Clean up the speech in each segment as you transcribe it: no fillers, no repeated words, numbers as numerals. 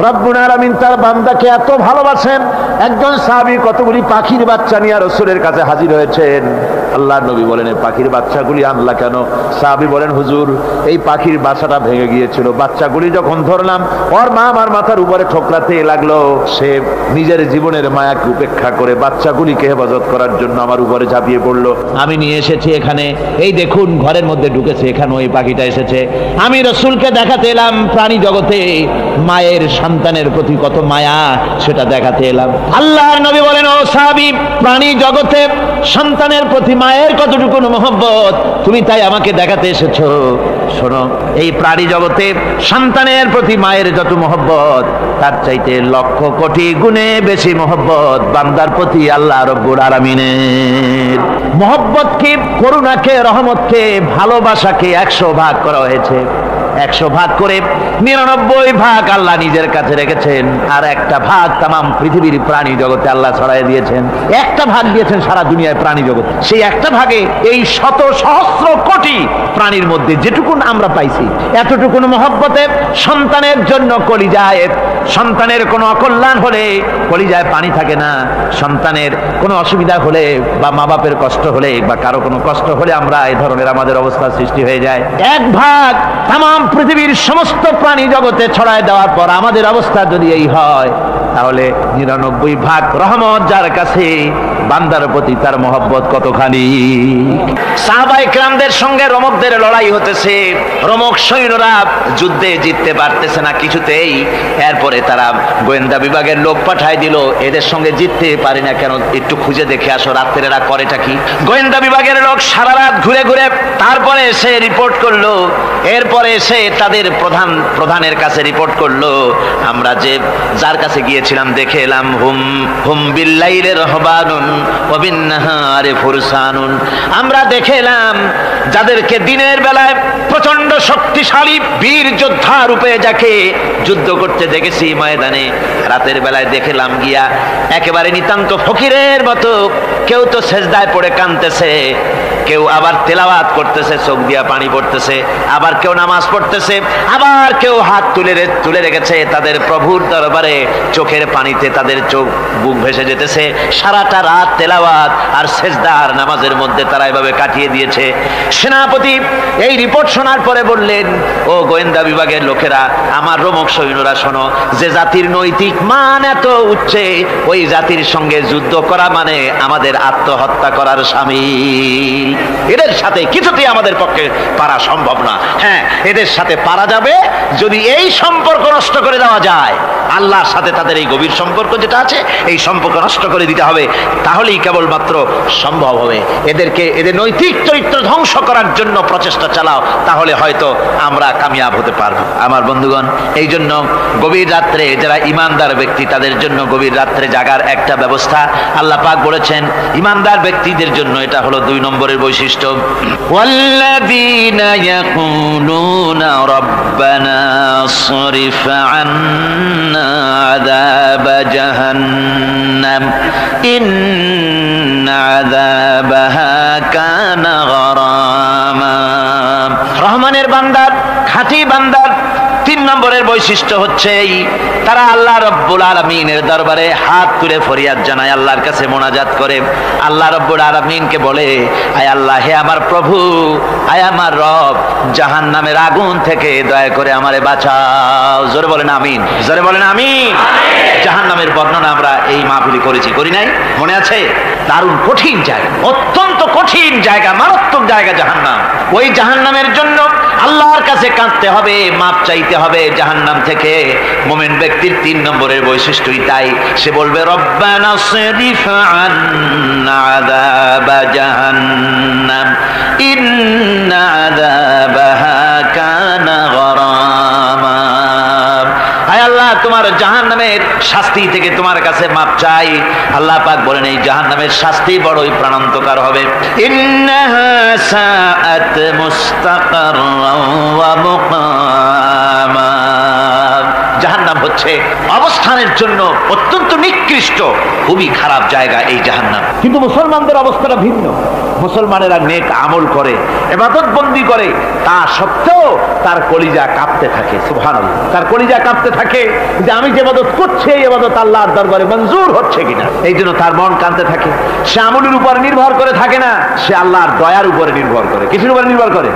রব্বুল আলামিন তার বান্দাকে এত ভালোবাসেন, একজন সাহাবী কতগুলি পাখির বাচ্চা নিয়ে রাসূলের কাছে হাজির হয়েছেন। আল্লাহর নবী বলেন, এই পাখির বাচ্চাগুলি আনলা কেন? সাহাবী বলেন, হুজুর এই পাখির বাসাটা ভেঙে গিয়েছিল, বাচ্চাগুলি যখন ধরলাম ওর মা আমার মাথার উপরে ঠোকরাতে লাগলো, সে নিজের জীবনের মায়াকে উপেক্ষা করে বাচ্চাগুলিকে হেফাজত করার জন্য আমার উপরে ঝাঁপিয়ে পড়লো। আমি নিয়ে এসেছি এখানে, এই দেখুন ঘরের মধ্যে ঢুকেছে, এখানে ওই পাখিটা এসেছে। আমি রাসূলকে দেখাতে এলাম প্রাণী জগতে মায়ের সন্তানের প্রতি কত মায়া, সেটা দেখাতে এলাম। আল্লাহর নবী বলেন, ও সাহাবী, প্রাণী জগতে সন্তানের প্রতি মায়ের কতটুকু মহব্বত তুমি তাই আমাকে দেখাতে এসেছো। শোনো, এই প্রাণী জগতে সন্তানের প্রতি মায়ের যত মহব্বত, তার চাইতে লক্ষ কোটি গুণে বেশি মহব্বত বান্দার প্রতি আল্লাহ রব্বুল আলামিনের। মহব্বতকে, করুণাকে, রহমতকে, ভালোবাসাকে 100 ভাগ করা হয়েছে। 100 ভাগ করে 99 ভাগ আল্লাহ নিজের কাছে রেখেছেন, আর একটা ভাগ তামাম পৃথিবীর প্রাণী জগতে আল্লাহ ছড়াই দিয়েছেন। একটা ভাগ দিয়েছেন সারা দুনিয়ায় প্রাণী জগৎ। সেই একটা ভাগে এই শত সহস্র কোটি প্রাণীর মধ্যে যেটুকুন আমরা পাইছি, এতটুকুন মহব্বতে সন্তানের জন্য কলিজায়, সন্তানের কোনো অকল্যাণ হলে কলিজায় পানি থাকে না, সন্তানের কোনো অসুবিধা হলে বা মা বাপের কষ্ট হলে বা কারো কোনো কষ্ট হলে আমরা এই ধরনের আমাদের অবস্থা সৃষ্টি হয়ে যায়। এক ভাগ তামাম পৃথিবীর সমস্ত প্রাণী জগতে ছড়ায় দেওয়ার পর আমাদের অবস্থা যদি এই হয়, তাহলে 99 ভাগ রহমত যার কাছে, বান্দার প্রতি তার মহব্বত কতখানি। সাহাবায়ে কেরামদের সঙ্গে রোমকদের লড়াই হতেছে, রোমক সৈন্যরা যুদ্ধে জিততে পারতেছে না কিছুতেই। এরপরে তারা গোয়েন্দা বিভাগের লোক পাঠায় দিল, এদের সঙ্গে জিততে পারি না কেন, একটু খুঁজে দেখে আসো রাত্রে এরা করেটা কি। গোয়েন্দা বিভাগের লোক সারা রাত ঘুরে ঘুরে তারপরে এসে রিপোর্ট করলো। এরপরে এসে তাদের প্রধানের কাছে রিপোর্ট করলো, আমরা যে যার কাছে গিয়েছিলাম দেখে এলাম, হুম হুম বিল্লাইলি রাহবানুন ওয়া বিন্নাহারি ফুরসানুন, আমরা দেখে এলাম যাদেরকে দিনের বেলায় প্রচন্ড শক্তিশালী বীর যোদ্ধা রূপে যাকে যুদ্ধ করতে দেখেছি ময়দানে, রাতের বেলায় দেখলাম গিয়া একেবারে নিতান্ত ফকিরের মতো, কেউ তো সেজদায় পড়ে কাঁদতেছে, কেউ আবার তেলাওয়াত করতেছে, চোখ দিয়া পানি পড়তেছে, আবার কেউ নামাজ পড়তেছে, আবার কেউ হাত তুলে রেখেছে তাদের প্রভুর দরবারে, চোখের পানিতে তাদের চোখ বুক ভেসে যেতেছে। সারাটা রাত তেলাওয়াত আর সেজদা আর নামাজের মধ্যে তারা এভাবে কাটিয়ে দিয়েছে। সেনাপতি এই রিপোর্ট শোনার পরে বললেন, ও গোয়েন্দা বিভাগের লোকেরা, আমার রোমক সৈন্যরা শোনো, যে জাতির নৈতিক মান এত উচ্চে, ওই জাতির সঙ্গে যুদ্ধ করা মানে আমাদের আত্মহত্যা করার শামিল। এদের সাথে কিছুতেই আমাদের পক্ষে পারা সম্ভব না। হ্যাঁ, এদের সাথে পারা যাবে যদি এই সম্পর্ক নষ্ট করে দেওয়া যায়। আল্লাহর সাথে তাদের এই গভীর সম্পর্ক যেটা আছে, এই সম্পর্ক নষ্ট করে দিতে হবে, তাহলেই কেবলমাত্র সম্ভব হবে। এদের নৈতিক চরিত্র ধ্বংস করার জন্য প্রচেষ্টা চালাও, তাহলে হয়তো আমরা কামিয়াব হতে পারবো। আমার বন্ধুগণ, এই জন্য গভীর রাত্রে যারা ইমানদার ব্যক্তি, তাদের জন্য গভীর রাত্রে জাগার একটা ব্যবস্থা আল্লাহ পাক বলেছেন। ইমানদার ব্যক্তিদের জন্য এটা হলো 2 নম্বরের বৈশিষ্ট্য। ওয়াল্লাযীনা ইয়াকুলুনা রাব্বানা সরিফ আন্না আযাব জাহান্নাম ইন্না আযাবাহা কানা গরামা। রহমানের বান্দার, খাঁটি বান্দার 3 নম্বরের বৈশিষ্ট্য হচ্ছে তারা আল্লাহ রব্বুল আলামিনের দরবারে হাত তুলে ফরিয়াদ জানায়, আল্লাহর কাছে মোনাজাত করে, আল্লাহ রব্বুল আলামিনকে বলে, আয় আল্লাহ, হে আমার প্রভু, আয় আমার রব, জাহান্নামের আগুন থেকে দয়া করে আমারে বাঁচাও। জোরে বলেন আমিন, জোরে বলেন আমিন। জাহান্নামের বর্ণনা আমরা এই মাহফিলে করেছি, করি নাই? মনে আছে? দারুণ কঠিন জায়গা, অত্যন্ত কঠিন জায়গা, মারাত্মক জায়গা জাহান্নাম। ওই জাহান্নামের জন্য আল্লাহর কাছে কাঁদতে হবে, মাপ চাইতে হবে জাহান্নাম থেকে। মুমিন ব্যক্তির 3 নম্বরের বৈশিষ্ট্যই তাই। সে বলবে, রব্বানা সরিফ আন্না আযাব জাহান্নাম ইন্না আযাবাহা কানা গরামা। হায় আল্লাহ, তোমার জাহান্নামের শাস্তি থেকে তোমার কাছে মাপ চাই। আল্লাহ পাক বলেন, এই জাহান্নামের শাস্তি বড়ই প্রাণান্তকার হবে। ইন্নাহা সাআত মুস্তাকাররান ওয়া মুকামা। জাহান্নাম জাহান্নাম হচ্ছে অবস্থানের জন্য অত্যন্ত নিকৃষ্ট, খুবই খারাপ জায়গা এই জাহান্নাম। কিন্তু মুসলমানদের অবস্থাটা ভিন্ন। মুসলমানেরা নেক আমল করে, ইবাদত বন্দি করে, তা সত্ত্বেও তার কলিজা কাঁপতে থাকে। সুবহানাল্লাহ, তার কলিজা কাঁপতে থাকে যে আমি যে ইবাদত করছি এই ইবাদত আল্লাহর দরবারে মঞ্জুর হচ্ছে কিনা। এই জন্য তার মন কাঁদতে থাকে। সে আমলের উপর নির্ভর করে থাকে না, সে আল্লাহর দয়ার উপরে নির্ভর করে। কিসের উপরে নির্ভর করে?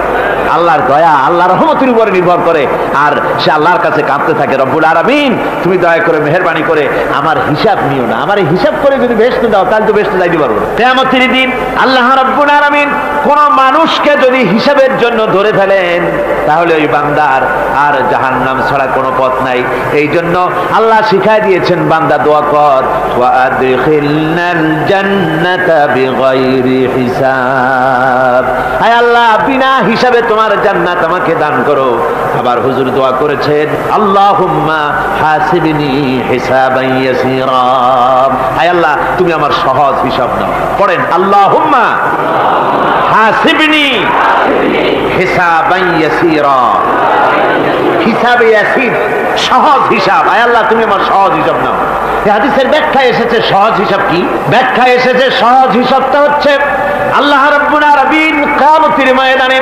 আল্লাহর দয়া, আল্লাহর রহমতের উপরে নির্ভর করে। আর সে আল্লাহর কাছে কাঁদতে থাকে, রব্বুল আলামিন তুমি দয়া করে মেহেরবানি করে আমার হিসাব নিও না, আমার হিসাব করে যদি বেহেশতে দাও তাহলে তো বেহেশতে যাইতে পারবো না। কিয়ামতের দিন আল্লাহ রব্বুল আলামিন কোন মানুষকে যদি হিসাবের জন্য ধরে ফেলেন তাহলে ওই বান্দার আর জাহান্নাম ছাড়া কোনো পথ নাই। এই জন্য আল্লাহ শিখাই দিয়েছেন, বান্দা দোয়া কর, ওয়া আদখিলনাল জান্নাতা বিগাইরি হিসাব, হায় আল্লাহ বিনা হিসাবে তোমার জান্নাত আমাকে দান করো। আবার হুজুর দোয়া করেছেন, আল্লাহুম্মা হাসিবনি হিসাবান ইয়াসীরা, হায় আল্লাহ তুমি আমার সহজ হিসাব নাও। পড়েন, আল্লাহুম্মা হাসিবনি হিসাবান ইয়াসীরা, হিসাবে ইয়াসীর, সহজ হিসাব। হায় আল্লাহ তুমি আমার সহজ হিসাব নাও। এই হাদিসের ব্যাখ্যা এসেছে সহজ হিসাব কি? ব্যাখ্যা এসেছে সহজ হিসাবটা হচ্ছে আল্লাহ রাব্বুল আলামিন কিয়ামতের ময়দানে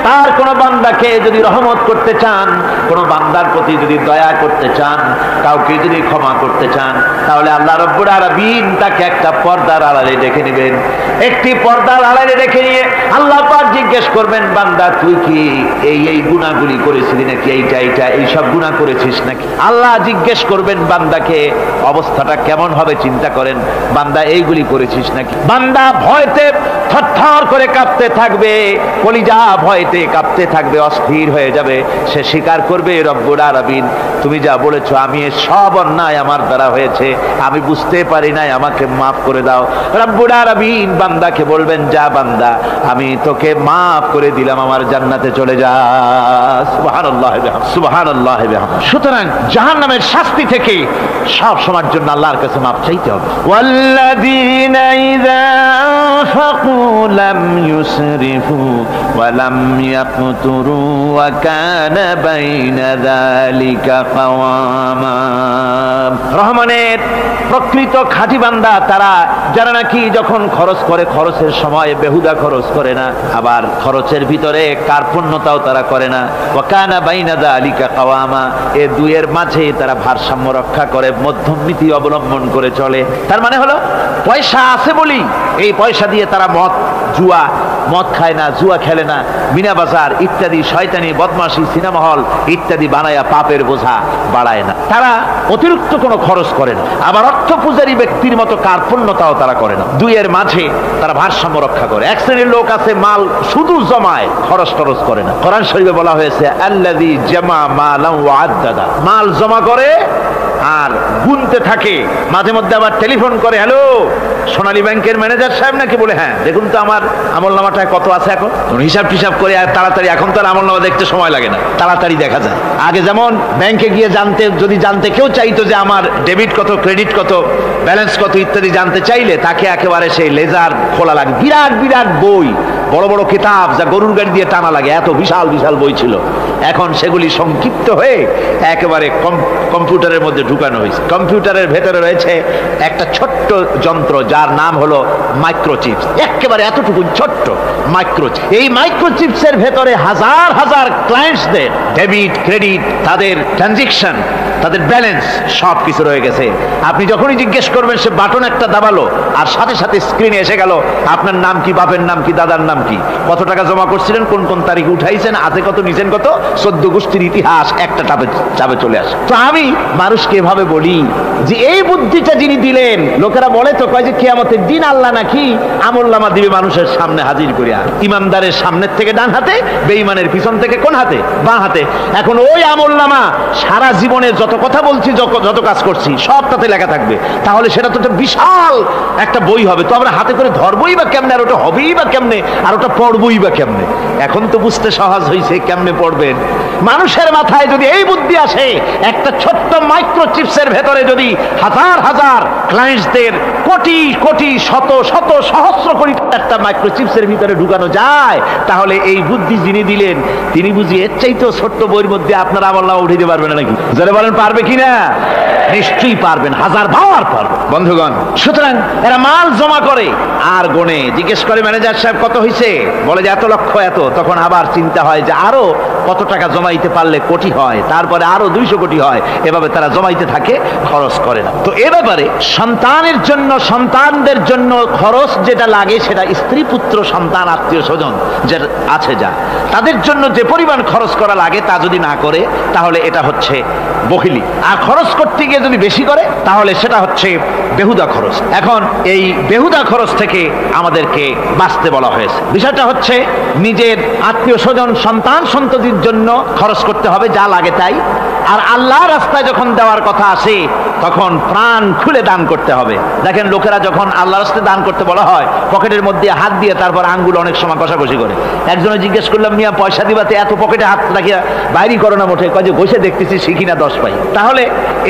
তার কোন বান্দাকে যদি রহমত করতে চান, কোন বান্দার প্রতি যদি দয়া করতে চান, কাউকে যদি ক্ষমা করতে চান, তাহলে আল্লাহ রাব্বুল আলামিন তাকে একটা পর্দার আড়ালে রেখে নেবেন। একটি পর্দার আড়ালে রেখে নিয়ে আল্লাহ পাক জিজ্ঞেস করবেন, বান্দা তুই কি এই গুনাহগুলি করেছিলি নাকি, এইটা এই সব গুনাহ করেছিস নাকি? আল্লাহ জিজ্ঞেস করবেন বান্দাকে, অবস্থাটা কেমন হবে চিন্তা করেন, বান্দা এইগুলি করেছিস নাকি? বান্দা ভয়তে থরথর করে কাঁপতে থাকবে, কলিজা ভয়তে কাঁপতে থাকবে, অস্থির হয়ে যাবে। সে স্বীকার করবে, রব্বুল আলামিন তুমি যা বলেছো আমি সব অন্যায় আমার দ্বারা হয়েছে, আমি বুঝতে পারি নাই, আমাকে মাফ করে দাও। রব্বুল আলামিন বান্দাকে বলবেন, যা বান্দা আমি তোকে মাফ করে দিলাম, আমার জান্নাতে চলে যা। সুবহানাল্লাহ সুবহানাল্লাহ। সুতরাং জাহান্নামের শাস্তি থেকে সব সময়ের জন্য আল্লাহর কাছে মাফ চাইতে হবে। ওয়াল্লাযীনা ইযা আনফাকু লাম ইউসরিফু ওয়া লাম ইয়াকতুরু ওয়া কানা বাইনা যালিকা কাওয়ামা। রহমানের প্রকৃত খাঁটি বান্দা তারা, যারা নাকি যখন খরচ করে খরচের সময় বেহুদা খরচ করে না, আবার খরচের ভিতরে কার্পণ্যতাও তারা করে না। ওয়া কানা বাইনা যালিকা কাওয়ামা, এই দুইয়ের মাঝে তারা ভারসাম্য রক্ষা করে, মধ্যমনীতি অবলম্বন করে চলে। তার মানে হলো পয়সা আছে বলি এই পয়সা দিয়ে তারা মদ খায় না, জুয়া খেলে না, মিনা বাজার ইত্যাদি শয়তানি বদমাশি সিনেমা হল ইত্যাদি বানায়া পাপের বোঝা বাড়ায় না। তারা অতিরিক্ত কোনো খরচ করে না, আবার অর্থ পূজারী ব্যক্তির মতো কার্পণ্যতাও তারা করে না। দুইয়ের মাঝে তারা ভারসাম্য রক্ষা করে। এক শ্রেণীর লোক আছে মাল শুধু জমায়, খরচ টরচ করে না। কোরআন শরীফে বলা হয়েছে, আল্লাযী জামা মালান ওয়া আদ্দাদা, মাল জমা করে আর গুনতে থাকে, মাঝে মধ্যে আবার টেলিফোন করে, হ্যালো সোনালী ব্যাংকের ম্যানেজার সাহেব নাকি? বলে হ্যাঁ, দেখুন তো আমার আমলনামাটায় কত আছে। এখন হিসাব টিসাব করে আর তাড়াতাড়ি, এখন তো আর আমলনামা দেখতে সময় লাগে না, তাড়াতাড়ি দেখা যায়। আগে যেমন ব্যাংকে গিয়ে যদি জানতে কেউ চাইতো যে আমার ডেবিট কত, ক্রেডিট কত, ব্যালেন্স কত ইত্যাদি জানতে চাইলে তাকে একেবারে সেই লেজার খোলা লাগে, বিরাট বিরাট বই, বড় বড় কিতাব যা গরুর গাড়ি দিয়ে টানা লাগে, এত বিশাল বিশাল বই ছিল। এখন সেগুলি সংক্ষিপ্ত হয়ে একেবারে কম্পিউটারের মধ্যে ঢুকানো হয়েছে। কম্পিউটারের ভেতরে রয়েছে একটা ছোট্ট যন্ত্র যার নাম হলো মাইক্রোচিপস, একেবারে এতটুকু ছোট্ট মাইক্রোচিপ। এই মাইক্রোচিপসের ভেতরে হাজার হাজার ক্লায়েন্টসদের ডেবিট ক্রেডিট, তাদের ট্রানজাকশন, তাদের ব্যালেন্স সব কিছু রয়ে গেছে। আপনি যখনই জিজ্ঞেস করবেন সে বাটন একটা দাবালো আর সাথে সাথে স্ক্রিনে এসে গেল আপনার নাম কি, বাপের নাম কি, দাদার নাম কি, কত টাকা জমা করছিলেন, কোন কোন তারিখে উঠাইছেন, হাতে কত নিছেন কত, 14 গোষ্ঠীর ইতিহাস একটা চাপে চলে আসে। তো আমি মানুষকে এভাবে বলি যে এই বুদ্ধিটা যিনি দিলেন, লোকেরা বলে তো কয় যে কিয়ামতের দিন আল্লাহ নাকি আমলনামা দিবে মানুষের সামনে হাজির করিয়া, ইমানদারের সামনের থেকে ডান হাতে, বেঈমানের পিছন থেকে কোন হাতে, বাঁ হাতে। এখন ওই আমলনামা সারা জীবনে যত কথা বলছি, যত কাজ করছি সব তাতে লেখা থাকবে। তাহলে সেটা তো একটা বিশাল একটা বই হবে, তো আমরা হাতে করে ধরবই বা কেমনে, আর ওটা হবেই বা কেমনে, আর ওটা পড়বই বা কেমনে। এখন তো বুঝতে সহজ হয়েছে কেমনে পড়বেন। মানুষের মাথায় যদি এই বুদ্ধি আসে, একটা ছোট্ট মাইক্রোচিপসের ভেতরে যদি হাজার হাজার ক্লায়েন্টসদের কোটি কোটি শত শত সহস্র কোটি একটা মাইক্রোচিপসের ভিতরে ঢুকানো যায়, তাহলে এই বুদ্ধি যিনি দিলেন তিনি বুঝি এর চাইতেও ছোট্ট বইয়ের মধ্যে আপনার আমলনামা উঠিয়ে দিতে পারবেন নাকি? যারা বলেন পারবে কিনা? নিশ্চয়ই পারবেন, হাজার বার পারবেন বন্ধুগণ। সুতরাং এরা মাল জমা করে আর গোনে, জিজ্ঞেস করে ম্যানেজার সাহেব কত হয়েছে, বলে যে এত লক্ষ এত। তখন আবার চিন্তা হয় যে আরো কত টাকা জমাইতে পারলে কোটি হয়, তারপরে আরো 200 কোটি হয়। এভাবে তারা জমাইতে থাকে, খরচ করে না। তো এ ব্যাপারে সন্তানের জন্য, সন্তানদের জন্য খরচ যেটা লাগে সেটা স্ত্রী পুত্র সন্তান আত্মীয় স্বজন যে আছে যা তাদের জন্য যে পরিমাণ খরচ করা লাগে তা যদি না করে তাহলে এটা হচ্ছে বখিলি। আর খরচ করতে গিয়ে যদি বেশি করে তাহলে সেটা হচ্ছে বেহুদা খরচ। এখন এই বেহুদা খরচ থেকে আমাদেরকে বাঁচতে বলা হয়েছে। বিষয়টা হচ্ছে নিজের আত্মীয় স্বজন সন্তান সন্ততির জন্য খরচ করতে হবে যা লাগে তাই। আর আল্লাহ রাস্তায় যখন দেওয়ার কথা আসে তখন প্রাণ খুলে দান করতে হবে। দেখেন লোকেরা যখন আল্লাহ রাস্তায় দান করতে বলা হয় পকেটের মধ্যে হাত দিয়ে তারপর আঙ্গুল অনেক সময় কষাকষি করে। একজনে জিজ্ঞেস করলাম, মিয়া পয়সা দিবাতে এত পকেটে হাত রাখিয়া বাইরে করো না মোটে? কয় যে ঘষে দেখতেছি শিখি না 10 পাই। তাহলে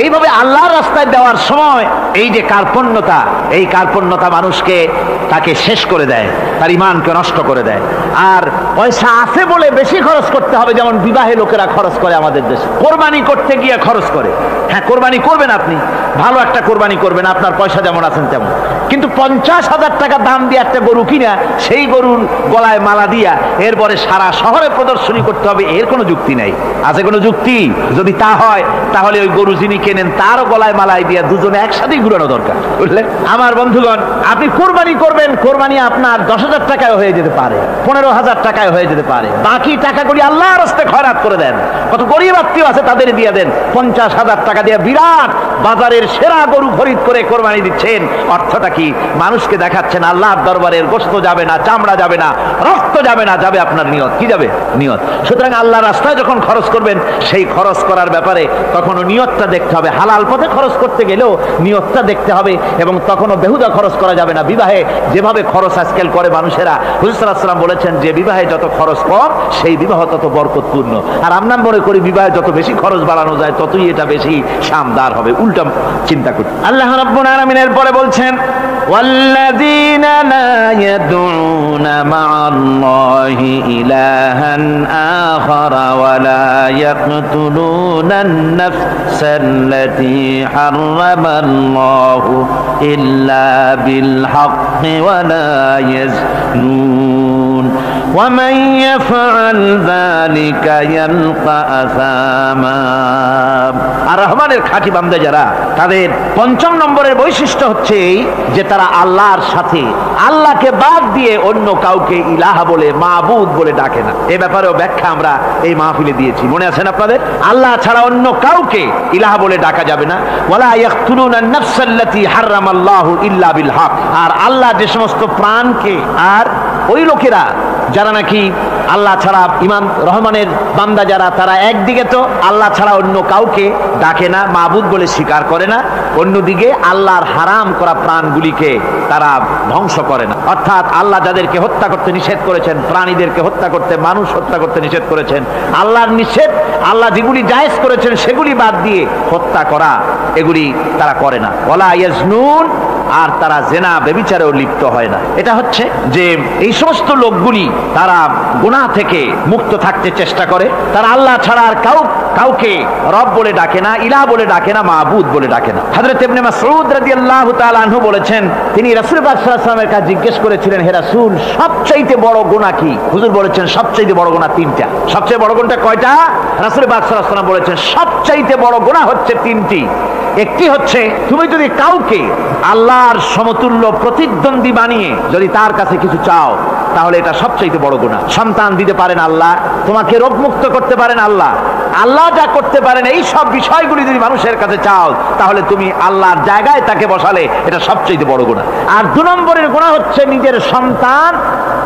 এইভাবে আল্লাহর রাস্তায় দেওয়ার সময় এই যে কার্পণ্যতা, এই কার্পণ্যতা মানুষকে তাকে শেষ করে দেয়, তার ইমানকে নষ্ট করে দেয়। আর পয়সা আছে বলে বেশি খরচ করতে হবে, যেমন বিবাহে লোকেরা খরচ করে আমাদের দেশে, কোরবানি করতে গিয়ে খরচ করে। হ্যাঁ, কোরবানি করবেন আপনি, ভালো একটা কোরবানি করবেন, আপনার পয়সা যেমন আছেন তেমন। কিন্তু 50,000 টাকা দাম দিয়ে একটা গরু কিনা সেই গরুর গলায় মালা দিয়া এরপরে সারা শহরে প্রদর্শনী করতে হবে, এর কোনো যুক্তি নাই। আছে কোনো যুক্তি? যদি তা হয় তাহলে ওই গরু যিনি কেনেন তারও গলায় মালাই দিয়া দুজনে একসাথেই ঘুরানো দরকার, বুঝলেন? আমার বন্ধুগণ, আপনি কোরবানি করবেন, কোরবানি আপনার 10,000 টাকায় হয়ে যেতে পারে, 15,000 টাকায় হয়ে যেতে পারে। বাকি টাকাগুলি আল্লাহর রাস্তায় খয়রাত করে দেন। কত গরিব আত্মীয় আছে তাদের দিয়ে দেন। 50,000 টাকা দিয়ে বিরাট বাজারের সেরা গরু খরিদ করে কোরবানি দিচ্ছেন। অর্থটা কি? মানুষকে দেখাচ্ছেন আল্লাহর দরবারের গোশত যাবে না, চামড়া যাবে না, রক্ত যাবে না, যাবে আপনার নিয়ত। কি যাবে? নিয়ত। সুতরাং আল্লাহর রাস্তায় যখন খরচ করবেন সেই খরচ করার ব্যাপারে তখনও নিয়তটা দেখতে হবে। হালাল পথে খরচ করতে গেলেও নিয়তটা দেখতে হবে, এবং তখনও বেহুদা খরচ করা যাবে না। বিবাহে যেভাবে খরচ আজকাল করে মানুষেরা, হুজুর সাল্লাল্লাহু আলাইহি ওয়াসাল্লাম বলেছেন যে বিবাহে যত খরচ কম সেই বিবাহ তত বরকতপূর্ণ। আর আমরা মনে করি বিবাহে যত বেশি খরচ বাড়ানো যায় ততই এটা বেশি শামদার হবে। উল্টা চিন্তা করি। আল্লাহ রাব্বুল আলামিন এরপরে বলছেন, والذين لا يدعون مع الله إلها آخر ولا يقتلون النفس التي حرم الله إلا بالحق ولا يزنون ومن يفعل ذلك يلقى أثاما। আর রহমানের খাঁটি বান্দা যারা, তাদের 5 নম্বরের বৈশিষ্ট্য হচ্ছে যে তারা আল্লাহর সাথে, আল্লাহকে বাদ দিয়ে অন্য কাউকে ইলাহা বলে, মাবুদ বলে ডাকে না। এই ব্যাপারেও ব্যাখ্যা আমরা এই মাহফিলে দিয়েছি, মনে আছেন আপনাদের? আল্লাহ ছাড়া অন্য কাউকে ইলাহা বলে ডাকা যাবে না। ওয়ালা ইয়াকতুলুনা আন-নাফসাল্লাতী হারামাল্লাহু ইল্লা বিল হক। আর আল্লাহ যে সমস্ত প্রাণকে, আর ওই লোকেরা যারা নাকি আল্লাহ ছাড়া, ইমান রহমানের বান্দা যারা, তারা একদিকে তো আল্লাহ ছাড়া অন্য কাউকে ডাকে না, মাবুদ বলে স্বীকার করে না, অন্যদিকে আল্লাহর হারাম করা প্রাণগুলিকে তারা ধ্বংস করে না। অর্থাৎ আল্লাহ যাদেরকে হত্যা করতে নিষেধ করেছেন, প্রাণীদেরকে হত্যা করতে, মানুষ হত্যা করতে নিষেধ করেছেন, আল্লাহর নিষেধ, আল্লাহ যেগুলি জায়েজ করেছেন সেগুলি বাদ দিয়ে হত্যা করা, এগুলি তারা করে না। ওয়ালা ইয়াজনুন, আর তারা জেনা ব্যভিচারেও লিপ্ত হয় না। এটা হচ্ছে যে এই সমস্ত লোকগুলি তারা গুনাহ থেকে মুক্ত থাকতে চেষ্টা করে। তারা আল্লাহ ছাড়া আর কাউকে রব বলে ডাকে না, ইলাহ বলে ডাকে না, মাবুদ বলে ডাকে না। হযরত ইবনে মাসউদ রাদিয়াল্লাহু তাআলা আনহু বলেছেন, তিনি রাসূল পাক সাল্লাল্লাহু আলাইহি ওয়াসাল্লামের কাছে জিজ্ঞেস করেছিলেন, হে রাসূল, সবচেয়ে বড় গুনাহ কি? হুজুর বলেছেন সবচেয়ে বড় গুনাহ 3টা। সবচেয়ে বড় গুনাহটা কয়টা? রাসূল পাক সাল্লাল্লাহু আলাইহি ওয়াসাল্লাম বলেছেন সবচেয়ে বড় গুনাহ হচ্ছে 3টি। একটি হচ্ছে, তুমি যদি কাউকে আল্লাহর সমতুল্য প্রতিদ্বন্দ্বী বানিয়ে যদি তার কাছে কিছু চাও, তাহলে এটা সবচেয়ে বড় গুনাহ। সন্তান দিতে পারেন আল্লাহ, তোমাকে রোগমুক্ত করতে পারেন আল্লাহ, আল্লাহ যা করতে পারেন এই সব বিষয়গুলি যদি মানুষের কাছে চাও, তাহলে তুমি আল্লাহর জায়গায় তাকে বসালে, এটা সবচেয়ে বড় গুনাহ। আর 2 নম্বরের গুনাহ হচ্ছে, নিজের সন্তান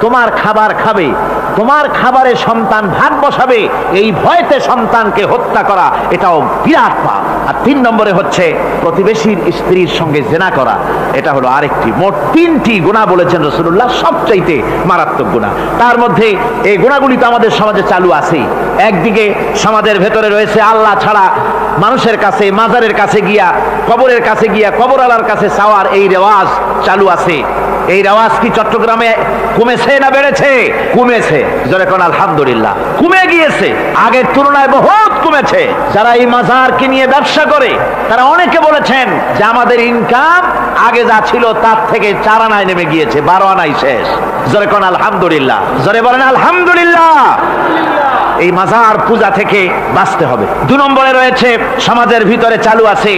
তোমার খাবার খাবে, তোমার খাবারে সন্তান ভাগ বসাবে, এই ভয়তে সন্তানকে হত্যা করা, এটাও বিরাট পাপ। আর 3 নম্বরে হচ্ছে প্রতিবেশীর স্ত্রীর সঙ্গে জেনা করা, এটা হলো আরেকটি। মোট 3টি গুনাহ বলেছেন রাসূলুল্লাহ, সবচাইতে মারাত্মক গুনাহ। তার মধ্যে এই গুনাহগুলি তো আমাদের সমাজে চালু আছে। একদিকে সমাজের সমাজের ভেতরে রয়েছে আল্লাহ ছাড়া মানুষের কাছে, মাজারের কাছে গিয়া, কবরের কাছে গিয়া কবরওয়ালার কাছে চাওয়ার এই রেওয়াজ চালু আছে। এই রেওয়াজ কি চট্টগ্রামে কমেছে না বেড়েছে? কমেছে। জোরে কোন আলহামদুলিল্লাহ। কমে গিয়েছে, আগের তুলনায় বহুত কমেছে। যারা এই মাজারকে নিয়ে ব্যবসা করে তারা অনেকে বলেছেন যে আমাদের ইনকাম আগে যা ছিল তার থেকে 4 আনায় নেমে গিয়েছে, 12 আনাই শেষ। জোরে কোন আলহামদুলিল্লাহ। জোরে বলেন আলহামদুলিল্লাহ। এই মাজার পূজা থেকে বাঁচতে হবে। 2 নম্বরে রয়েছে সমাজের ভিতরে চালু আছে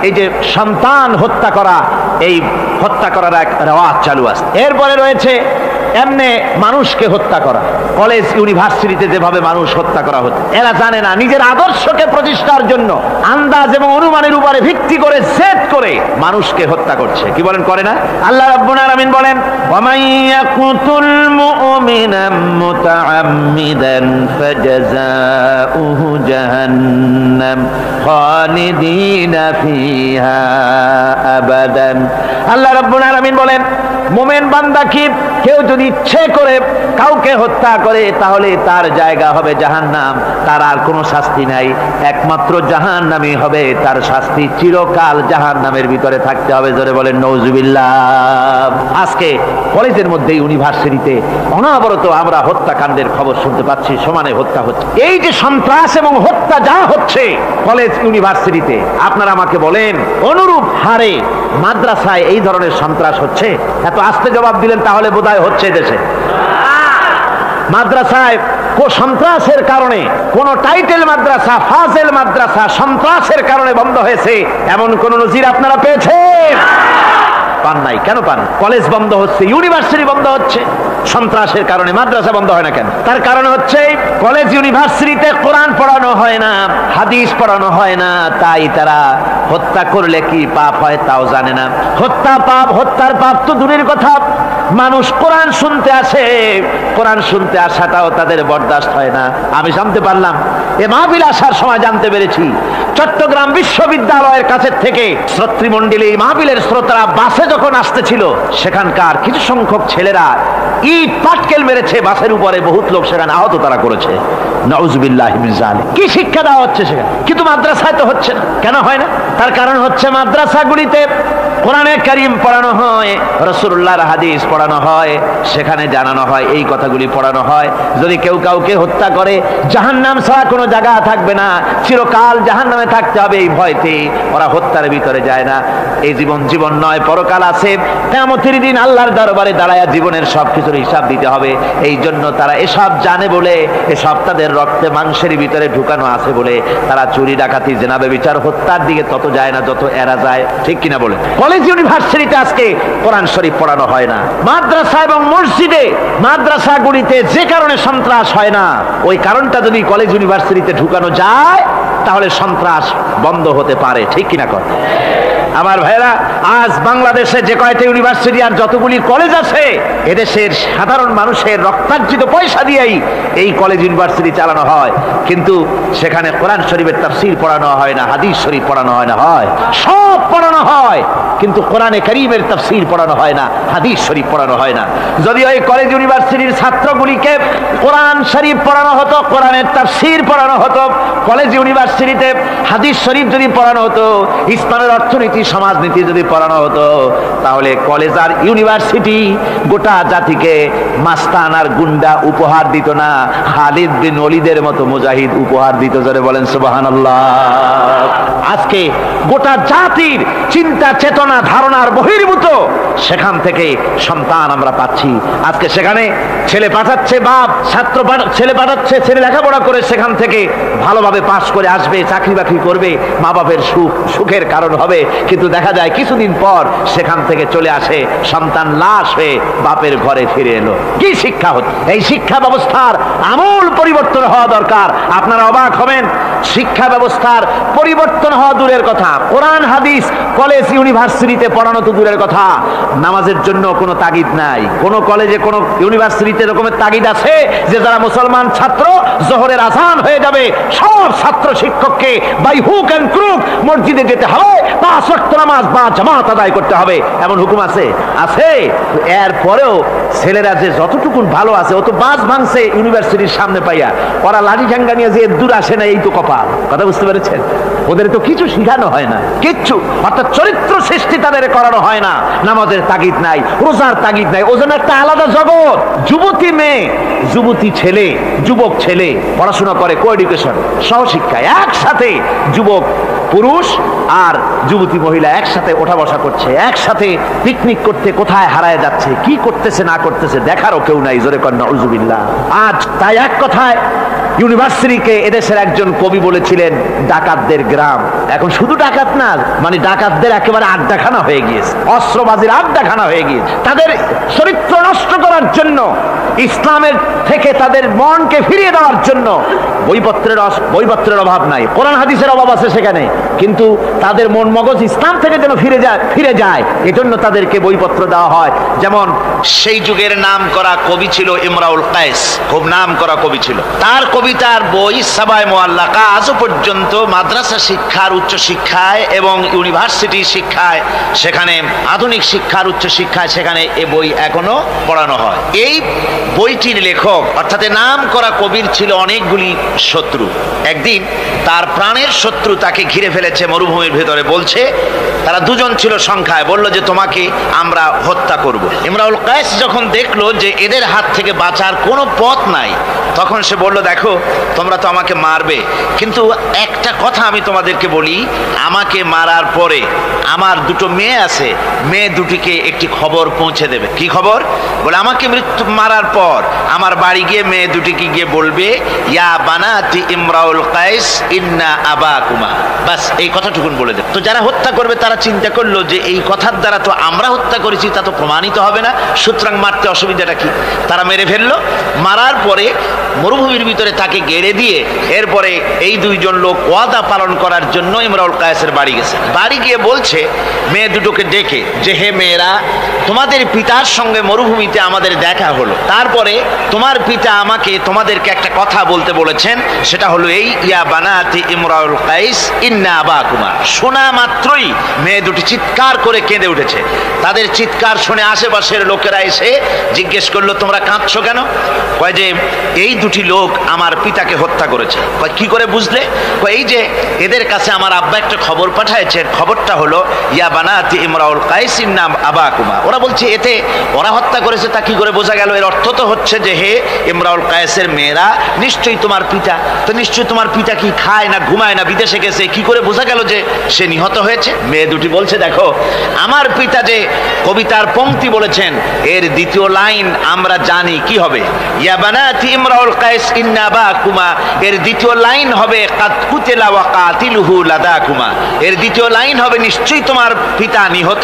এই যে সন্তান হত্যা করা, এই হত্যা করার এক রেওয়াজ চালু আছে। এরপরে রয়েছে এমনি মানুষকে হত্যা করা। কলেজ ইউনিভার্সিটিতে যেভাবে মানুষ হত্যা করা হচ্ছে, এরা জানে না নিজের আদর্শকে প্রতিষ্ঠার জন্য আন্দাজ এবং অনুমানের উপরে ভিত্তি করে জেদ করে মানুষকে হত্যা করছে। কি বলেন, করে না? আল্লাহ রাব্বুল আলামিন বলেন, ওয়ামাইয়াকুতুল মুমিনা মুতাআম্মিদান ফাজাযাউহু জাহান্নাম খালিদিনা ফিহা আবাদান। আল্লাহ রাব্বুল আলামিন বলেন, মুমিন বান্দা কি কেউ যদি ইচ্ছে করে কাউকে হত্যা করে তাহলে তার জায়গা হবে জাহান্নাম, তার আর কোনো শাস্তি নাই, একমাত্র জাহান্নামই হবে তার শাস্তি, চিরকাল জাহান্নামের ভিতরে থাকতে হবে। জোরে বলেন নাউজুবিল্লাহ। আজকে কলেজের মধ্যে, ইউনিভার্সিটিতে অনবরত আমরা হত্যাকাণ্ডের খবর শুনতে পাচ্ছি, সমানে হত্যা হচ্ছে। এই যে সন্ত্রাস এবং হত্যা যা হচ্ছে কলেজ ইউনিভার্সিটিতে, আপনারা আমাকে বলেন অনুরূপ হারে মাদ্রাসায় এই ধরনের সন্ত্রাস হচ্ছে? এত আস্তে জবাব দিলেন তাহলে বোধহয় হচ্ছে দেশে। মাদ্রাসায় সন্ত্রাসের কারণে, কোন টাইটেল মাদ্রাসা, ফাজেল মাদ্রাসা সন্ত্রাসের কারণে বন্ধ হয়েছে এমন কোন নজির আপনারা পেয়েছেন? পান নাই। কেন পান? কলেজ বন্ধ হচ্ছে, ইউনিভার্সিটি বন্ধ হচ্ছে সন্ত্রাসের কারণে, মাদ্রাসা বন্ধ হয় না কেন? তার কারণ হচ্ছে কলেজ ইউনিভার্সিটিতে কোরআন পড়ানো হয় না, হাদিস পড়ানো হয় না, তাই তারা হত্যা করলে কি পাপ হয় তাও জানে না। হত্যা পাপ, হত্যার পাপ তো দূরের কথা, মানুষ কোরআন শুনতে আসে, কোরআন শুনতে আসাটাও তাদের বরদাস্ত হয় না। আমি জানতে পারলাম, এ মাহফিল আসার সময় জানতে পেরেছি, চট্টগ্রাম বিশ্ববিদ্যালয়ের কাছে থেকে শ্রোতৃমণ্ডলী মাহফিলের শ্রোতারা বাসে যখন আসতেছিল, সেখানকার কিছু সংখ্যক ছেলেরা ইট পাটকেল মেরেছে বাসের উপরে, বহুত লোক সেখানে আহত তারা করেছে। নাউজুবিল্লাহি মিন যালিক। কি শিক্ষা দেওয়া হচ্ছে সেখানে? কিন্তু মাদ্রাসায় তো হচ্ছে না। কেন হয় না? তার কারণ হচ্ছে মাদ্রাসাগুলিতে কোরআনে কারীম পড়ানো হয়, রাসূলুল্লাহর হাদিস পড়ানো হয়, সেখানে জানানো হয়, এই কথাগুলি পড়ানো হয়। যদি কেউ কাউকে হত্যা করে জাহান্নাম ছাড়া কোনো জায়গা থাকবে না, চিরকাল জাহান্নামে থাকতে হবে, এই ভয়তে ওরা হত্যার ভিতরে যায় না। এই জীবন জীবন নয়, পরকাল আছে, কিয়ামতের দিন আল্লাহর দরবারে দাঁড়ায়া জীবনের সবকিছুর হিসাব দিতে হবে। এই জন্য তারা এসব জানে বলে, এসব তাদের রক্তে মাংসের ভিতরে ঢুকানো আছে বলে তারা চুরি ডাকাতি জিনা ব্যভিচার হত্যার দিকে তত যায় না যত এরা যায়। ঠিক কিনা বলে? কলেজ ইউনিভার্সিটিতে আজকে কোরআন শরীফ পড়ানো হয় না। মাদ্রাসা এবং মসজিদে, মাদ্রাসাগুলিতে যে কারণে সন্ত্রাস হয় না, ওই কারণটা যদি কলেজ ইউনিভার্সিটিতে ঢুকানো যায় তাহলে সন্ত্রাস বন্ধ হতে পারে। ঠিক কিনা কর? আমার ভাইরা, আজ বাংলাদেশে যে কয়টা ইউনিভার্সিটি আর যতগুলি কলেজ আছে, এদেশের সাধারণ মানুষের রক্তার্জিত পয়সা দিয়েই এই কলেজ ইউনিভার্সিটি চালানো হয়, কিন্তু সেখানে কোরআন শরীফের তাফসীর পড়ানো হয় না, হাদিস শরীফ পড়ানো হয় না, হয় সব পড়ানো হয়, কিন্তু কোরআনে কারীমের তাফসীর পড়ানো হয় না, হাদিস শরীফ পড়ানো হয় না। যদি ওই কলেজ ইউনিভার্সিটির ছাত্রগুলিকে কোরআন শরীফ পড়ানো হতো, কোরআনের তাফসীর পড়ানো হতো, কলেজ ইউনিভার্সিটিতে হাদিস শরীফ যদি পড়ানো হতো, ইসলামের অর্থনীতি সমাজনীতি যদি পড়ানো হতো, তাহলে কলেজ আর ইউনিভার্সিটি গোটা জাতিকে মাস্তান আর গুন্ডা উপহার দিত না, খালিদ বিন ওলীদের মতো মুজাহিদ উপহার দিত। জোরে বলেন সুবহানাল্লাহ। আজকে গোটা জাতির চিন্তা চেতনা ধারণার বহির্ভূত সেখান থেকে সন্তান আমরা পাচ্ছি। আজকে সেখানে ছেলে পাঠাচ্ছে বাপ, ছাত্র ছেলে পাঠাচ্ছে, ছেলে লেখাপড়া করে সেখান থেকে ভালোভাবে পাশ করে আসবে, চাকরি বাকরি করবে, মা বাপের সুখের কারণ হবে। কিন্তু দেখা যায় কিছুদিন পর সেখান থেকে চলে আসে সন্তান লাশ হয়ে বাপের ঘরে ফিরে এলো। কি শিক্ষা হচ্ছে? এই শিক্ষা ব্যবস্থার আমূল পরিবর্তন হওয়া দরকার। আপনারা অবাক হবেন, শিক্ষা ব্যবস্থার পরিবর্তন হওয়া দূরের কথা, কোরআন হাদিস কলেজ ইউনিভার্সিটিতে পড়ানো তো দূরের কথা, নামাজের জন্য কোনো তাগিদ নাই। কোন কলেজে কোন ইউনিভার্সিটিতে এরকমের তাগিদ আছে যে যারা মুসলমান ছাত্র জোহরের আযান হয়ে যাবে সব ছাত্র শিক্ষককে বাই হুক এন্ড ক্রুক মসজিদে যেতে হবে, 5 ওয়াক্ত নামাজ বা জামাত আদায় করতে হবে, এমন হুকুম আছে? আছে। এরপরেও ছেলেরা যে যতটুকু ভালো আছে ও তো বাস ভাঙছে ইউনিভার্সিটির সামনে পাইয়া, ওরা লাঠি ঠাঙ্গা নিয়ে যে দূর আসে না, এই তো কপাল। কথা বুঝতে পেরেছেন? ওদের তো কিছু শিখানো হয় না, কিচ্ছু, অর্থাৎ চরিত্র সৃষ্টি তাদের করানো হয় না। নামাজের তাগিদ নাই, রোজার তাগিদ নাই, ওজন একটা আলাদা জগৎ। যুবতী মেয়ে, যুবতী ছেলে, যুবক ছেলে পড়াশোনা করে কো এডুকেশন, সহশিক্ষায় একসাথে যুবক পুরুষ আর যুবতী মহিলা একসাথে ওঠা বসা করছে, একসাথে পিকনিক করতে কোথায় হারায় যাচ্ছে, কি করতেছে না করতেছে দেখারও কেউ নাই। জোরে কর নাউজুবিল্লাহ। আজ তাই এক কথায় ইউনিভার্সিটিকে এদেশের একজন কবি বলেছিলেন ডাকাতদের গ্রাম। এখন শুধু ডাকাত না, মানে ডাকাতদের একেবারে আড্ডাখানা হয়ে গিয়েছে, অস্ত্রবাজির আড্ডাখানা হয়ে গিয়েছে। তাদের চরিত্র নষ্ট করার জন্য, ইসলামের থেকে তাদের মনকে ফিরিয়ে দেওয়ার জন্য বইপত্রের অভাব নাই, কোরআন হাদিসের অভাব আছে সেখানে, কিন্তু তাদের মন মগজ ইসলাম থেকে যেন ফিরে যায় এজন্য তাদেরকে বইপত্র দেওয়া হয়। যেমন সেই যুগের নাম করা কবি ছিল ইমরাউল কায়েস, খুব নাম করা কবি ছিল। তার কবিতার বই সাবায়ে মুআল্লাকা আজও পর্যন্ত মাদ্রাসা শিক্ষার উচ্চ শিক্ষায় এবং ইউনিভার্সিটি শিক্ষায়, সেখানে আধুনিক শিক্ষার উচ্চ শিক্ষায় সেখানে এ বই এখনো পড়ানো হয়। এই বইটির লেখক অর্থাৎ নাম করা কবির ছিল অনেকগুলি শত্রু। একদিন তার প্রাণের শত্রু তাকে ঘিরে ফেলেছে মরুভূমির ভেতরে, বলছে তারা দুজন ছিল সংখ্যায়, বলল যে তোমাকে আমরা হত্যা করব। ইমরাউল কায়েস যখন দেখলো যে এদের হাত থেকে বাঁচার কোনো পথ নাই, তখন সে বলল দেখো তোমরা তো আমাকে মারবে, কিন্তু একটা কথা আমি তোমাদেরকে বলি, আমাকে মারার পরে আমার দুটো মেয়ে আছে, মেয়ে দুটিকে একটি খবর পৌঁছে দেবে। কি খবর? বলে আমাকে মারার পর আমার বাড়ি গিয়ে মেয়ে দুটিকে গিয়ে বলবে ইয়া বানাতি ইমরাউল কায়েস ইন্না আবাকুমা, বাস এই কথাটুকুন বলে দেবে। তো যারা হত্যা করবে তারা চিন্তা করলো যে এই কথার দ্বারা তো আমরা হত্যা করেছি, তা তো প্রমাণিত হবে না, সুতরাং মারতে অসুবিধাটা কি? তারা মেরে ফেললো। মারার পরে মরুভূমির ভিতরে তাকে গেড়ে দিয়ে এরপরে এই দুইজন লোক ওয়াদা পালন করার জন্য ইমরাউল কায়েসের বাড়ি গেছে। বাড়ি গিয়ে বলছে মেয়ে দুটোকে ডেকে যে হে মেয়েরা, তোমাদের পিতার সঙ্গে মরুভূমিতে আমাদের দেখা হলো, তারপরে তোমার পিতা আমাকে তোমাদেরকে একটা কথা বলতে বলেছেন, সেটা হলো এই ইয়া বানাতি ইমরাউল কায়েস ইন্না আবাকুমা। শোনা মাত্রই মেয়ে দুটি চিৎকার করে কেঁদে উঠেছে। তাদের চিৎকার শুনে আশেপাশের লোকেরা এসে জিজ্ঞেস করলো তোমরা কাঁদছো কেন? কয় যে এই দুটি লোক আমার পিতাকে হত্যা করেছে। কয় কি করে বুঝলে? কয় এই যে এদের কাছে আমার আব্বা একটা খবর পাঠাইছেন, খবরটা হলো ইয়া বানাতি ইমরাউল কায়েস ইন্না আবাকুমা। ওরা বলছে এতে ওরা হত্যা করেছে, তা কি করে বোঝা গেল? এর অর্থ তো হচ্ছে যে হে ইমরাউল কায়েসের মেয়েরা, নিশ্চয়ই তোমার পিতা, তো নিশ্চয়ই তোমার পিতা কি খায় না ঘুমায় না বিদেশে গেছে, কি করে বোঝা গেল যে সে নিহত হয়েছে? মেয়ে দুটি বলছে দেখো আমার পিতা যে কবিতার পংক্তি বলেছেন এর দ্বিতীয় লাইন আমরা জানি কি হবে, ইয়া বানাতি ইমরাউল কায়েস ইন্না আবাকুমা, এর দ্বিতীয় লাইন হবে কাদ কুতিলা ওয়া কাতিলুহু লাদাকুমা, এর দ্বিতীয় লাইন হবে নিশ্চয়ই তোমার পিতা নিহত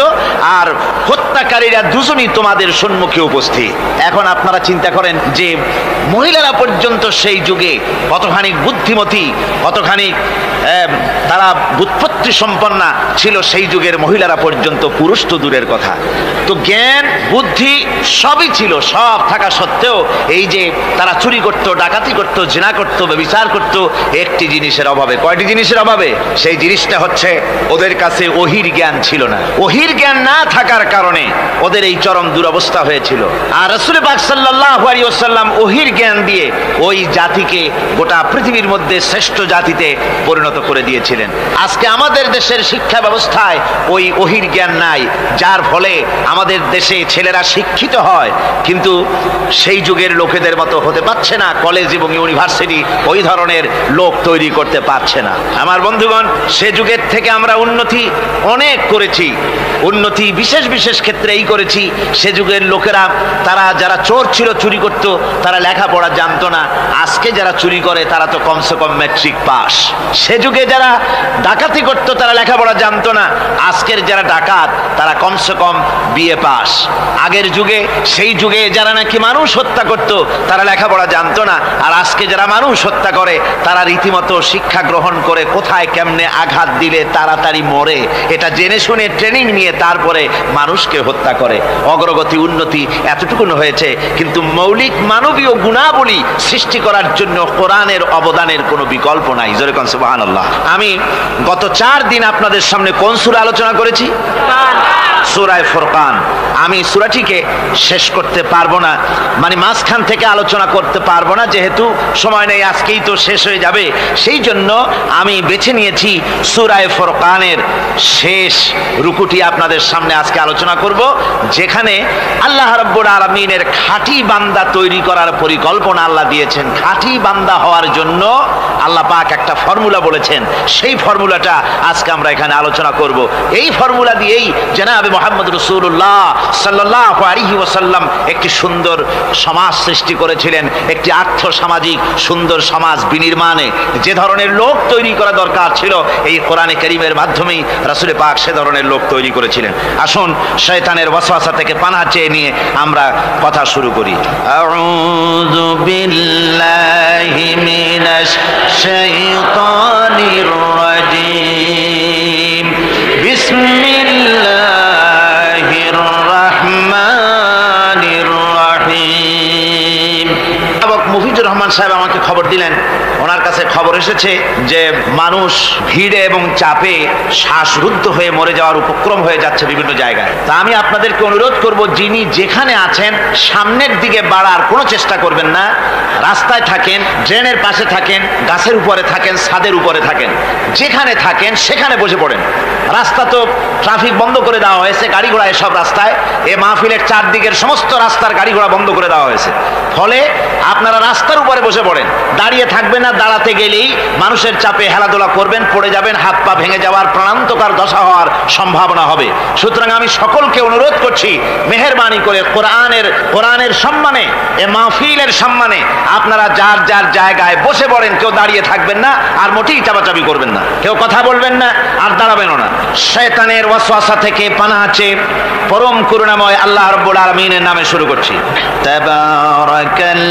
আর হত্যাকারীরা দুজনই তোমাদের সম্মুখে উপস্থিত। এখন আপনারা চিন্তা করেন যে মহিলারা পর্যন্ত সেই যুগে কতখানি বুদ্ধিমতী, কতখানি তারা বুৎপত্তি সম্পন্না ছিল সেই যুগের মহিলারা পর্যন্ত, পুরুষ তো দূরের কথা। তো জ্ঞান বুদ্ধি সবই ছিল, সব থাকা সত্ত্বেও এই যে তারা চুরি করত, ডাকাতি করত, জিনা করত, ব্যভিচার করত একটি জিনিসের অভাবে। কয়টি জিনিসের অভাবে? সেই জিনিসটা হচ্ছে ওদের কাছে ওহির জ্ঞান ছিল না। ওহির জ্ঞান না থাকার কারণে ওদের এই চরম দুরবস্থা হয়েছিল। আর রাসূল পাক সাল্লাল্লাহু আলাইহি ওয়াসাল্লাম ওহির জ্ঞান দিয়ে ওই জাতিকে গোটা পৃথিবীর মধ্যে শ্রেষ্ঠ জাতিতে পরিণত করে দিয়েছিলেন। আজকে আমাদের দেশের শিক্ষা ব্যবস্থায় ওই ওহির জ্ঞান নাই, যার ফলে আমাদের দেশে ছেলেরা শিক্ষিত হয় কিন্তু সেই যুগের লোকেদের মতো হতে পারছে না, কলেজ এবং ইউনিভার্সিটি ওই ধরনের লোক তৈরি করতে পারছে না। আমার বন্ধুগণ, সে যুগের থেকে আমরা উন্নতি অনেক করেছি, উন্নতি বিশেষ বিশেষ ক্ষেত্রে এই করেছি। সে যুগের লোকেরা তারা যারা চোর ছিল, চুরি করত, তারা লেখাপড়া জানতো না। আজকে যারা চুরি করে তারা তো কমসে কম ম্যাট্রিক পাস। সে যুগে যারা ডাকাতি করত তারা লেখাপড়া জানতো না, আজকের যারা ডাকাত তারা কমসে কম বিএ পাস। আগের যুগে সেই যুগে যারা নাকি মানুষ হত্যা করত তারা লেখাপড়া জানতো না, আর আজকে যারা মানুষ হত্যা করে তারা রীতিমতো শিক্ষা গ্রহণ করে কোথায় কেমনে আঘাত দিলে তাড়াতাড়ি মরে এটা জেনে শুনে ট্রেনিং নিয়ে তারপরে মানুষকে হত্যা করে। অগ্রগতি উন্নতি এতটুকু হয়েছে, কিন্তু মৌলিক মানবীয় গুণাবলী সৃষ্টি করার জন্য কোরআনের অবদানের কোনো বিকল্প নাই। জোরে কোন সুবহানাল্লাহ। আমি গত 4 দিন আপনাদের সামনে কোন সূরা আলোচনা করেছি? সূরা ফুরকান। আমি সূরাটিকে শেষ করতে পারবো না, মানে মাঝখান থেকে আলোচনা করতে পারবো না, যেহেতু সময় নেই, আজকেই তো শেষ হয়ে যাবে। সেই জন্য আমি বেছে নিয়েছি সূরা ফুরকানের শেষ রুকুটি আপনাদের সামনে আজকে আলোচনা করব, যেখানে আল্লাহ রাব্বুল আলামিনের খাঁটি বান্দা তৈরি করার পরিকল্পনা আল্লাহ দিয়েছেন। খাঁটি বান্দা হওয়ার জন্য আল্লাহ পাক একটা ফর্মুলা বলেছেন, সেই ফর্মুলাটা আজকে আমরা এখানে আলোচনা করব। এই ফর্মুলা দিয়েই জনাবে মুহাম্মদ রাসূলুল্লাহ সাল্লাল্লাহু আলাইহি ওয়াসাল্লাম একটি সুন্দর সমাজ সৃষ্টি করেছিলেন, একটি আর্থসামাজিক সুন্দর সমাজ বিনির্মাণে যে ধরনের লোক তৈরি করা দরকার ছিল, এই কোরআনে কারীমের মাধ্যমেই রাসূল পাক সে ধরনের লোক তৈরি করেছিলেন। আসুন শয়তানের ওয়াসওয়াসা থেকে পানাহ চেয়ে নিয়ে আমরা কথা শুরু করি। আউযু বিল্লাহি মিনাশ শাইতানির রাজীম। বিসমিল্লাহির রাহমানির রাহিম। মুফিজুর রহমান সাহেব আমাকে খবর দিলেন, ওনার কাছে খবর এসেছে যে মানুষ ভিড়ে এবং চাপে শ্বাসরুদ্ধ হয়ে মরে যাওয়ার উপক্রম হয়ে যাচ্ছে বিভিন্ন জায়গায়। তা আমি আপনাদেরকে অনুরোধ করব, যিনি যেখানে আছেন সামনের দিকে বাড়ার কোনো চেষ্টা করবেন না। রাস্তায় থাকেন, ড্রেনের পাশে থাকেন, গাছের উপরে থাকেন, ছাদের উপরে থাকেন, যেখানে থাকেন সেখানে বসে পড়েন। রাস্তা তো ট্রাফিক বন্ধ করে দেওয়া হয়েছে, গাড়ি ঘোড়া এসব রাস্তায়, এ মাহফিলের চারদিকের সমস্ত রাস্তার গাড়ি ঘোড়া বন্ধ করে দেওয়া হয়েছে। ফলে আপনারা রাস্তার উপরে বসে পড়েন, দাঁড়িয়ে থাকবেন না। দাঁড়াতে গেলেই মানুষের চাপে হেলাদোলা করবেন, পড়ে যাবেন, হাত পা ভেঙে যাওয়ার প্রাণান্তকার দশা হওয়ার সম্ভাবনা হবে। সুতরাং আমি সকলকে অনুরোধ করছি, মেহেরবানি করে কোরআনের সম্মানে, এ মাহফিলের সম্মানে আপনারা যার যার জায়গায় বসে পড়েন। কেউ দাঁড়িয়ে থাকবেন না, আর মোটেই চাপাচাপি করবেন না, কেউ কথা বলবেন না, আর দাঁড়াবেনও না। শয়তানের ওয়াসওয়াসা থেকে পানাহ চেয়ে পরম করুণাময় আল্লাহ রাব্বুল আলামিনের নামে শুরু করছি। তাবারাকাল্লাযী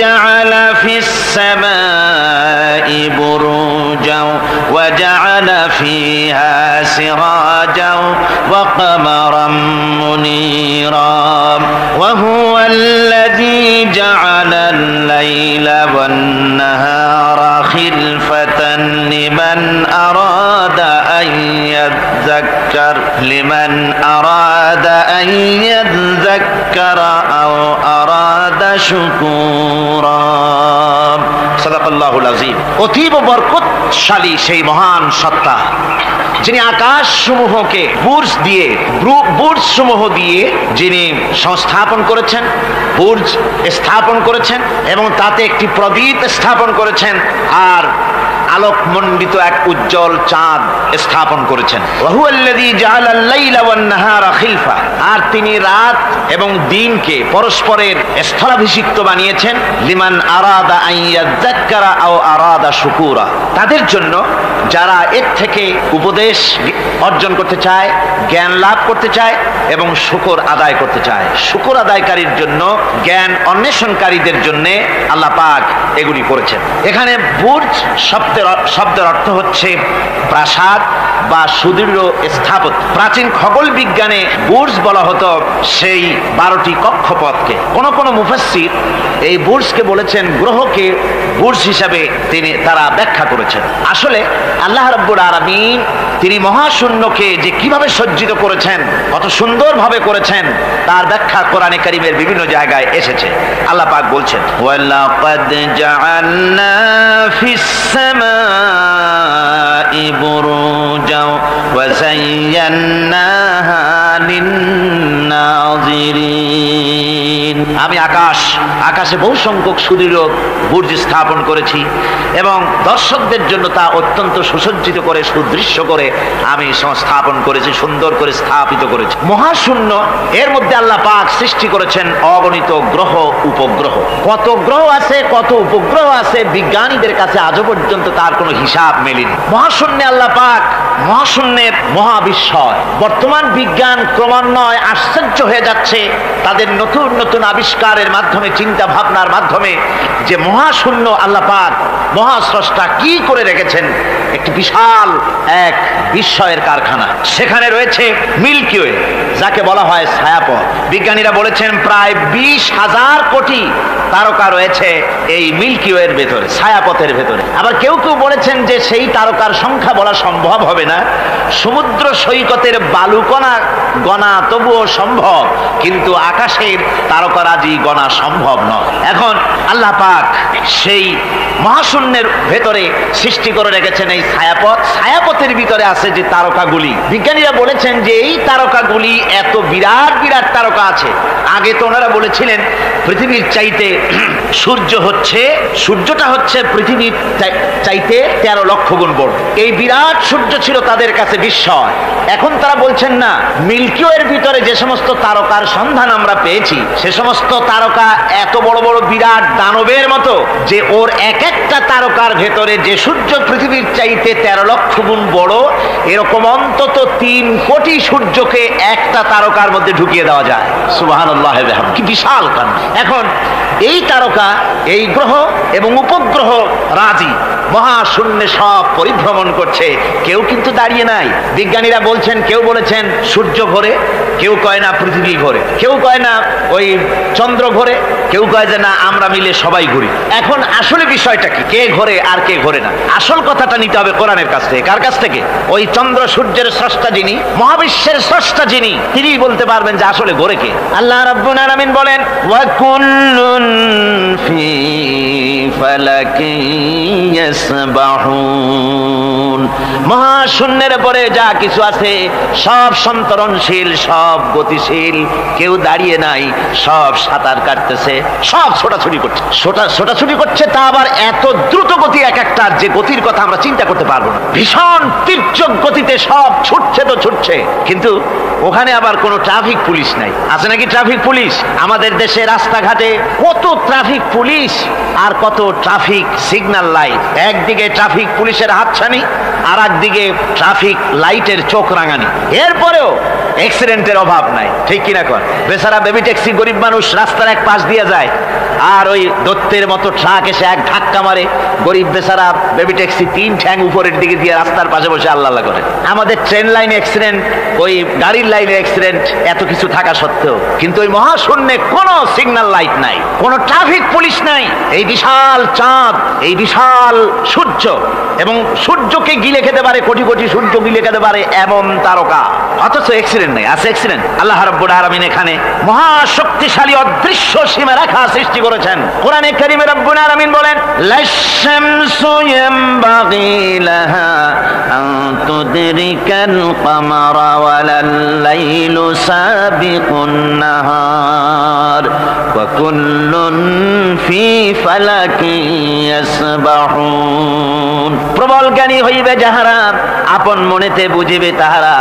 জাআলা ফিস সামাই বুরুজাও ওয়া জাআলা ফিহা সিরাজাও ওয়া কামারাম মুনীরা ওয়া হুয়াল্লাযী জাআলাল লাইলা ওয়ান নাহারা খিলফাতান লিমান আরাদা আন ইয়াযাক্কার আও আরাদা শুকুরা। সাদাকাল্লাহুল আযীম। অতীব বরকতশালী সেই মহান সত্তা, যিনি আকাশ সমূহকে বুর্জ সমূহ দিয়ে যিনি সংস্থাপন করেছেন, বুর্জ স্থাপন করেছেন এবং তাতে একটি প্রদীপ স্থাপন করেছেন, আর আলোকমণ্ডিত এক উজ্জ্বল চাঁদ স্থাপন করেছেন। ওয়াহুয়াল্লাযী জাআলাল লাইলা ওয়ান নাহারা খিলফা। আর তিনি রাত এবং দিনকে পরস্পরের স্থলাভিষিক্ত বানিয়েছেন। লিমান আরাদা আন ইয়াযাক্কারা আও আরাদা শুকুরা। তাদের জন্য যারা এর থেকে উপদেশ অর্জন করতে চায়, জ্ঞান লাভ করতে চায় এবং শুকর আদায় করতে চায়। শুকর আদায়কারীর জন্য, জ্ঞান অন্বেষণকারীদের জন্য আল্লাহ পাক এগুলি করেছেন। এখানে বুর্জ শব্দের অর্থ হচ্ছে প্রাসাদ বা সুদৃঢ় স্থাপত্য। প্রাচীন খগোল বিজ্ঞানে বুর্জ বলা হতো সেই 12টি কক্ষপথকে। কোন মুফাসসির এই বুর্জকে বলেছেন গ্রহকে বুর্জ হিসাবে তারা ব্যাখ্যা করেছেন। আসলে আল্লাহ রাব্বুল আলামিন তিনি মহাশূন্যকে যে কিভাবে সজ্জিত করেছেন, কত সুন্দরভাবে করেছেন, তার ব্যাখ্যা কোরআনে কারীমের বিভিন্ন জায়গায় এসেছে। আল্লাহ পাক বলছেন, ওয়ালাকাদ জাআলনা ফিস সামাই বুরুজাও ওয়া যায়্যানাহা লিন-নাযিরিন। আমি আকাশে বহু সংখ্যক সুদৃঢ় বুর্জ স্থাপন করেছি এবং দর্শকদের জন্য তা অত্যন্ত সুসজ্জিত করে, সুদৃশ্য করে আমি সংস্থাপন করেছি, সুন্দর করে স্থাপিত করেছি। মহাশূন্য, এর মধ্যে আল্লাহ পাক সৃষ্টি করেছেন অগণিত গ্রহ উপগ্রহ। কত গ্রহ আছে, কত উপগ্রহ আছে, বিজ্ঞানীদের কাছে আজও পর্যন্ত তার কোনো হিসাব মেলেনি। মহাশূন্যে আল্লাহ পাক মহাশূন্যের মহাবিস্ময়। বর্তমান বিজ্ঞান ক্রমান্বয়ে আশ্চর্য হয়ে যাচ্ছে তাদের নতুন নতুন আবিষ্কারের মাধ্যমে, চিন্তা ভাবনার মাধ্যমে, যে মহাশূন্য আল্লাহ পাক মহাস্রষ্টা কি করে রেখেছেন একটি বিশাল এক বিস্ময়ের কারখানা। সেখানে রয়েছে মিল্কি ওয়ে, যাকে বলা হয় ছায়াপথ। বিজ্ঞানীরা বলেছেন প্রায় 20,000 কোটি তারকা রয়েছে এই মিল্কি ওয়ের ভেতরে, ছায়াপথের ভেতরে। আবার কেউ কেউ বলেছেন যে সেই তারকার সংখ্যা বলা সম্ভব হবে না, সমুদ্র সৈকতের বালুকণা গণা তবুও সম্ভব, কিন্তু আকাশের তারকারাজি গণা সম্ভব নয়। এখন আল্লাহ পাক সেই মহাশূন্যের ভেতরে সৃষ্টি করে রেখেছেন এই ছায়াপথ। ছায়াপথের ভিতরে আছে যে তারকাগুলি, বিজ্ঞানীরা বলেছেন যে এই তারকাগুলি এত বিরাট বিরাট তারকা আছে। আগে তো ওনারা বলেছিলেন পৃথিবীর চাইতে সূর্যটা হচ্ছে পৃথিবীর চাইতে 13 লক্ষ গুণ বড়। এই বিরাট সূর্য ছিল তাদের কাছে বিস্ময়। এখন তারা বলছেন না, মিল্কি ওয়ের ভিতরে যে সমস্ত তারকার সন্ধান আমরা পেয়েছি, সে সমস্ত তারকা এত বড় বড় বিরাট দানবের মতো, যে ওর এক একটা তারকার ভেতরে যে সূর্য পৃথিবীর চাইতে 13 লক্ষ গুণ বড়, এরকম অন্তত 3 কোটি সূর্যকে একটা তারকার মধ্যে ঢুকিয়ে দেওয়া যায়। সুবহানাল্লাহ, কি বিশাল কাণ্ড! এখন এই তারকা, এই গ্রহ এবং উপগ্রহ রাজি মহাশূন্যে সব পরিভ্রমণ করছে, কেউ কিন্তু দাঁড়িয়ে নাই। বিজ্ঞানীরা বলছেন, কেউ বলেছেন সূর্য ঘোরে, কেউ কয় না পৃথিবী ঘোরে, কেউ কয় না ওই চন্দ্র ঘোরে, কেউ কয় যে না আমরা মিলে সবাই ঘুরি। এখন আসলে বিষয়টা কি, কে ঘোরে আর কে ঘোরে না? আসল কথাটা নিতে হবে কোরআনের কাছ থেকে। কার কাছ থেকে? ওই চন্দ্র সূর্যের স্রষ্টা যিনি, মহাবিশ্বের স্রষ্টা যিনি, তিনি বলতে পারবেন যে আসলে ঘোরে কে। আল্লাহ রাব্বুল আলামিন বলেন, ওয়া কুল্লুন ফি ফালাকিন ইয়াসবাহুন। মহাশূন্যের পরে যা কিছু আছে সব সন্তরণশীল, সব গতিশীল, কেউ দাঁড়িয়ে নাই, সব সাঁতার কাটতেছে, সব ছোটাছুটি করছে। ছোটাছুটি করছে, তা আবার এত দ্রুত গতি, এক একটা যে গতির কথা আমরা চিন্তা করতে পারবো না। ভীষণ তীর্যক গতিতে সব ছুটছে তো ছুটছে, কিন্তু ওখানে আবার কোনো ট্রাফিক পুলিশ নাই। আছে নাকি ট্রাফিক পুলিশ? আমাদের দেশে রাস্তাঘাটে কত ট্রাফিক পুলিশ আর কত ট্রাফিক সিগন্যাল লাইট। একদিকে ট্রাফিক পুলিশের হাতছানি, আর একদিকে ট্রাফিক লাইটের চোখ রাঙানি। এরপরেও অ্যাক্সিডেন্টের অভাব নাই, ঠিক কিনা কর? বেচারা বেবি ট্যাক্সি, গরিব মানুষ রাস্তার এক পাশ দিয়ে যায়, আর ওই দত্তের মতো ট্রাক এসে এক ধাক্কা মারে, গরিব বেচারা বেবি ট্যাক্সি 3 ঠ্যাং উপরের দিকে দিয়ে রাস্তার পাশে বসে আল্লাহ আল্লাহ করে। আমাদের ট্রেন লাইনে অ্যাক্সিডেন্ট, ওই গাড়ির লাইনে অ্যাক্সিডেন্ট, এত কিছু থাকা সত্ত্বেও কিন্তু ওই মহাশূন্যে কোনো সিগন্যাল লাইট নাই, কোনো ট্রাফিক পুলিশ নাই। এই বিশাল চাঁদ, এই বিশাল সূর্য, এবং সূর্যকে গিলে খেতে পারে, কোটি কোটি সূর্য গিলে খেতে পারে এমন তারকা, অথচ অ্যাক্সিডেন্ট নেই। আছে অ্যাক্সিডেন্ট? আল্লাহ রাব্বুল আলামিন এখানে মহাশক্তিশালী অদৃশ্য সীমারেখা সৃষ্টি করেছেন। কোরআনে কারীমে রাব্বুল আলামিন বলেন, লাশ-শামসু ইয়ামবাগি লাহা আন তুদরিকাল কামারা ওয়ালাল লাইলু সাবিকুন নাহার ওয়া কুল্লুন ফি ফালাকিন ইয়াসবাহুন। প্রবল জ্ঞানী হইবে যাহারা, আপন মনেতে বুঝিবে তাহারা,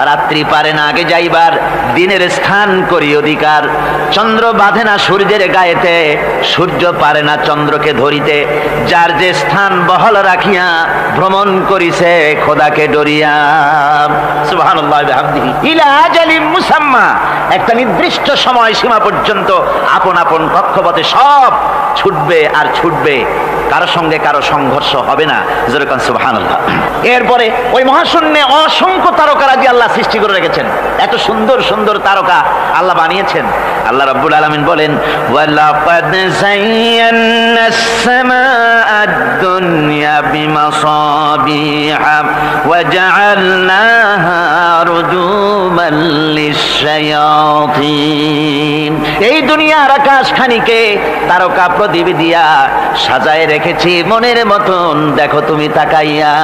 রাত্রি পারে না আগে যাইবার, দিনের স্থান করি অধিকার। চন্দ্র বাঁধে না সূর্যের গায়েতে, সূর্য পারে না চন্দ্রকে ধরিতে। যার যে স্থান বহল রাখিয়া, ভ্রমণ করিছে খোদাকে ডরিয়া। সুবহানাল্লাহ বিহামদিহি। ইলা আজালিম মুসাম্মা, একটা নির্দিষ্ট সময় সীমা পর্যন্ত আপন আপন কক্ষপথে সব ছুটবে আর ছুটবে, কারো সঙ্গে কারো সংঘর্ষ হবে না। যেরকম সুবহানাল্লাহ। এরপরে ওই মহাশূন্যে অসংখ্য তারকারাজি আল্লাহ সৃষ্টি করে রেখেছেন। এত সুন্দর সুন্দর তারকা আল্লাহ বানিয়েছেন। আল্লাহ রাব্বুল আলামিন বলেন, ওয়ালাকাদ যায়্যানাস সামাআদ দুনিয়া বিমাসাবিহা ওয়া জাআলনাহা রুজুমান লিশ-শায়াতিন। এই দুনিয়ার আকাশখানিকে তারকা প্রদীপ দিয়া সাজায় রেখেছি মনের মতন। দেখো তুমি তাকাইয়া,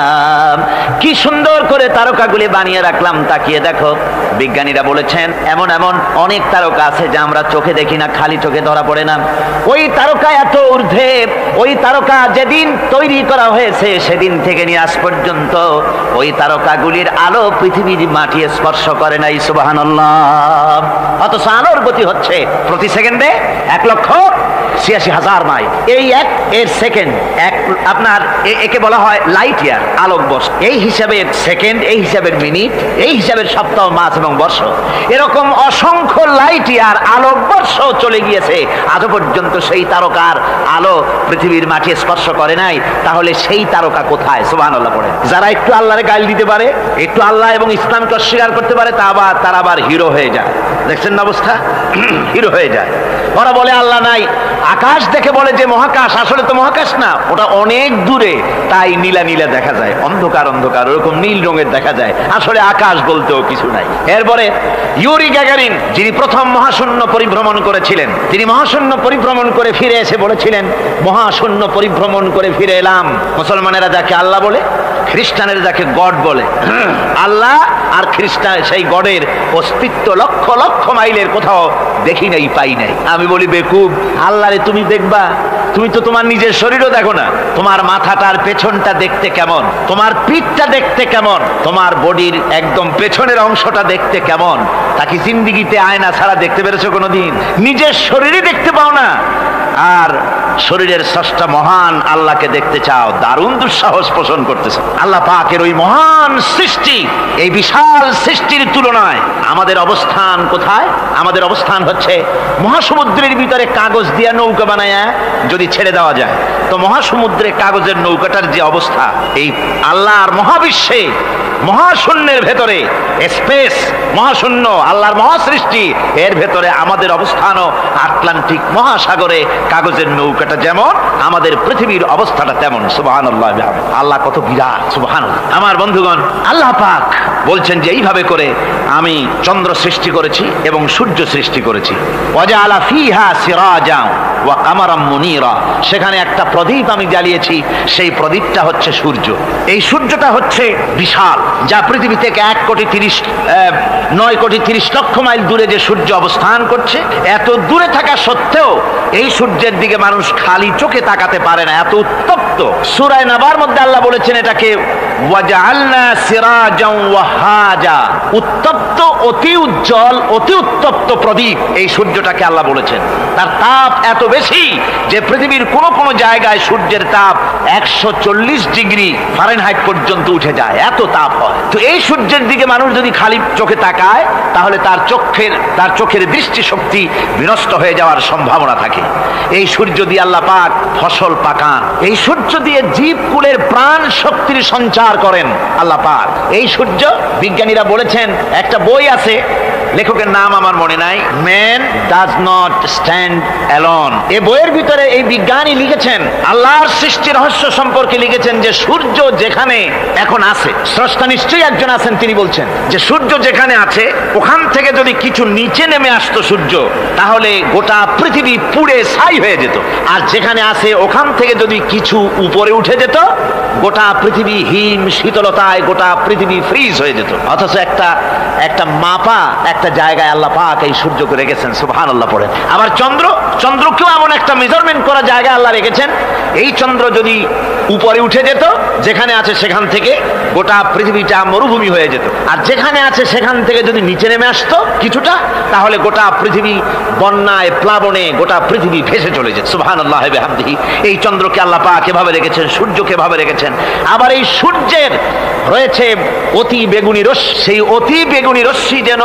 কি সুন্দর করে তারকাগুলি বানিয়ে রাখলাম, তাকিয়ে দেখো। বিজ্ঞানীরা বলেছেন এমন এমন অনেক তারকা আছে যা আমরা চোখে দেখি না, খালি চোখে ধরা পড়ে না। ওই তারকা এত ঊর্ধ্বে, ওই তারকা যেদিন তৈরি করা হয়েছে সেদিন থেকে নিয়ে আজ পর্যন্ত ওই তারকাগুলির আলো পৃথিবীর মাটি স্পর্শ করে নাই। সুবহানাল্লাহ। অথচ আলোর গতি হচ্ছে প্রতি সেকেন্ডে 1 লক্ষ ৮৬,০০০ মাইল। এই এর সেকেন্ড আপনার একে বলা হয় লাইট ইয়ার, আলোকবর্ষ। এই হিসাবের সেকেন্ড, এই হিসাবের মিনিট, এই হিসাবের সপ্তাহ, মাস এবং বর্ষ, এরকম অসংখ্য লাইট ইয়ার, আলোকবর্ষ চলে গিয়েছে, আজও পর্যন্ত সেই তারকার আলো পৃথিবীর মাটি স্পর্শ করে নাই। তাহলে সেই তারকা কোথায়? সুবহানাল্লাহ পড়ে। যারা একটু আল্লাহরে গাল দিতে পারে, একটু আল্লাহ এবং ইসলামকে অস্বীকার করতে পারে, তারা আবার হিরো হয়ে যায়। দেখছেন না অবস্থা? হিরো হয়ে যায়। ওরা বলে আল্লাহ নাই, আকাশ দেখে বলে যে মহাকাশ, আসলে তো মহাকাশ না, ওটা অনেক দূরে, তাই নীলা নীলা দেখা যায়, অন্ধকার অন্ধকার ওরকম নীল রঙের দেখা যায়, আসলে আকাশ বলতেও কিছু নাই। এরপরে ইউরি গ্যাগারিন, যিনি প্রথম মহাশূন্য পরিভ্রমণ করেছিলেন, তিনি মহাশূন্য পরিভ্রমণ করে ফিরে এসে বলেছিলেন, মহাশূন্য পরিভ্রমণ করে ফিরে এলাম। মুসলমানেরা যাকে আল্লাহ বলে, খ্রিস্টানেরা যাকে গড বলে, আল্লাহ আর খ্রিস্টান সেই গডের অস্তিত্ব লক্ষ লক্ষ মাইলের কোথাও দেখি নাই, পাই নাই। আমি বলি বেকুব, আল্লাহরে তুমি দেখবা? তুমি তো তোমার নিজের শরীরও দেখো না। তোমার মাথাটার পেছনটা দেখতে কেমন, তোমার পিঠটা দেখতে কেমন, তোমার বডির একদম পেছনের অংশটা দেখতে কেমন, তা কি জিন্দিগিতে আয়না ছাড়া দেখতে পেরেছো কোনোদিন? নিজের শরীরই দেখতে পাও না, আর শরীরের স্রষ্টা মহান আল্লাহকে দেখতে চাও, দারুণ দুঃসাহস পোষণ করতেছে। আল্লাহ পাকের ওই মহান সৃষ্টি, এই বিশাল সৃষ্টির তুলনায় আমাদের অবস্থান কোথায়? আমাদের অবস্থান হচ্ছে মহাসমুদ্রের ভিতরে কাগজ দিয়া নৌকা বানায়া যদি ছেড়ে দেওয়া যায়, তো মহাসমুদ্রে কাগজের নৌকাটার যে অবস্থা, এই আল্লাহর মহাবিশ্বে মহাশূন্যের ভেতরে স্পেস, মহাশূন্য আল্লাহর মহাসৃষ্টি, এর ভেতরে আমাদের অবস্থানও আটলান্টিক মহাসাগরে কাগজের নৌকাটা যেমন, আমাদের পৃথিবীর অবস্থাটা তেমন। সুবহানাল্লাহ, আল্লাহ কত বিরাট! সুবহানাল্লাহ। আমার বন্ধুগণ, আল্লাহ পাক বলছেন যে এইভাবে করে আমি চন্দ্র সৃষ্টি করেছি এবং সূর্য সৃষ্টি করেছি। ওয়াজআলা ফিহা সিরাজা ওয়া কামারাম মুনীরা, সেখানে একটা প্রদীপ আমি জ্বালিয়েছি, সেই প্রদীপটা হচ্ছে সূর্য। এই সূর্যটা হচ্ছে বিশাল, যা পৃথিবী থেকে 9,30,00,000 মাইল দূরে যে সূর্য অবস্থান করছে, এত দূরে থাকা সত্ত্বেও এই সূর্যের দিকে মানুষ খালি চোখে তাকাতে পারে না, এত উত্তপ্ত। সূরা নাবার মধ্যে আল্লাহ বলেছেন এটাকে ওয়াজআলনা সিরাজাও ওয়াহাজা, উত্তপ্ত, অতি উজ্জ্বল, অতি উত্তপ্ত প্রদীপ, এই সূর্যটাকে আল্লাহ বলেছেন। তার তাপ এত বেশি যে পৃথিবীর কোন কোন জায়গায় সূর্যের তাপ 140 ডিগ্রি ফারেনহাইট পর্যন্ত উঠে যায়, এত তাপ হয়। তো এই সূর্যের দিকে মানুষ যদি খালি চোখে তাকায়, তাহলে তার চোখের দৃষ্টিশক্তি বিনষ্ট হয়ে যাওয়ার সম্ভাবনা থাকে। এই সূর্য দিয়ে আল্লাহ পাক ফসল পাকান, এই সূর্য দিয়ে জীবকুলের প্রাণ শক্তির সঞ্চার করেন আল্লাহ পাক। এই সূর্য, বিজ্ঞানীরা বলেছেন, একটা বই আছে, লেখকের নাম আমার মনে নাই, man does not stand alone. এই বইয়ের ভিতরে এই বিজ্ঞানী লিখেছেন, আল্লাহর সৃষ্টি রহস্য সম্পর্কে লিখেছেন যে সূর্য যেখানে এখন আছে, স্রষ্টা নিশ্চয়ই একজন আছেন, তিনি বলছেন যে সূর্য যেখানে আছে ওখান থেকে যদি কিছু নিচে নেমে আসতো সূর্য, তাহলে গোটা পৃথিবী পুড়ে ছাই হয়ে যেত। আর যেখানে আছে ওখান থেকে যদি কিছু উপরে উঠে যেত, গোটা পৃথিবী হিম শীতলতায় গোটা পৃথিবী ফ্রিজ হয়ে যেত। অথচ একটা মাপা একটা জায়গায় আল্লাহ পাক এই সূর্যকে রেখেছেন। সুবহানাল্লাহ পড়েন। আবার চন্দ্রকেও এমন একটা মেজারমেন্ট করা জায়গায় আল্লাহ রেখেছেন, এই চন্দ্র যদি উপরে উঠে যেত, যেখানে আছে সেখান থেকে গোটা পৃথিবীটা মরুভূমি হয়ে যেত। আর যেখানে আছে সেখান থেকে যদি নিচে নেমে আসতো কিছুটা, তাহলে গোটা পৃথিবী বন্যায়, প্লাবনে গোটা পৃথিবী ভেসে চলে যেত। সুবহানাল্লাহ বিহামদিহি। এই চন্দ্রকে আল্লাহ পাক এভাবে রেখেছেন, সূর্যকে এভাবে রেখেছেন। আবার এই সূর্যের রয়েছে অতি বেগুনি রশ্মি, সেই অতি বেগুনি রশ্মি যেন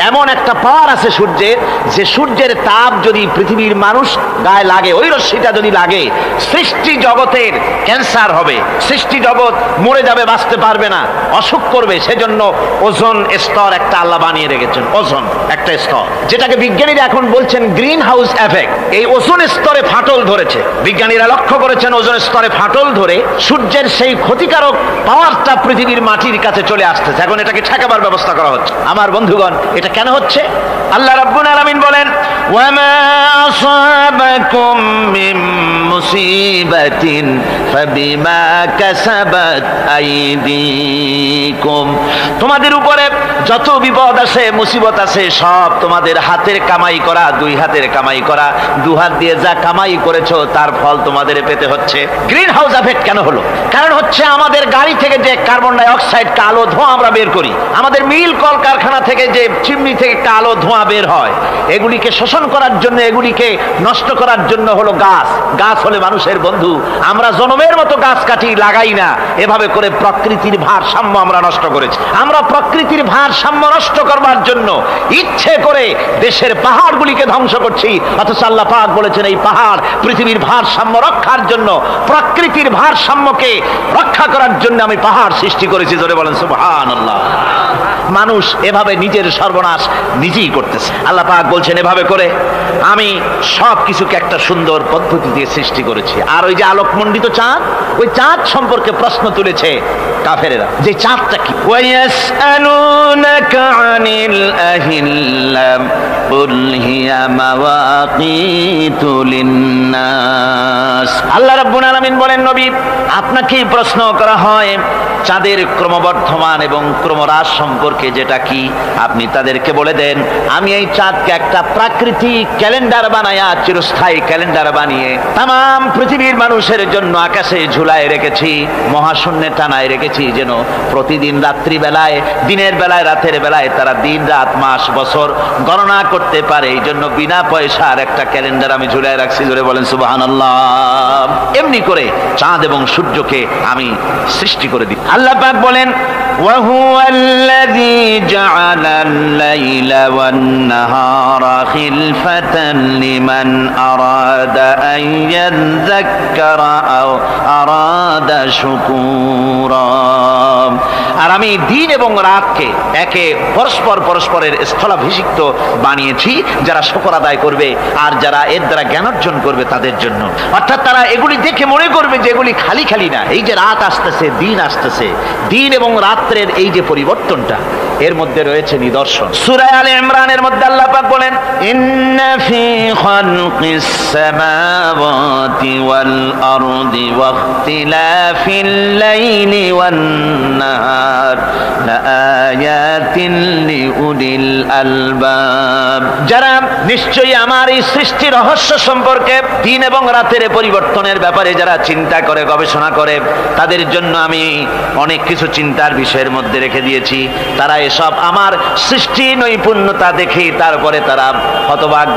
এমন একটা পাওয়ার আছে সূর্যের, যে সূর্যের তাপ যদি পৃথিবীর মানুষ গায়ে লাগে, ওই রশ্মিটা যদি লাগে, সৃষ্টি জগতের ক্যান্সার হবে, সৃষ্টি জগৎ মরে যাবে, বাঁচতে পারবে না, অসুখ করবে। সেজন্য ওজোন স্তর একটা আল্লাহ বানিয়ে রেখেছেন, ওজোন একটা স্তর, যেটাকে বিজ্ঞানীরা এখন বলছেন গ্রিন হাউস এফেক্ট। এই ওজোন স্তরে ফাটল ধরেছে, বিজ্ঞানীরা লক্ষ্য করেছেন ওজোন স্তরে ফাটল ধরে সূর্যের সেই ক্ষতিকারক পাওয়ারটা পৃথিবীর মাটির কাছে চলে আসতেছে। এখন এটাকে ঠেকাবার ব্যবস্থা করা হচ্ছে। আমার বন্ধুগণ, এটা কেন হচ্ছে? আল্লাহ রাব্বুল আলামিন বলেন, ওয়ামা আসাবাকুম মিন মুসিবাতিন ফাবিমা কাসাবাত আইদিকুম, তোমাদের উপরে যত বিপদ আসে, মুসিবত আসে, সব তোমাদের হাতের কামাই করা, দুই হাতের কামাই করা, দু হাত দিয়ে যা কামাই করেছো তার ফল তোমাদের পেতে হচ্ছে। গ্রিন হাউস এফেক্ট কেন হলো? কারণ হচ্ছে আমাদের গাড়ি থেকে যে কার্বন কার্বন ডাই অক্সাইড, কালো ধোঁয়া আমরা বের করি। আমাদের মিল কলকারখানা থেকে যে চিমনি থেকে কালো ধোঁয়া বের হয়, এগুলিকে শোষণ করার জন্য, এগুলিকে নষ্ট করার জন্য হলো গাছ। গাছ হলে মানুষের বন্ধু। আমরা জনমের মতো গাছ কাটি, লাগাই না। এভাবে করে প্রকৃতির ভারসাম্য আমরা নষ্ট করেছি। আমরা প্রকৃতির ভারসাম্য নষ্ট করবার জন্য ইচ্ছে করে দেশের পাহাড়গুলিকে ধ্বংস করছি, অথচ আল্লাহ পাক বলেছেন এই পাহাড় পৃথিবীর ভারসাম্য রক্ষার জন্য, প্রকৃতির ভারসাম্যকে রক্ষা করার জন্য আমি পাহাড় সৃষ্টি করেছি। জোরে বলেন সুবহানাল্লাহ। মানুষ এভাবে নিজের সর্বনাশ নিজেই করতেছে। আল্লাহ পাক বলছেন এভাবে করে আমি সব কিছুকে একটা সুন্দর পদ্ধতি দিয়ে সৃষ্টি করেছি। আর ওই যে আলোকমণ্ডিত চাঁদ, ওই চাঁদ সম্পর্কে প্রশ্ন তুলেছে কাফেরেরা যে চাঁদটা কি। ওয়ায়াসআলুনাকা আনিল আহিল্লাম কুল হিয়া মাওয়াকিতু লিন্নাস। আল্লাহ রাব্বুল আলামিন বলেন নবী, আপনাকে প্রশ্ন করা হয় চাঁদের ক্রমবর্ধমান এবং ক্রমহ্রাস সম্পর্কে, যেটা কি আপনি তাদেরকে বলে দেন আমি এই চাঁদকে একটা প্রাকৃতিক ক্যালেন্ডার বানায়া, চিরস্থায়ী ক্যালেন্ডার বানিয়ে তাম পৃথিবীর মানুষের জন্য আকাশে ঝুলায় রেখেছি, মহাশূন্যে টানায় রেখেছি, যেন প্রতিদিন রাত্রি বেলায়, দিনের বেলায়, রাতের বেলায় তারা দিন রাত মাস বছর গণনা করতে পারে। এই জন্য বিনা পয়সার একটা ক্যালেন্ডার আমি ঝুলায় রাখছি। জোরে বলেন সুবহানাল্লাহ। এমনি করে চাঁদ এবং সূর্যকে আমি সৃষ্টি করে দিই। আল্লাহ পাক বলেন وهو الذي جعل الليل والنهار خلفة لمن أراد أن يذكر أو أراد شكورا। আর আমি দিন এবং রাতকে একে পরস্পরের স্থলাভিষিক্ত বানিয়েছি যারা শুকর আদায় করবে আর যারা এর দ্বারা জ্ঞান অর্জন করবে তাদের জন্য। অর্থাৎ তারা এগুলি দেখে মনে করবে যে এগুলি খালি খালি না। এই যে রাত আসতেছে, দিন আসতেছে, দিন এবং রাত্রের এই যে পরিবর্তনটা, এর মধ্যে রয়েছে নিদর্শন। সূরা আলে ইমরানের মধ্যে আল্লাহ পাক বলেন ইন্না ফি খালকিস সামাওয়াতি ওয়াল আরদি ওয়াখতিলাফিল লাইলি ওয়ান নাহার লাআয়াতিন লিউলিল আলবাব। যারা নিশ্চয়ই আমার এই সৃষ্টি রহস্য সম্পর্কে, দিন এবং রাতের পরিবর্তনের ব্যাপারে যারা চিন্তা করে, গবেষণা করে, তাদের জন্য আমি অনেক কিছু চিন্তার বিষয়ের মধ্যে রেখে দিয়েছি। তারা এসব আমার সৃষ্টি নৈপুণ্যতা দেখে তারপরে তারা হতবাক,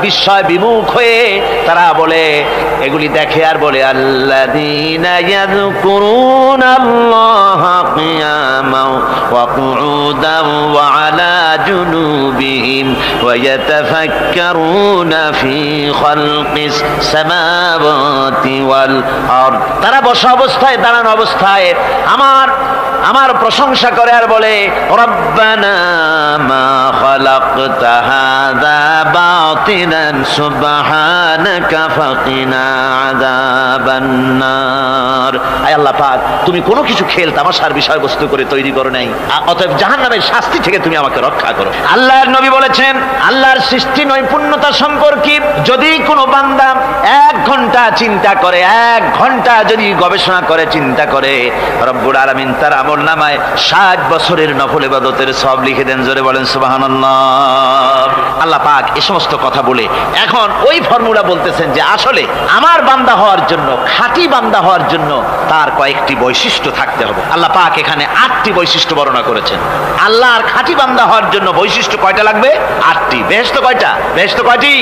বিস্ময় বিমুখ হয়ে তারা বলে, এগুলি দেখে আর বলে আল্লাযীনা ইয়াযকুরুনাল্লাহা কিয়ামান ওয়া কুউদান ওয়া আলা জুনুবিহিম ওয়া ইয়াতাফাক্কারুনা ফি খালকিস সামাওয়াতি ওয়াল আরদ। তারা বসা অবস্থায়, দাঁড়ানো অবস্থায় আমার প্রশংসা করে আর বলে রব্বানা মা খালাকতা হাযা বাতিলান সুবহানাকা ফাকিনা আযাবান নার। আয় আল্লাহ পাক, তুমি কোনো কিছু খেল তামাশার বিষয়বস্তু করে তৈরি করো নাই, অতএব জাহান্নামের শাস্তি থেকে তুমি আমাকে রক্ষা করো। আল্লাহর নবী বলেছেন আল্লাহর সৃষ্টি নৈপুণ্যতা সম্পর্কে যদি কোনো বান্দা 1 ঘন্টা চিন্তা করে, 1 ঘন্টা যদি গবেষণা করে, চিন্তা করে, রব্বুল আলামিন তার আমলনামায় 60 বছরের নফল ইবাদতের সওয়াব লিখে দেন। জোরে বলেন সুবহানাল্লাহ। আল্লাহ পাক এই সমস্ত কথা বলে এখন ওই ফর্মুলা বলতেছেন যে আসলে আমার বান্দা হওয়ার জন্য, খাঁটি বান্দা হওয়ার জন্য তার কয়েকটি বৈশিষ্ট্য থাকতে হবে। আল্লাহ পাক এখানে 8টি বৈশিষ্ট্য বর্ণনা করেছেন। আল্লাহর খাঁটি বান্দা হওয়ার জন্য বৈশিষ্ট্য কয়টা লাগবে? 8টি। বেহেশত কয়টা? বেহেশত কয়টি?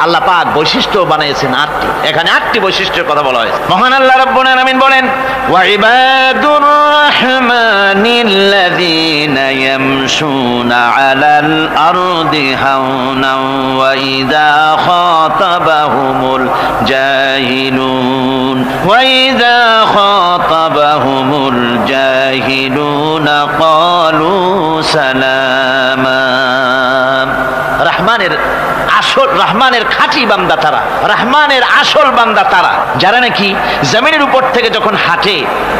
আল্লাহ পাক বৈশিষ্ট্য বানিয়েছেন 8টি। এখানে 8টি বৈশিষ্ট্যের কথা বলা হয়েছে। মহান আল্লাহ রাব্বুল আলামিন বলেন ওয়া ইবাদুর রাহমানিল্লাযীনা ইয়ামশুনা আলাল আরদি হাওনান ওয়া ইযা খাতাবাহুমুল জাহিলুন ক্বালু সালামা। রহমানের খাঁটি বান্দা তারা, রহমানের আসল বান্দা তারা যারা নাকি জমিনের উপর থেকে যখন হাঁটে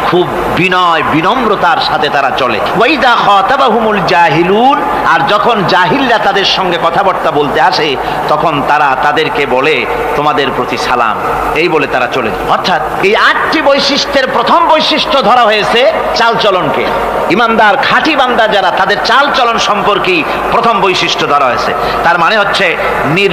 খুব বিনয় বিনম্রতার সাথে তারা চলে। ওয়াইদা খাতাবাহুমুল জাহিলুন, আর যখন জাহিলরা তাদের সঙ্গে কথাবার্তা বলতে আসে তখন তারা তাদেরকে বলে তোমাদের প্রতি সালাম, এই বলে তারা চলে যায়। অর্থাৎ এই 8টি বৈশিষ্ট্যের প্রথম বৈশিষ্ট্য ধরা হয়েছে চালচলনকে। ইমানদার খাঁটি বান্দা যারা, তাদের চালচলন সম্পর্কে প্রথম বৈশিষ্ট্য ধরা হয়েছে। তার মানে হচ্ছে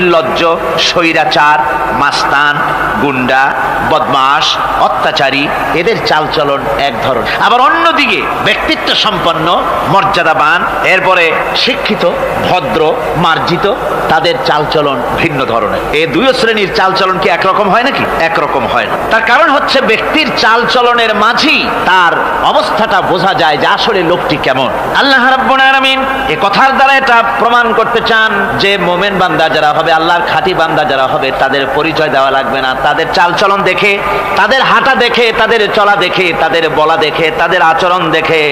নির্লজ্জ, স্বৈরাচার, মাস্তান, গুন্ডা, বদমাশ, অত্যাচারী, এদের চালচলন এক ধরন। আবার অন্যদিকে ব্যক্তিত্ব সম্পন্ন, মর্যাদাবান, এরপরে শিক্ষিত, ভদ্র, মার্জিত, তাদের চালচলন ভিন্ন ধরনের। এই দুই শ্রেণীর চালচলন কি একরকম হয় নাকি? একরকম হয় না। তার কারণ হচ্ছে ব্যক্তির চালচলনের মাঝেই তার অবস্থাটা বোঝা যায় যে আসলে লোকটি কেমন। আল্লাহ রাব্বুল আলামিন এই কথার দ্বারা এটা প্রমাণ করতে চান যে মোমেন বান্দা যারা হবে, আল্লাহর খাঁটি বান্দা যারা হবে, তাদের পরিচয় দেওয়া লাগবে না। তাদের চালচলন দেখে, তাদের হাঁটা দেখে, তাদের চলা দেখে, তাদের বলা দেখে, তাদের আচরণ দেখে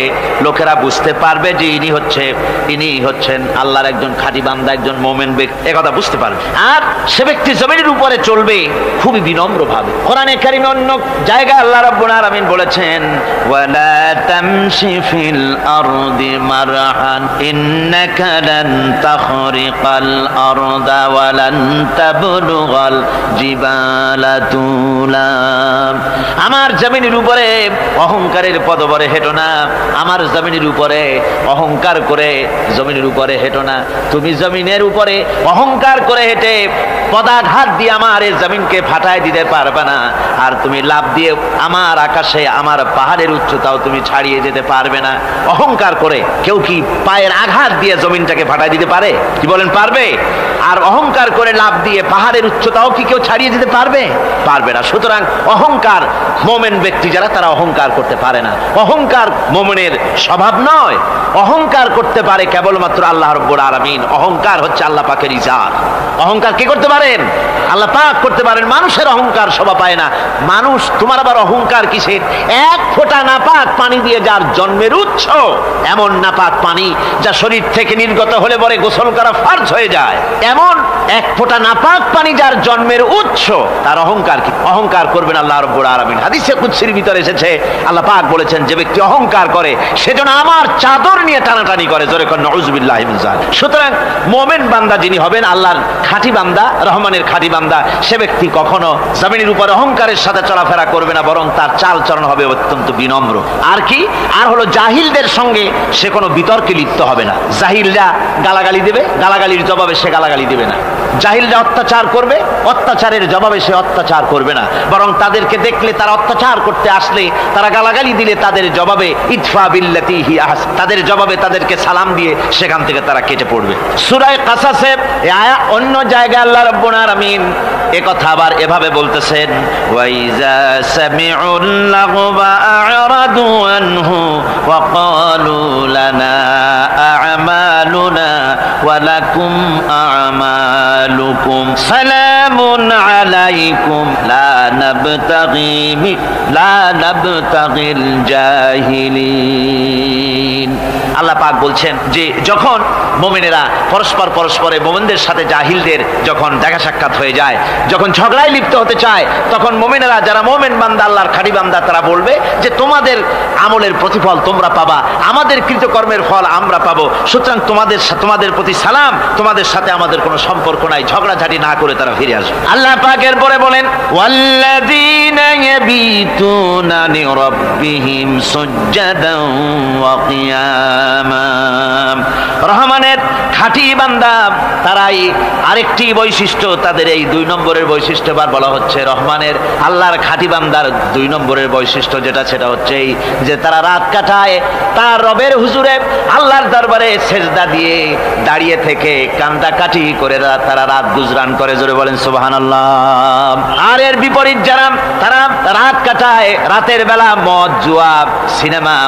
লোকেরা বুঝতে পারবে যে ইনি হচ্ছেন আল্লাহর একজন খাঁটি বান্দা, একজন মোমেন ব্যক্তি, একথা বুঝতে পারবে। আর সে ব্যক্তি জমিনের উপরে চলবে খুবই বিনম্র ভাবে। কোরআনে কারিমে অন্য জায়গায় আল্লাহ রাব্বুল আলামিন বলেছেন, ওয়ালা তামশি ফিল আরদি মারহান ইন্নাকা লান তাখরিকাল আরদা ওয়া লান তাবলুগাল জিবালা তুলা। আমার জমিনের উপরে অহংকারের পদবরে হেঁটো না, আমার জমিনের উপরে অহংকার করে জমিনের উপরে হেঁটো না। তুমি জমিনের উপরে অহংকার করে হেঁটে পদাঘাত দিয়ে আমার এই জমিনকে ফাটায় দিতে পারবে না। আর তুমি লাফ দিয়ে আমার আকাশে, আমার পাহাড়ের উচ্চতাও তুমি ছাড়িয়ে যেতে পারবে না। অহংকার করে কেউ কি পায়ের আঘাত দিয়ে জমিনটাকে ফাটায় দিতে পারে? কি বলেন, পারবে? আর অহংকার করে লাফ দিয়ে পাহাড়ের উচ্চতাও কি কেউ ছাড়িয়ে দিতে পারবে? পারবে না। সুতরাং অহংকার, মোমেন ব্যক্তি যারা, তারা অহংকার করতে পারে না। অহংকার মোমেনের স্বভাব নয়। অহংকার করতে পারে কেবলমাত্র আল্লাহ রাব্বুল আলামিন। অহংকার হচ্ছে আল্লাহ পাকের ইজাত। অহংকার কে করতে পারেন? আল্লাহ পাক করতে পারেন। মানুষের অহংকার শোভা পায় না। মানুষ, তোমার আবার অহংকার কিসের? এক ফোঁটা নাপাক পানি দিয়ে যার জন্মের উৎস, এমন নাপাক পানি যা শরীর থেকে নির্গত হলে পরে গোসল করা ফরজ হয়ে যায়, এমন এক ফোঁটা নাপাক পানি যার জন্মের উৎস, তার অহংকার কি? অহংকার করবেন আল্লাহ রাব্বুল আলামিন। হাদিসে কুদসির ভিতরে এসেছে, আল্লাহ পাক বলেছেন, যে ব্যক্তি অহংকার করে সেজন্য আমার চাদর নিয়ে টানাটানি করে। জোরে কোন নাউযুবিল্লাহি মিন যালিক। সুতরাং মোমেন বান্দা যিনি হবেন, আল্লাহর খাঁটি বান্দা, রহমানের খাঁটি বান্দা, সে ব্যক্তি কখনো জমিনের উপর অহংকারের সাথে চলাফেরা করবে না, বরং তার চালচলন হবে অত্যন্ত বিনম্র। আর কি? আর হলো জাহিলদের সঙ্গে সে কোনো বিতর্কে লিপ্ত হবে না। জাহিলরা গালাগালি দেবে, গালাগালির জবাবে সে গালাগালি দেবে না। জাহিলরা অত্যাচার করবে, অত্যাচারের জবাবে সে অত্যাচার করবে না, বরং তাদেরকে দেখলে, তারা অত্যাচার করতে আসলে, তারা গালাগালি দিলে তাদের জবাবে ইদফা বিল্লাতি হি আহসান, তাদের জবাবে তাদেরকে সালাম দিয়ে সেখান থেকে তারা কেটে পড়বে। সূরা কাসাসে অন্য জায়গায় আল্লাহ রাব্বুল আলামিন একথা আবার এভাবে বলতেছেন, ওয়াইজা সামিউল লাগবা আ'রাদু আনহু ওয়া ক্বালু লানা আ'মালুনা ওয়া লাকুম আ'মালুকুম সালামুন আলাইকুম লা নাবতাগিল জাহিলিন। আল্লাহ পাক বলছেন যে যখন মুমিনেরা পরস্পরে মুমিনদের সাথে জাহিলদের যখন দেখা সাক্ষাৎ হয়ে যায়, যখন ঝগড়ায় লিপ্ত হতে চায়, তখন মুমিনেরা যারা মুমিন বান্দা, আল্লাহর খাঁটি বান্দা, তারা বলবে যে তোমাদের আমলের প্রতিফল তোমরা পাবা, আমাদের কৃতকর্মের ফল আমরা পাবো। সুতরাং তোমাদের প্রতি সালাম, তোমাদের সাথে আমাদের কোনো সম্পর্ক নাই। ঝগড়াঝাটি না করে তারা ফিরে আসবে। আল্লাহ পাক এরপরে বলেন, ওয়াল্লাযীনা ইয়াবিতুনা লিরাব্বিহিম সুজদান ওয়া কিয়ামা। রহমানের খাঁটি বান্দা তারাই আরেকটি বৈশিষ্ট্য, তাদের এই 2 নম্বরের বৈশিষ্ট্য বার বলা হচ্ছে। রহমানের, আল্লাহর খাঁটি বান্দার 2 নম্বরের বৈশিষ্ট্য যেটা, সেটা হচ্ছে এই যে তারা রাত কাটায় তার রবের হুজুরে, আল্লাহর দরবারে সেজদা দিয়ে দাঁড়িয়ে থেকে কান্দাকাটি করে তারা রাত গুজরান করে। জোরে বলেন সুবহানাল্লাহ। আর এর বিপরীত যারা, তারা রাত কাটায় রাতের বেলা মদ, জুয়া, সিনেমা,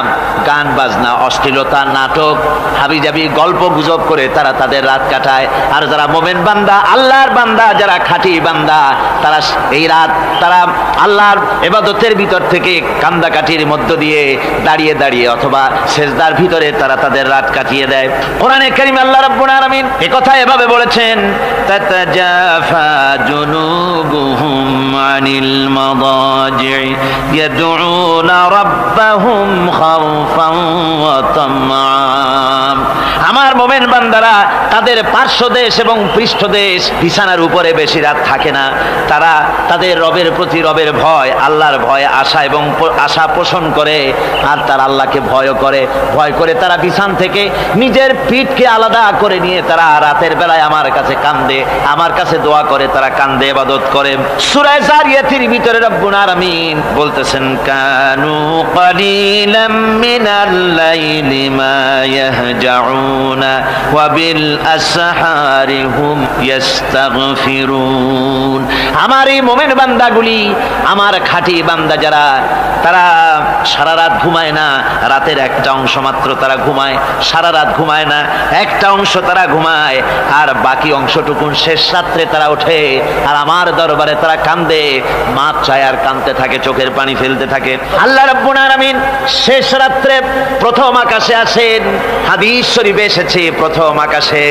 গান বাজনা, অশ্লীলতা, নাটক, হাবিজাবি গল্প গুজব করে তারা তাদের রাত কাটায়। আর যারা মোমেন বান্দা, আল্লাহর বান্দা, যারা খাঁটি বান্দা, তারা এই রাত তারা আল্লাহর ইবাদতের ভিতর থেকে কান্দাকাটির মধ্য দিয়ে দাঁড়িয়ে দাঁড়িয়ে অথবা সেজদার ভিতরে তারা তাদের রাত কাটিয়ে দেয়। কোরআনে কারীমে আল্লাহ রাব্বুল আলামিন এই কথা এভাবে বলেছেন, তাতাজাফা জুনুবুহুম আনিল মাদাজি ইয়াদউনা রাব্বাহুম খাওফান ওয়া তামআ। আমার আমার মোমেন বান্দারা তাদের পার্শ্বদেশ এবং পৃষ্ঠদেশ বিছানার উপরে বেশি রাত থাকে না। তারা তাদের রবের প্রতি রবের ভয়, আল্লাহর ভয়, আশা এবং আশা পোষণ করে, আর তারা আল্লাহকে ভয় করে তারা বিছান থেকে নিজের পিঠকে আলাদা করে নিয়ে তারা রাতের বেলায় আমার কাছে কান্দে, আমার কাছে দোয়া করে, তারা কান্দে, ইবাদত করে। সূরা যারিয়াতের ভিতরে রব্বুল আলামিন বলতেছেন, কানু কালিলাম মিনাল লাইলি মা ইয়াহজাউনা ওয়া বিল আসহারি হুম ইস্তাগফিরুন। আমার এই মুমিন বান্দাগুলি, আমার খাঁটি বান্দা যারা, তারা সারা রাত ঘুমায় না, রাতের একটা অংশ মাত্র তারা ঘুমায়, সারা রাত ঘুমায় না, একটা অংশ তারা ঘুমায়, আর বাকি অংশটুকুন শেষ রাত্রে তারা ওঠে আর আমার দরবারে তারা কান্দে, মাপ চায় আর কাঁদতে থাকে, চোখের পানি ফেলতে থাকে। আল্লাহ রাব্বুল আলামিন শেষ রাত্রে প্রথম আকাশে আসেন। হাদিস শরীফে এসেছে, প্রথম আকাশে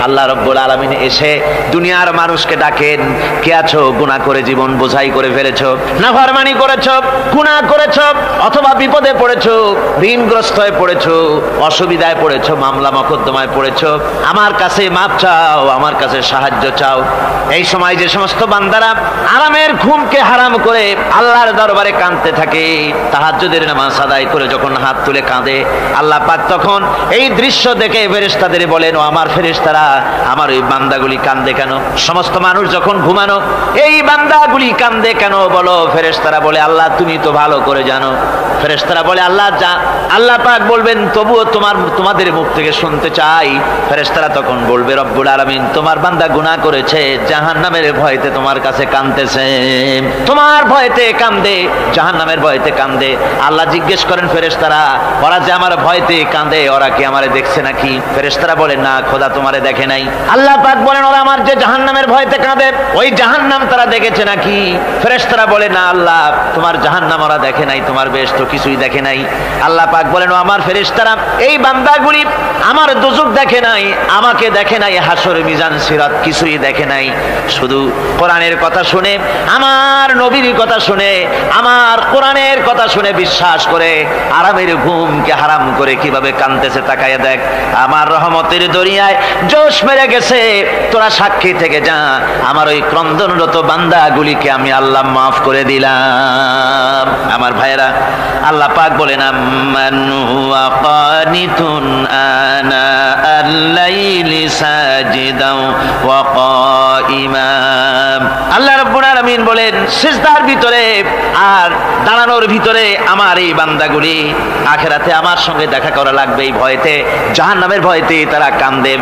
আল্লাহ রাব্বুল আলামিন এসে দুনিয়ার মানুষকে ডাকেন, কে আছো? গুনাহ করে জীবন বোঝাই করে ফেলেছো, নাফরমানি করেছো, গুনাহ করেছো, অথবা বিপদে পড়েছো, ঋণগ্রস্ত হয়ে পড়েছো, অসুবিধায় পড়েছো, মামলা মকদ্দমায় পড়েছো, আমার কাছে মাপ চাও, আমার কাছে সাহায্য চাও। এই সময় যে সমস্ত বান্দারা আরামের ঘুমকে হারাম করে আল্লাহর দরবারে কাঁদতে থাকে, তাহাজ্জুদের নামাজ আদায় করে যখন হাত তুলে কাঁদে, আল্লাহ পাক তখন এই দৃশ্য দেখে ফেরেশতাদের বলেন, ও আমার ফেরেশতারা, আমার ওই বান্দাগুলি কাঁদে কেন? সমস্ত মানুষ যখন ঘুমানো, এই বান্দাগুলি কাঁদে কেন বলো? ফেরেশতারা বলে, আল্লাহ তুমি তো ভালো করে জানো। ফেরেশতারা বলে, আল্লাহ পাক বলবেন, তবুও তোমাদের মুখ থেকে শুনতে চাই। ফেরেশতারা তখন বলবে, রব্বুল আলামিন তোমার বান্দা গুনাহ করেছে, জাহান্নামের ভয়তে তোমার কাছে কাঁদতেছে, তোমার ভয়তে কাঁদে, জাহান্নামের ভয়তে কাঁদে। আল্লাহ জিজ্ঞেস করেন, ফেরেশতারা, ওরা যে আমার ভয়তে কাঁদে, ওরা কি আমারে দেখছে নাকি? ফেরেশতারা বলেন, না খোদা তোমারে দেখে নাই। আল্লাহ পাক বলেন, ওরা আমার যে জাহান্নামের ভয়তে কাঁদে, ওই জাহান্নাম তারা দেখেছে নাকি? ফেরেশতারা বলে, না আল্লাহ, তোমার জাহান্নাম ওরা দেখে নাই, তোমার বেহেশত কিছুই দেখে নাই। আল্লাহ পাক বলেন, ও আমার ফেরেশতারা, এই বান্দাগুলি আমার দোজখ দেখে নাই, আমাকে দেখে নাই, হাসর মিজান সিরাত কিছুই দেখে নাই, শুধু কোরআনের কথা শুনে, আমার নবীর কথা শুনে, আমার কোরআনের কথা শুনে বিশ্বাস করে আরামের ঘুমকে হারাম করে কিভাবে কাঁদতেছে তাকায় দেখ। আমার রহমতের দরিয়ায় জোশ মেরে গেছে, তোরা সাক্ষী থেকে যা, আমার ওই ক্রন্দনরত বান্দাগুলিকে আমি আল্লাহ মাফ করে দিলাম। আমার ভাইয়েরা, আল্লাহ পাক বলেন, আম্মান হুয়া কানিতুন আনা আল-লাইলি সাজিদাও ওয়া কাইমা। আল্লাহ রাব্বুল আলামিন বলেন, সিজদার ভিতরে আর দাঁড়ানোর ভিতরে আমার এই বান্দাগুলি আখিরাতে আমার সঙ্গে দেখা করা লাগবে, এই ভয়তে, জাহান্নামের ভয়তে তারা কাঁদে,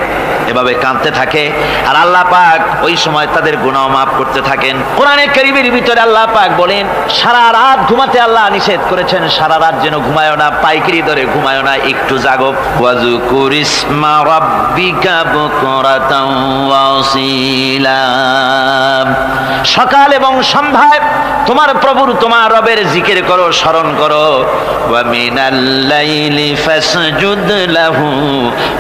এভাবে কাঁদতে থাকে। আর আল্লাহ পাক ওই সময় তাদের গুনাহ মাফ করতে থাকেন। কোরআনে কারীমের ভিতরে আল্লাহ পাক বলেন, সারা রাত ঘুমাতে আল্লাহ নিষেধ করেছেন, সারা রাত যেন ঘুমায়ো না, পাইকারি দরে ঘুমায়ো না, একটু জাগো। ওয়াজকুর ইসমা রাব্বিকা বুকরাতাও ওয়া আসীলা। সকাল এবং সন্ধ্যায় তোমার প্রভুর, তোমার রবের জিকির করো, স্মরণ করো। ওয়া মিনাল লাইলি ফাসজুদ লাহু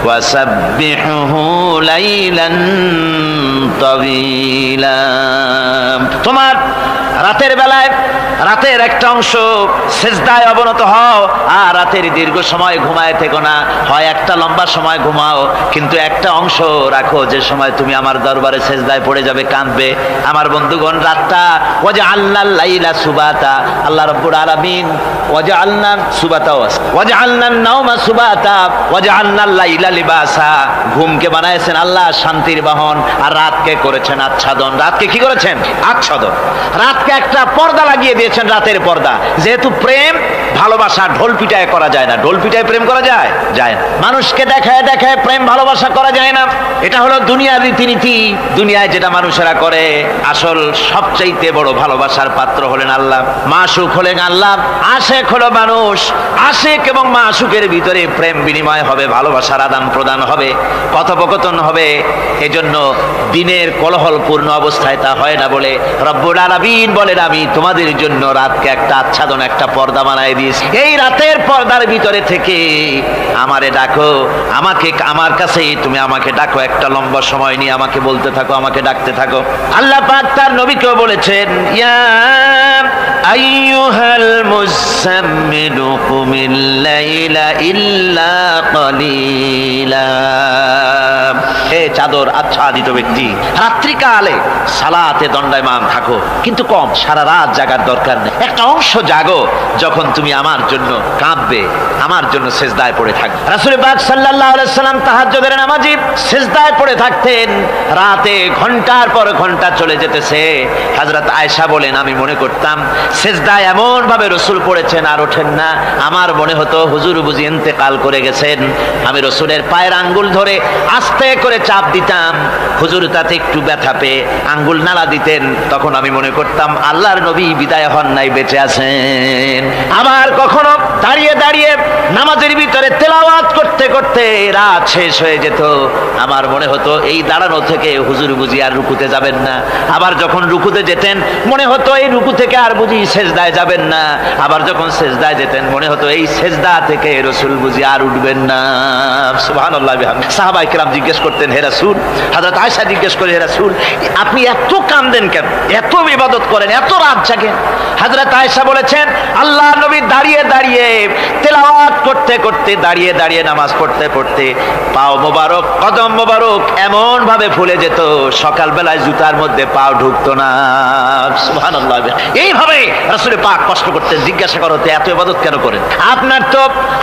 ওয়া সাব্বিহু লাইলান তাওয়িলা। তোমার রাতের বেলায় রাতের একটা অংশ সেজদায় অবনত হও, আর রাতের দীর্ঘ সময় ঘুমায় থেকো না, হয় একটা লম্বা সময় ঘুমাও, কিন্তু একটা অংশ রাখো যে সময় তুমি আমার দরবারে সেজদায় পড়ে যাবে, কাঁদবে। আমার বন্ধুগণ, রাতটা ওয়াজআলনাল লাইলা সুবাতা, আল্লাহ রাব্বুল আলামিন ওয়াজআলনা সুবাতা ওয়াজআলনান নাওমা সুবাতা ওয়াজআলনাল লাইলা লিবাসা, ঘুমকে বানাইছেন আল্লাহ শান্তির বাহন, আর রাতকে করেছেন আচ্ছাদন। রাতকে কি করেছেন? আচ্ছাদন। রাতকে একটা পর্দা লাগিয়ে দিয়েছেন, রাতের পর্দা। যেহেতু প্রেম ভালোবাসা ঢোল পিটায় করা যায় না, ঢোল পিটায় প্রেম করা যায় যায় না, মানুষকে দেখায় দেখায় প্রেম ভালোবাসা করা যায় না। এটা হলো দুনিয়ার রীতিনীতি, দুনিয়ায় যেটা মানুষেরা করে। আসল সবচাইতে বড় ভালোবাসার পাত্র হলেন আল্লাহ, মাসুক হলেন আল্লাহ, আশেক হলো মানুষ। আশেক এবং মাসুকের ভিতরে প্রেম বিনিময় হবে, ভালোবাসার আদান প্রদান হবে, কথোপকথন হবে। এজন্য দিনের কোলাহলপূর্ণ অবস্থায় তা হয় না বলে রব্বুল আলামিন বলেন, আমি তোমাদের জন্য রাতকে একটা আচ্ছাদন, একটা পর্দা বানায় দিয়েছি। এই রাতের পর্দার ভিতরে থেকে আমারে ডাকো, আমাকে, আমার কাছেই তুমি আমাকে ডাকো, একটা লম্বা সময় নিয়ে আমাকে বলতে থাকো, আমাকে ডাকতে থাকো। আল্লাহ পাক তার নবীকেও বলেছেন, ইয়া আইয়ুহাল মুযাম্মিলু কুমিল লাইলা ইল্লা কালিলা। হে চাদর আচ্ছাদিত ব্যক্তি, রাত্রিকালে সালাতে দণ্ডায়মান থাকো, কিন্তু কম, সারা রাত জাগার দরকার নেই। একটা অংশ জাগো, যখন তুমি আমার জন্য কাঁদবে, আমার জন্য সিজদায় পড়ে থাকবে। রাসূল পাক সাল্লাল্লাহু আলাইহি সাল্লাম তাহাজ্জুদের নামাজি সিজদায় পড়ে থাকতেন, রাতে ঘন্টার পর ঘন্টা চলে যেতেছে। হযরত আয়েশা বলেন, আমি মনে করতাম সিজদায় এমন ভাবে রাসূল পড়েছেন আর ওঠেন না, আমার মনে হতো হুজুর বুঝি ইন্তেকাল করে গেছেন। আমি রাসূলের পায়ের আঙ্গুল ধরে আস্তে করে চাপ দিতাম, হুজুর তাতে একটু ব্যথা পেয়ে আঙ্গুল নাড়া দিতেন, তখন আমি মনে করতাম আল্লাহর নবী বিদায় হন নাই, বেঁচে আছেন। আবার কখনো দাঁড়িয়ে দাঁড়িয়ে নামাজের ভিতরে তেলাওয়াত করতে করতে রাত শেষ হয়ে যেত, আমার মনে হতো এই দাঁড়ানো থেকে হুজুর বুঝি আর রুকুতে যাবেন না। আবার যখন রুকুতে যেতেন মনে হতো এই রুকু থেকে আর বুঝি সেজদায় যাবেন না। আবার যখন সেজদায় যেতেন মনে হতো এই সেজদা থেকে রাসূল বুঝি আর উঠবেন না। সুবহানাল্লাহ। সাহাবায়ে কেরাম জিজ্ঞেস করতেন, হে রাসূল, হযরত আয়েশা জিজ্ঞেস করে, হে রাসূল আপনি এত কাঁদেন কেন, এত ইবাদত করেন, এত রাত জাগেন? হযরত আয়েশা বলেছেন, আল্লাহর নবী দাঁড়িয়ে দাঁড়িয়ে তেলাওয়াত করতে করতে, দাঁড়িয়ে দাঁড়িয়ে নামাজ পড়তে পড়তে পাও মোবারক, কদম মোবারক এমন ভাবে ফুলে যেত, সকাল বেলায় জুতার মধ্যে পাও ঢুকতো না। সুবহানাল্লাহ। এইভাবে রাসূল পাক কষ্ট করতেন। জিজ্ঞাসা করতে, এত ইবাদত কেন করেন? আপনার তো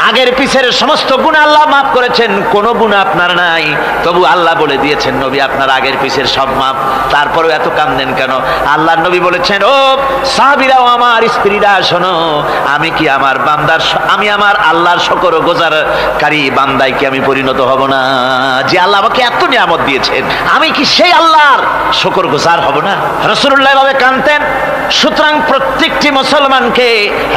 আগের পিছের সমস্ত গুনাহ আল্লাহ মাফ করেছেন, কোনো গুনাহ আপনার নাই, তবু আল্লাহ বলে দিয়েছেন নবী আপনার আগের পিছের সব মাফ, তারপরেও এত কাঁদেন কেন? আল্লাহর নবী বলেছেন, ও সাহাবীরাও আমার স্ত্রীরা শোনো, আমি কি আমার বান্দার, আমি আমার আল্লাহর শুকরগুজারকারী বান্দায় কি আমি পরিণত হব না? যে আল্লাহ আমাকে এত নিয়ামত দিয়েছেন, আমি কি সেই আল্লাহর শুকরগুজার হব না? রাসূলুল্লাহ ভাবে কাঁদতেন। সুতরাং প্রত্যেকটি মুসলমানকে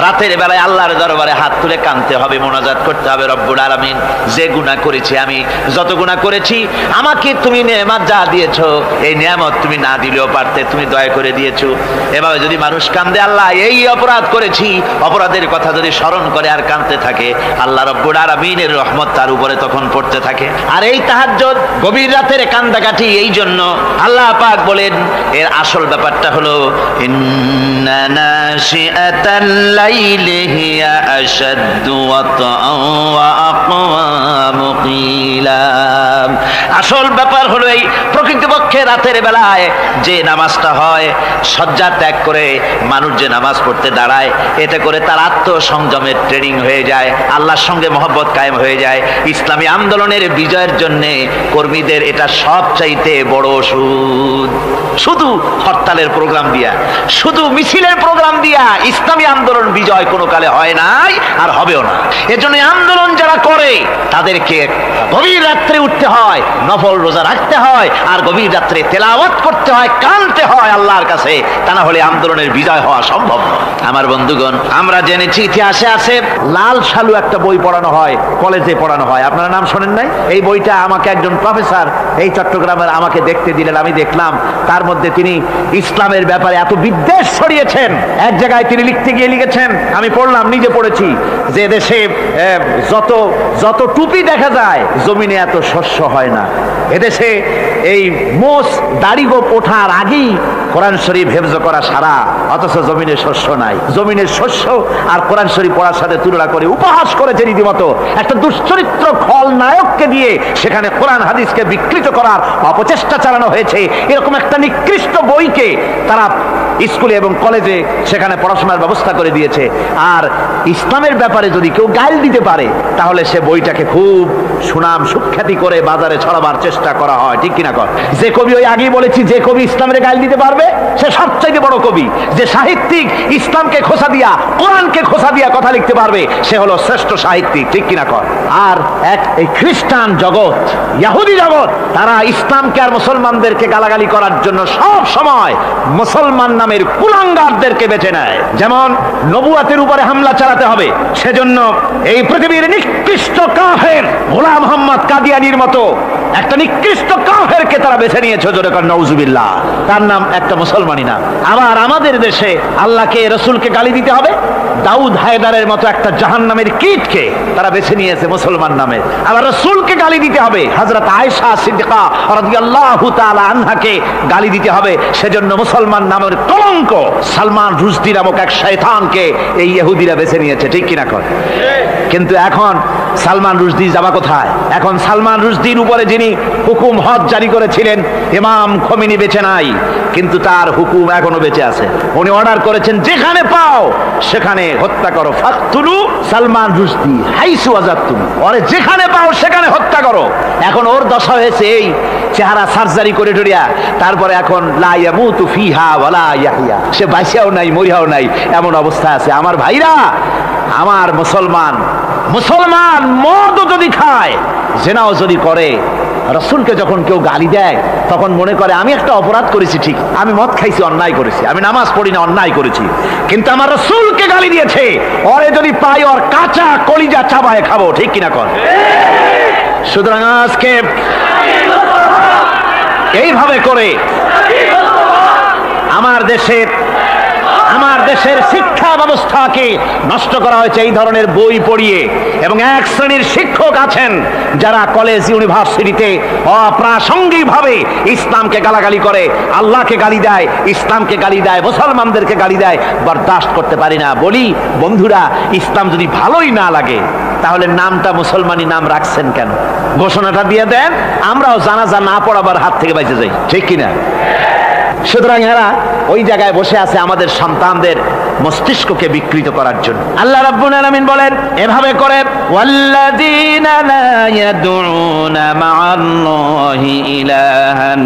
রাতের বেলায় আল্লাহর দরবারে হাত তুলে কাঁদতে হবে, মোনাজাত করতে হবে, রব্বুল আলামিন যে গুনাহ করেছি, আমি যত গুনাহ করেছি, আমাকে তুমি নেয়ামত যা দিয়েছো, এই নেয়ামত তুমি না দিলেও পারতে, তুমি দয়া করে দিয়েছো। এভাবে যদি মানুষ কাঁদে, আল্লাহ এই অপরাধ করেছি, অপরাধের কথা যদি স্মরণ করে আর কাঁদতে থাকে, আল্লাহ রব্বুল আলামিনের রহমত তার উপরে তখন পড়তে থাকে। আর এই তাহাজ্জুদ গভীর রাতের কান্দাকাটি, এই জন্য আল্লাহ পাক বলেন, এর আসল ব্যাপারটা হলো ইন্না নাশিআতাল লাইলি হিয়া আশাদ্দু ওয়াতআন ওয়া আকওয়ামু কিলা। আসল ব্যাপার হলো এই প্রকৃতপক্ষে রাতের বেলায় যে নামাজটা হয়, শয্যা ত্যাগ করে মানুষ যে নামাজ পড়তে দাঁড়ায়, এতে করে তার আত্মসংযমের ট্রেনিং হয়ে যায়, আল্লাহর সঙ্গে মহব্বত কায়েম হয়ে যায়। ইসলামী আন্দোলনের বিজয়ের জন্য কর্মীদের এটা সবচাইতে বড় ওষুধ। শুধু হরতালের প্রোগ্রাম দিয়া, শুধু মিছিলের প্রোগ্রাম দিয়া ইসলামী আন্দোলন বিজয় কোনো কালে হয় নাই আর হবেও না। এজন্য আন্দোলন যারা করে তাদেরকে গভীর রাত্রে উঠতে হয়, নফল রোজা রাখতে হয়, আর গভীর রাত্রে তেলাওয়াত করতে হয়, কাঁদতে হয় আল্লাহর কাছে, তা না হলে আন্দোলনের বিজয় হওয়া সম্ভব নয়। আমার বন্ধুগণ, আমরা জেনেছি ইতিহাসে আছে লাল সালু একটা বই পড়ানো হয়, কলেজে পড়ানো হয়, আপনারা নাম শোনেন নাই? এই বইটা আমাকে একজন প্রফেসর এই চট্টগ্রামের আমাকে দেখতে দিলেন, আমি দেখলাম তার মধ্যে তিনি ইসলামের ব্যাপারে এত বিদ্বেষ ছড়িয়েছেন। এক জায়গায় তিনি লিখতে গিয়ে লিখেছেন, আমি পড়লাম, নিজে পড়েছি, যে দেশে যত যত টুপি দেখা যায়, জমিনে এত শস্য হয় না। এদেশে এই মোষ দাড়ি গোপ ওঠার আগেই কোরআন শরীফ হেফজ করা সারা, অথচ জমিনে শস্য নাই। জমিনের শস্য আর কোরআন শরীফ পড়ার সাথে তুলনা করে উপহাস করেছে রীতিমতো। একটা দুশ্চরিত্র খলনায়ককে দিয়ে সেখানে কোরআন হাদিসকে বিকৃত করার অপচেষ্টা চালানো হয়েছে। এরকম একটা নিকৃষ্ট বইকে তারা স্কুলে এবং কলেজে সেখানে পড়াশোনার ব্যবস্থা করে দিয়েছে। আর ইসলামের ব্যাপারে যদি কেউ গাইল দিতে পারে, তাহলে সে বইটাকে খুব সুনাম সুখ্যাতি করে বাজারে ছড়াবার চেষ্টা করা হয়, ঠিক কিনা কর? যে কবি, ওই আগেই বলেছি, যে কবি ইসলামের গাইল দিতে পারবে সে সবচাইতে বড় কবি। যে সাহিত্যিক ইসলামকে খোসা দিয়া, কোরআনকে খোসা দিয়া কথা লিখতে পারবে, সে হলো শ্রেষ্ঠ সাহিত্যিক, ঠিক কিনা কর? আর এই খ্রিস্টান জগৎ, ইহুদি জগৎ, তারা ইসলামকে আর মুসলমানদেরকে গালাগালি করার জন্য সব সময় মুসলমান নামের কুলাঙ্গারদেরকে বেছে নেয়। যেমন নবুয়াতের উপরে হামলা চালাতে হবে, সেজন্য এই পৃথিবীর নিকৃষ্ট কাফের গোলাম মোহাম্মদ কাদিয়ানির মতো একটা নিকৃষ্ট কাফেরকে তারা বেছে নিয়েছে, জোরে কর নাউজুবিল্লাহ। তার নাম একটা মুসলমানই নাম। আবার আমাদের দেশে আল্লাহকে, রসুলকে গালি দিতে হবে, দাউদ হায়দারের মতো একটা জাহান্নামের কীটকে তারা বেছে নিয়েছে মুসলমান নামে। আবার রাসূলকে গালি দিতে হবে, হযরত আয়েশা সিদ্দিকা রাদিয়াল্লাহু তাআলা আনহাকে গালি দিতে হবে, সেজন্য মুসলমান নামের কলঙ্ক সালমান রুশদি নামক এক শয়তানকে এই ইহুদিরা বেছে নিয়েছে। ঠিক কিনা কর? কিন্তু এখন সালমান রুশদি যাবা কোথায়? এখন সালমান রুশদির উপরে যিনি হুকুম হজ জারি করেছিলেন ইমাম খোমেনি বেঁচে নাই, কিন্তু তার হুকুম এখনো বেঁচে আছে। উনি অর্ডার করেছেন যেখানে পাও সেখানে হত্যা করো, ফাকতুলু সালমান রুশদি হাইসু ওয়াজাদতুম, ওরে যেখানে পাও সেখানে হত্যা করো। এখন ওর দশা হয়েছে এই, চেহারা সার্জারি করে টরিয়া, তারপরে এখন লা ইয়ামুতু ফিহা ওয়ালা ইয়াহইয়া, সে বাঁচিয়াও নাই মরিয়াও নাই এমন অবস্থা আছে। আমার ভাইরা, আমার মুসলমান মদও যদি খায়, জেনাও যদি করে, রাসূলকে যখন কেউ গালি দেয় তখন মনে করে আমি একটা অপরাধ করেছি, ঠিক, আমি মদ খাইছি অন্যায় করেছি, আমি নামাজ পড়ি না অন্যায় করেছি, কিন্তু আমার রাসূলকে গালি দিয়েছে, ওরে যদি পাই ওর কাঁচা কলিজা চাবায় খাবো। ঠিক কিনা কর? সুতরাং আজকে এইভাবে করে আমার দেশের শিক্ষা ব্যবস্থাকে নষ্ট করা হয়েছে এই ধরনের বই পড়িয়ে। এবং এক শ্রেণীর শিক্ষক আছেন যারা কলেজ ইউনিভার্সিটিতে অপ্রাসঙ্গিকভাবে ইসলামকে গালাগালি করে, আল্লাহকে গালি দেয়, ইসলামকে গালি দেয়, মুসলমানদেরকে গালি দেয়। বরদাস্ত করতে পারি না। বলি বন্ধুরা, ইসলাম যদি ভালোই না লাগে তাহলে নামটা মুসলমানি নাম রাখছেন কেন? ঘোষণাটা দিয়ে দেন, আমরাও জানাজা না পড়াবার হাত থেকে বেঁচে যাই। ঠিক কিনা? সুতরাং এরা ওই জায়গায় বসে আছে আমাদের সন্তানদের মস্তিষ্ককে বিকৃত করার জন্য। আল্লাহ রাব্বুল আলামিন বলেন এভাবে করে, ওয়াল্লাযীনা লা ইয়াদউনা মা'আল্লাহি ইলাহান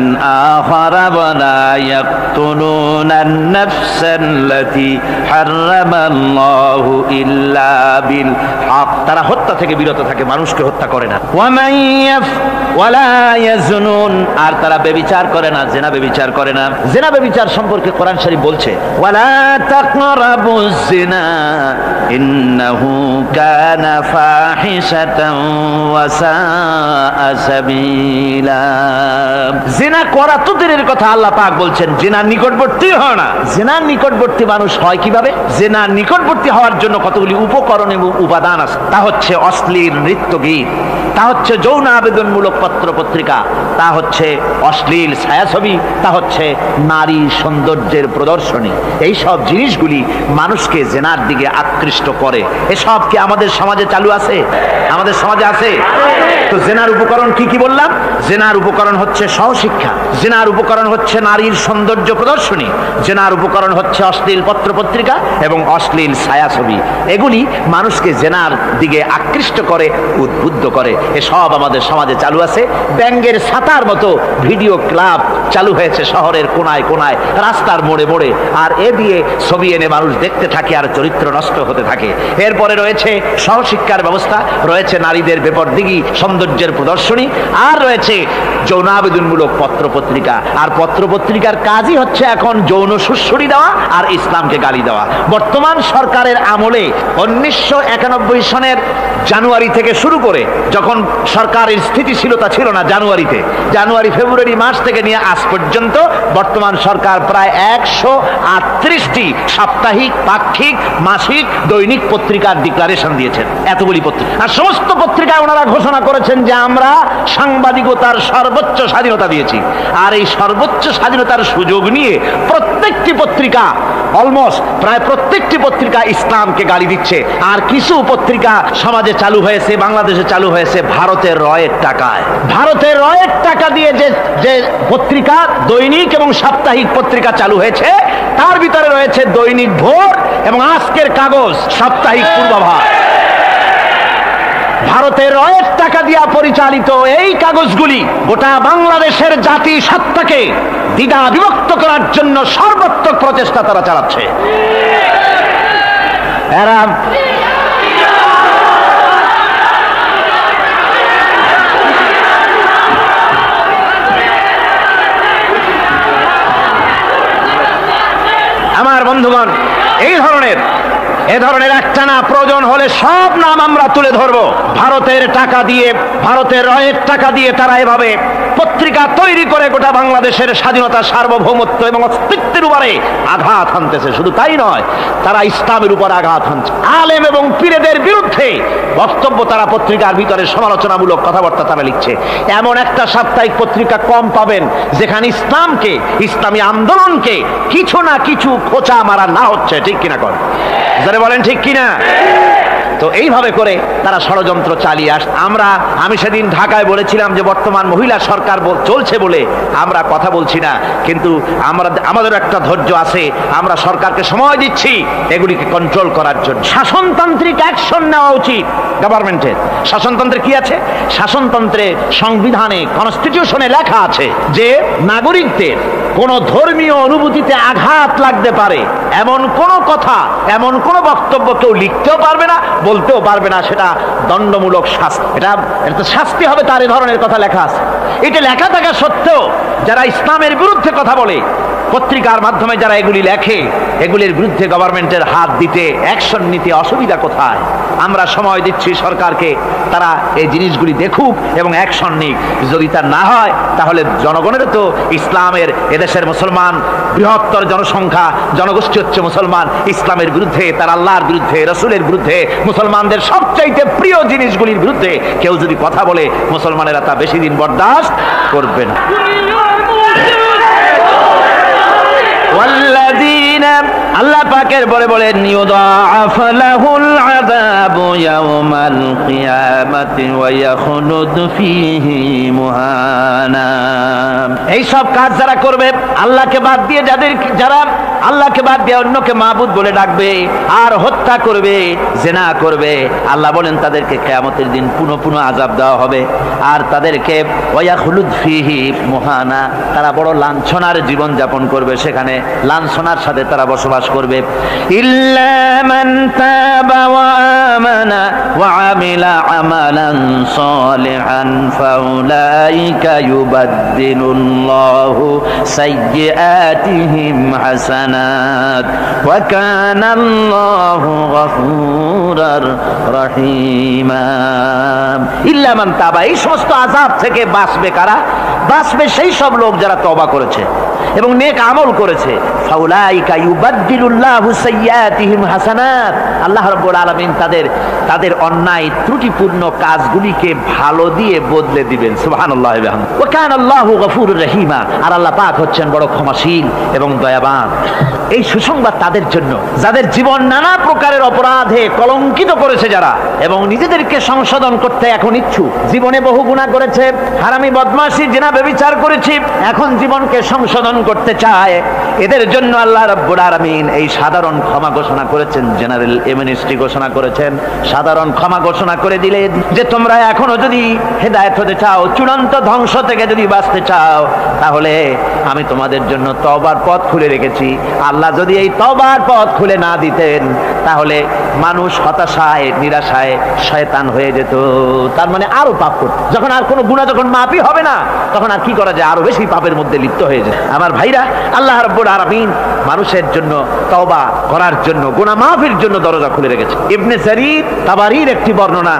আখারা ওয়া লা ইয়াকতুলুনান নাফসাল্লাতী হারামাল্লাহু ইল্লা বিল হক, তারা হত্যা থেকে বিরত থাকে, মানুষকে হত্যা করে না। ওয়া মান ওয়া লা ইয়াজনুন, আর তারা ব্যভিচার করে না, জিনা ব্যভিচার করে না। জিনা ব্যভিচার সম্পর্কে কোরআন শরীফ বলছে, ওয়ালা তাকরাবুজ জিনা ইন্নাহু কানা ফাহিশাতান ওয়া সাআ সাবিলা। জিনা করা তো দূরের কথা, আল্লাহ পাক বলছেন জিনার নিকটবর্তী হয় না। জিনার নিকটবর্তী মানুষ হয় কিভাবে? জিনার নিকটবর্তী হওয়ার জন্য কতগুলি উপকরণ এবং উপাদান আছে। তা হচ্ছে অশ্লীল নৃত্য গীত, তা হচ্ছে যৌন আবেদনমূলক পত্র পত্রিকা, তা হচ্ছে অশ্লীল ছায়াছবি, তা হচ্ছে নারী সৌন্দর্যের প্রদর্শনী। এই সব জিনিসগুলি মানুষকে জেনার দিকে আকৃষ্ট করে। এসব কি আমাদের সমাজে চালু আছে? আমাদের সমাজে আছে? তো জেনার উপকরণ কি কি বললাম? জেনার উপকরণ হচ্ছে সহশিক্ষা, জেনার উপকরণ হচ্ছে নারীর সৌন্দর্য প্রদর্শনী, জেনার উপকরণ হচ্ছে অশ্লীল পত্র পত্রিকা এবং অশ্লীল ছায়াছবি। এগুলি মানুষকে জেনার দিকে আকৃষ্ট করে, উদ্বুদ্ধ করে। এসব আমাদের সমাজে চালু আছে। ব্যাঙ্গের ছাতার মতো ভিডিও ক্লাব চালু হয়েছে শহরের কোনায় কোনায়, রাস্তার মোড়ে মোড়ে, আর এ দিয়ে ছবি এনে মানুষ দেখতে থাকে আর চরিত্র নষ্ট হতে থাকে। এরপরে রয়েছে সহশিক্ষার ব্যবস্থা, রয়েছে নারীদের বেপরদিগি সৌন্দর্যের প্রদর্শনী, আর রয়েছে যৌনাবেদনমূলক পত্র পত্রিকা। আর পত্র পত্রিকার কাজই হচ্ছে এখন যৌন সুশ্রুতি দেওয়া আর ইসলামকে গালি দেওয়া। বর্তমান সরকারের আমলে 1991 সনের জানুয়ারি থেকে শুরু করে, যখন সরকারের স্থিতিশীলতা ছিল না, জানুয়ারি ফেব্রুয়ারি মাস থেকে নিয়ে আজ পর্যন্ত বর্তমান সরকার প্রায় 138টি সাপ্তাহিক, পাক্ষিক, মাসিক, দৈনিক পত্রিকার ডিক্লারেশন দিয়েছেন। এতগুলি পত্রিকা, আর সমস্ত পত্রিকায় ওনারা ঘোষণা করেছেন যে আমরা সাংবাদিকতার সর্বোচ্চ স্বাধীনতা দিয়েছি। আর এই সর্বোচ্চ স্বাধীনতার সুযোগ নিয়ে প্রত্যেকটি পত্রিকা, অলমোস্ট প্রায় প্রত্যেকটি পত্রিকা ইসলামকে গালি দিচ্ছে। আর কিছু পত্রিকা সমাজে চালু হয়েছে, বাংলাদেশে চালু হয়েছে ভারতের রয়ের টাকায়। ভারতের রয়ের টাকা দিয়ে যে পত্রিকা, দৈনিক এবং সাপ্তাহিক পত্রিকা চালু হয়েছে, তার ভিতরে রয়েছে দৈনিক ভোর এবং আজকের কাগজ, সাপ্তাহিক পূর্বাভাস। ভারতের রয়ের টাকা দিয়া পরিচালিত এই কাগজগুলি গোটা বাংলাদেশের জাতি সত্তাকে দ্বিধা বিভক্ত করার জন্য সর্বাত্মক প্রচেষ্টা তারা চালাচ্ছে। এরা আমার বন্ধুগণ, এই ধরনের এ ধরনের একটানা প্রয়োজন হলে সব নাম আমরা তুলে ধরবো। ভারতের টাকা দিয়ে, ভারতের রয়ের টাকা দিয়ে তারা এভাবে পত্রিকা তৈরি করে গোটা বাংলাদেশের স্বাধীনতা, সার্বভৌমত্ব এবং অস্তিত্বের উপরে আঘাত হানতেছে। শুধু তাই নয়, তারা ইসলামের উপর আঘাত হানছে। আলেম এবং পীরেদের বিরুদ্ধে বক্তব্য তারা পত্রিকার ভিতরে সমালোচনামূলক কথাবার্তা তারা লিখছে। এমন একটা সাপ্তাহিক পত্রিকা কম পাবেন যেখানে ইসলামকে, ইসলামী আন্দোলনকে কিছু না কিছু খোঁচা মারা না হচ্ছে। ঠিক কিনা কর যারা বলেন ঠিক কিনা? তো এইভাবে করে তারা ষড়যন্ত্র চালিয়ে আমি সেদিন ঢাকায় বলেছিলাম যে বর্তমান মহিলা সরকার চলছে বলে আমরা কথা বলছি না, কিন্তু আমাদের একটা ধৈর্য আছে। আমরা সরকারকে সময় দিচ্ছি এগুলিকে কন্ট্রোল করার জন্য। শাসনতান্ত্রিক অ্যাকশন নেওয়া উচিত গভর্নমেন্টের। শাসনতন্ত্রে কি আছে? শাসনতন্ত্রে, সংবিধানে, কনস্টিটিউশনে লেখা আছে যে নাগরিকদের কোন ধর্মীয় অনুভূতিতে আঘাত লাগতে পারে এমন কোন কথা, এমন কোন বক্তব্য কেউ লিখতেও পারবে না, বলতেও পারবে না। সেটা দণ্ডমূলক শাস্তি, এটা শাস্তি হবে তার। এ ধরনের কথা লেখা আছে। এটা লেখা থাকা সত্ত্বেও যারা ইসলামের বিরুদ্ধে কথা বলে, পত্রিকার মাধ্যমে যারা এগুলি লেখে, এগুলির বিরুদ্ধে গভর্নমেন্টের হাত দিতে, অ্যাকশন নিতে অসুবিধা কোথায়? আমরা সময় দিচ্ছি সরকারকে, তারা এই জিনিসগুলি দেখুক এবং অ্যাকশন নিক। যদি তা না হয় তাহলে জনগণের তো ইসলামের, এদেশের মুসলমান বৃহত্তর জনসংখ্যা, জনগোষ্ঠী হচ্ছে মুসলমান। ইসলামের বিরুদ্ধে, তার আল্লাহর বিরুদ্ধে, রসুলের বিরুদ্ধে, মুসলমানদের সবচাইতে প্রিয় জিনিসগুলির বিরুদ্ধে কেউ যদি কথা বলে, মুসলমানেরা তা বেশি দিন বরদাস্ত করবে না। আল্লাহ পাকের পরে বলেন ইউদাআফ লাহুল আযাবু ইয়াওমাল কিয়ামাতি ওয়া ইয়াখলুদ ফীহি মুহানা। এই সব কাজ যারা করবে, আল্লাহকে বাদ দিয়ে যারা আল্লাহকে বাদ দিয়ে অন্যকে মাবুদ বলে ডাকবে আর হত্যা করবে, জিনা করবে, আল্লাহ বলেন তাদেরকে কিয়ামতের দিন পুনঃ পুনঃ আযাব দেওয়া হবে। আর তাদেরকে ওয়া ইয়াখলুদ ফীহি মুহানা, তারা বড় লাঞ্ছনার জীবন যাপন করবে, সেখানে লাঞ্ছনার সাথে তারা বসবাস করবে। ইল্লা মান তাবা ওয়া আমানা ওয়া আমিলা আমালান সালিহান ফাউলাইকা ইউবাদদিলুল্লাহু সাইয়্যাতিহিম হাসানাত ওয়া কানাল্লাহু গফুরার রহিমা। ইল্লা মান তাবা, এই সমস্ত আযাব থেকে বাঁচবে কারা? বাঁচবে সেই সব লোক যারা তওবা করেছে এবং নেক আমল করেছে। ফাউলাইকা ইউবাদদিলুল্লাহু সাইয়্যাতিহিম হাসানাত, আল্লাহ রাব্বুল আলামিন তাদের অন্যায় ত্রুটিপূর্ণ কাজগুলিকে ভালো দিয়ে বদলে দিবেন। সুবহানাল্লাহি ওয়া বিহামদিহি। ওয়া কানাল্লাহু গফুরুর রহিমা, আর আল্লাহ পাক হচ্ছেন বড় ক্ষমাশীল এবং দয়াবান। এই সুসংবাদ তাদের জন্য যাদের জীবন নানা প্রকারের অপরাধে কলঙ্কিত করেছে যারা, এবং নিজেদেরকে সংশোধন করতে এখন ইচ্ছুক। জীবনে বহু গুনাহ করেছে, হারামি, বদমাশি, জিনা, ব্যভিচার করেছি, এখন জীবনকে সংশোধন করতে চায়। এদের জন্য আল্লাহ রাব্বুল আলামিন এই সাধারণ ক্ষমা ঘোষণা করেছেন, জেনারেল এমনেস্টি ঘোষণা করেছেন। সাধারণ ক্ষমা ঘোষণা করে দিলেন যে তোমরা এখনো যদি হেদায়েত হতে চাও, চূড়ান্ত ধ্বংস থেকে যদি বাঁচতে চাও, তাহলে আমি তোমাদের জন্য তওবার পথ খুলে রেখেছি। আল্লাহ যদি এই তওবার পথ খুলে না দিতেন তাহলে মানুষ হতাশায়, নিরাশায় শয়তান হয়ে যেত। তার মানে আরো পাপ করত। যখন আর কোনো গুনাহ যখন মাফই হবে না, তখন আর কি করা যায়? আরো বেশি পাপের মধ্যে লিপ্ত হয়ে যায়। আমার ভাইরা, আল্লাহ রাব্বুল আলামিন মানুষের জন্য তওবা করার জন্য, গুনাহ মাফের জন্য দরজা খুলে রেখেছে। ইবনে জারীর তাবারীর একটি বর্ণনা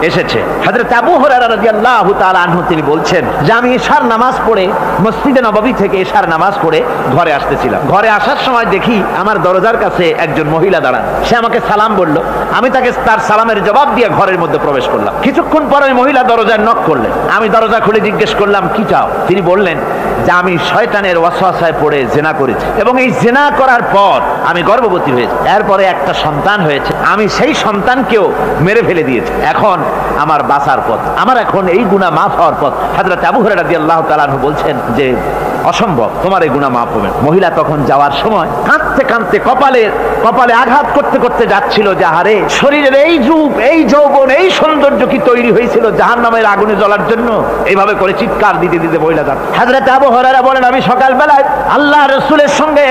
এসেছে, হযরত আবু হুরায়রা রাদিয়াল্লাহু তাআলা আনহু তিনি বলছেন যে আমি ইশার নামাজ পড়ে মসজিদে নববী থেকে ইশার নামাজ পড়ে ঘরে আসতেছিলাম। ঘরে আসার সময় দেখি আমার দরজার কাছে একজন মহিলা দাঁড়ান। সে আমাকে সালাম বলল, আমি তাকে তার সালামের জবাব দিয়ে ঘরের মধ্যে প্রবেশ করলাম। কিছুক্ষণ পরে ওই মহিলা দরজায় নক করলেন। আমি দরজা খুলে জিজ্ঞেস করলাম কি চাও? তিনি বললেন যে আমি শয়তানের ওয়াসওয়াসায় পড়ে জিনা করেছি এবং এই জিনা করার পর আমি গর্ভবতী হয়েছি, এরপরে একটা সন্তান হয়েছে, আমি সেই সন্তানকেও মেরে ফেলে দিয়েছি। এখন আমার বাঁচার পথ, আমার এখন এই গুনাহ মাফ হওয়ার পথ। হযরত আবু হুরায়রা রাদিয়াল্লাহু তাআলা আনহু বলছেন যে অসম্ভব, তোমার এই গুনাহ মাফ হবে না। মহিলা তখন যাওয়ার সময় কাঁদতে কাঁদতে কপালে আঘাত করতে করতে যাচ্ছিল যে আহারে, শরীরের এই রূপ, এই যৌবন, এই সৌন্দর্য কি তৈরি হয়েছিল জাহান্নামের আগুনে জ্বলার জন্য? এইভাবে করে চিৎকার দিতে দিতে মহিলা যাচ্ছে। হযরত আবু হুরায়রা বলেন আমি সকালবেলায় আল্লাহ রাসূলের সঙ্গে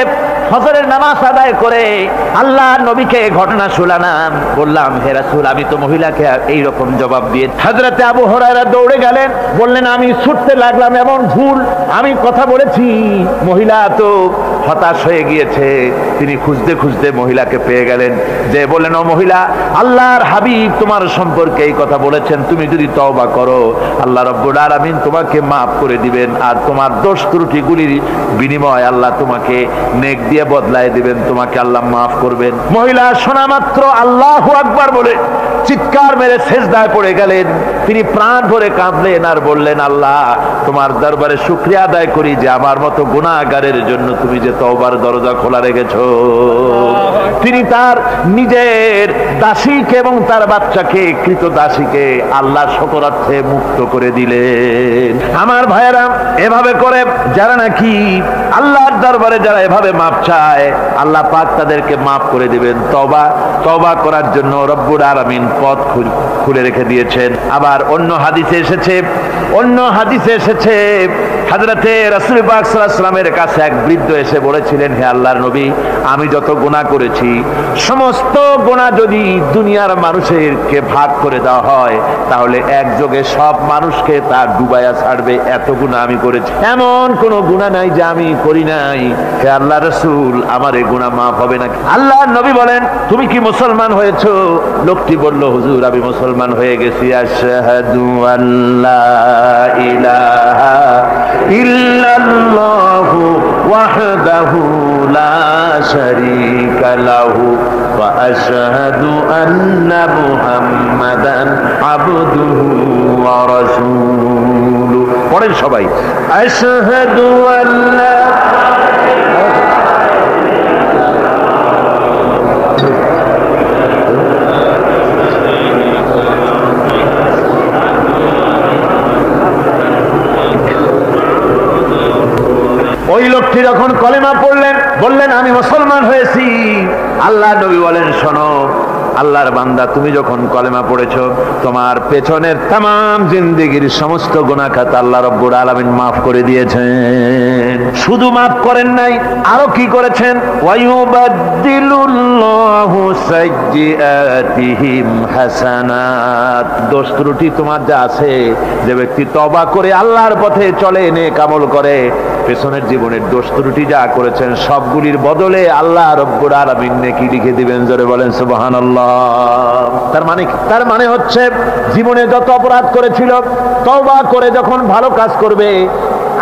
ফজরের নামাজ আদায় করে আল্লাহ নবীকে ঘটনা শোনালাম, বললাম হে রাসূল আমি তো মহিলাকে এইরকম জবাব দিয়ে। হযরতে আবু হুরায়রা দৌড়ে গেলেন, বললেন আমি ছুটতে লাগলাম, এমন ভুল আমি কথা বলেছি। মহিলা তো হতাশ হয়ে গিয়েছে, তিনি খুঁজতে খুঁজতে মহিলাকে পেয়ে গেলেন, যে বললেন ও মহিলা, আল্লাহর হাবিব তোমার সম্পর্কে এই কথা বলেছেন, তুমি যদি তওবা করো আল্লাহ রাব্বুল আলামিন তোমাকে মাফ করে দিবেন, আর তোমার দোষ ত্রুটিগুলির বিনিময় আল্লাহ তোমাকে নেক দিয়ে বদলায় দিবেন, তোমাকে আল্লাহ মাফ করবেন। মহিলা শোনা মাত্র আল্লাহু আকবার বলে চিৎকার মেরে সেজদায় পড়ে গেলেন। তিনি প্রাণ ভরে কাঁদলেন আর বললেন, আল্লাহ তোমার দরবারে শুকরিয়া আদায় করি যে আমার মতো গুনাহগারের জন্য তুমি যে তওবার দরজা খোলা রেখেছো। তিনি তার নিজের দাসীকে এবং তার বাচ্চাকে, কৃত দাসীকে আল্লাহর শকরার্থে মুক্ত করে দিলেন। আমার ভাইয়েরা, এভাবে করে যারা নাকি আল্লাহর দরবারে যারা এভাবে মাপ চায় আল্লাহ পাক তাদেরকে মাফ করে দিবেন। তওবা করার জন্য রব্বুল আলামিন পথ খুলে রেখে দিয়েছেন। আবার অন্য হাদিসে এসেছে হযরতে রাসূল পাক সাল্লাল্লাহু আলাইহি ওয়াসাল্লামের কাছে এক বৃদ্ধ এসে বলেছিলেন, হে আল্লাহর নবী আমি যত গুনাহ করেছি সমস্ত গুনাহ যদি দুনিয়ার মানুষেরকে ভাগ করে দেওয়া হয় তাহলে একযোগে সব মানুষকে তা ডুবাইয়া ছাড়বে, এত গুনাহ আমি করেছি, এমন কোন গুনাহ নাই যে আমি করি নাই। হে আল্লাহর রাসূল আমার এই গুনাহ মাফ হবে নাকি? আল্লাহর নবী বলেন, তুমি কি মুসলমান হয়েছো? লোকটি বলল, হুজুর আমি মুসলমান হয়ে গেছি। আশহাদু আল্লা ইলাহা ইল্লাল্লাহু ওয়াহদাহু লা শারীকা লাহু ওয়া আশহাদু আন্না মুহাম্মাদান আবদুহু ওয়া রাসূলুহু। পড়েন সবাই, আশহাদু আল্লা ওই লোকটি যখন কলেমা পড়লেন, বললেন আমি মুসলমান হয়েছি। আল্লাহ নবী বলেন, শোনো আল্লাহর বান্দা, তুমি যখন কলেমা পড়েছো তোমার পেছনের তামাম জিন্দেগির সমস্ত গুনাহ খাতা আল্লাহ রাব্বুল আলামিন মাফ করে দিয়েছেন। শুধু মাফ করেন নাই, আরো কি করেছেন? ওয়ায়ুবাদদিলুল্লাহু সাইয়্যাতিহিম হাসানাত। দোষ ত্রুটি তোমার যা আছে, যে ব্যক্তি তওবা করে আল্লাহর পথে চলে, নেক আমল করে, পেছনের জীবনের দোষ ত্রুটি যা করেছেন সবগুলির বদলে আল্লাহ রাব্বুল আলামিন নেকি লিখে দিবেন। জোরে বলেন সুবহানাল্লাহ। তার মানে হচ্ছে জীবনে যত অপরাধ করেছিল তওবা করে যখন ভালো কাজ করবে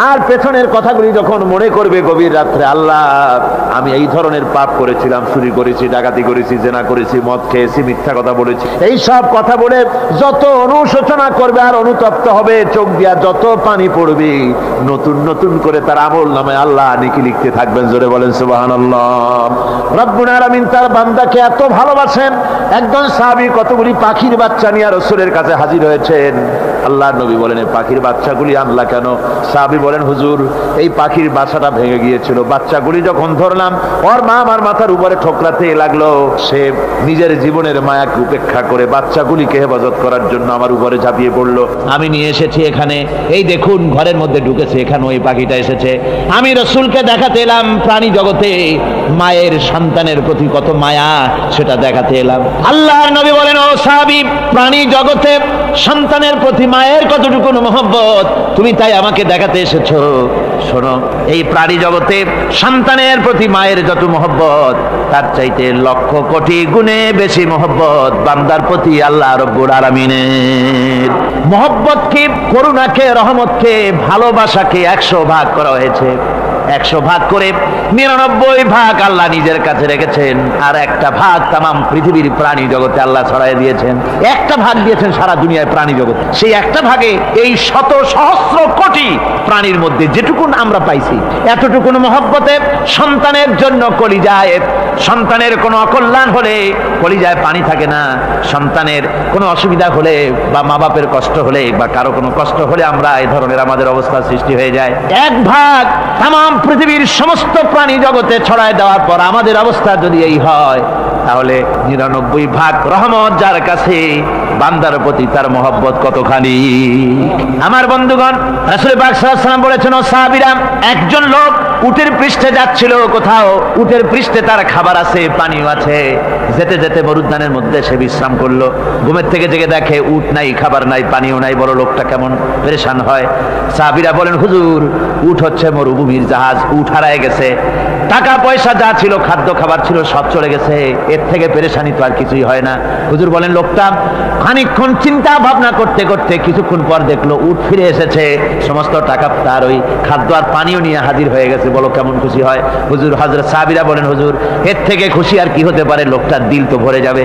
আর পেছনের কথাগুলি যখন মনে করবে গভীর রাত্রে, আল্লাহ আমি এই ধরনের পাপ করেছিলাম, চুরি করেছি, ডাকাতি করেছি, জেনা করেছি, মদ খেয়েছি, মিথ্যা কথা বলেছি, এই সব কথা বলে যত অনুশোচনা করবে আর অনুতপ্ত হবে, চোখ দিয়া যত পানি পড়বে, নতুন নতুন করে তার আমল নামে আল্লাহ নেকি লিখতে থাকবেন। জোরে বলেন সুবহানাল্লাহ। রব্বুল আলামিন তার বান্দাকে এত ভালোবাসেন, একজন সাহাবী কতগুলি পাখির বাচ্চা নিয়ে রাসূলের কাছে হাজির হয়েছেন। আল্লাহর নবী বলেন, এই পাখির বাচ্চাগুলি আনলা কেন? সাহাবী বলেন, হুজুর এই পাখির বাসাটা ভেঙে গিয়েছিল, বাচ্চাগুলি যখন ধরলাম ওর মা আমার মাথার উপরে ঠোকরাতে লাগলো, সে নিজের জীবনের মায়াকে উপেক্ষা করে বাচ্চাগুলিকে হেফাজত করার জন্য আমার উপরে ঝাঁপিয়ে পড়লো। আমি নিয়ে এসেছি এখানে, এই দেখুন ঘরের মধ্যে ঢুকেছে, এখানে ওই পাখিটা এসেছে। আমি রাসূলকে দেখাতে এলাম প্রাণী জগতে মায়ের সন্তানের প্রতি কত মায়া, সেটা দেখাতে এলাম। আল্লাহর নবী বলেন, ও সাহাবী, প্রাণী জগতে সন্তানের প্রতি মায়ের কতটুকু মহব্বত তুমি তাই আমাকে দেখাতে এসেছো। শোনো, এই প্রাণী জগতে সন্তানের প্রতি মায়ের যত মহব্বত তার চাইতে লক্ষ কোটি গুণে বেশি মহব্বত বান্দার প্রতি আল্লাহ রাব্বুল আলামিনের। মহব্বতকে, করুণাকে, রহমতকে, ভালোবাসাকে 100 ভাগ করা হয়েছে। 100 ভাগ করে 99 ভাগ আল্লাহ নিজের কাছে রেখেছেন, আর একটা ভাগ তামাম পৃথিবীর প্রাণী জগতে আল্লাহ ছড়াই দিয়েছেন। একটা ভাগ দিয়েছেন সারা দুনিয়ায় প্রাণী জগৎ, সেই একটা ভাগে এই শত সহস্র কোটি প্রাণীর মধ্যে যেটুকুন আমরা পাইছি, এতটুকুন মহব্বতে সন্তানের জন্য কলিজায়, সন্তানের কোনো অকল্যাণ হলে কলিজায় পানি থাকে না, সন্তানের কোনো অসুবিধা হলে বা মা বাপের কষ্ট হলে বা কারো কোনো কষ্ট হলে আমরা এই ধরনের আমাদের অবস্থা সৃষ্টি হয়ে যায়। এক ভাগ তামাম পৃথিবীর সমস্ত প্রাণী জগতে ছড়ায় দেওয়ার পর আমাদের অবস্থা যদি এই হয়, তাহলে 99 ভাগ রহমত যার কাছে, বান্দার প্রতি তার মহব্বত কতখানি। আমার বন্ধুগণ, রাসূল পাক সাল্লাল্লাহু আলাইহি ওয়াসাল্লাম বলেছেন, ও সাহাবীরা, একজন লোক উটের পৃষ্ঠে যাচ্ছিল, কোথাও উটের পৃষ্ঠে তার খাবার আছে, পানিও আছে। যেতে যেতে মরুদ্যানের মধ্যে সে বিশ্রাম করলো। ঘুমের থেকে জেগে দেখে উট নাই, খাবার নাই, পানিও নাই। বড় লোকটা কেমন পেরেশান হয়। সাহাবীরা বলেন, হুজুর, উট হচ্ছে মরুভূমির জাহাজ, উট হারায় গেছে, টাকা পয়সা যা ছিল, খাদ্য খাবার ছিল, সব চলে গেছে, এর থেকে পেরেশানি তো আর কিছুই হয় না। হুজুর বলেন, লোকটা খানিকক্ষণ চিন্তা ভাবনা করতে করতে কিছুক্ষণ পর দেখলো উট ফিরে এসেছে, সমস্ত টাকা তার ওই খাদ্য আর পানীয় নিয়ে হাজির হয়ে গেছে। বলো কেমন খুশি হয়। হুজুর, হযরত সাহাবীরা বলেন, হুজুর, এর থেকে খুশি আর কি হতে পারে, লোকটার দিল তো ভরে যাবে।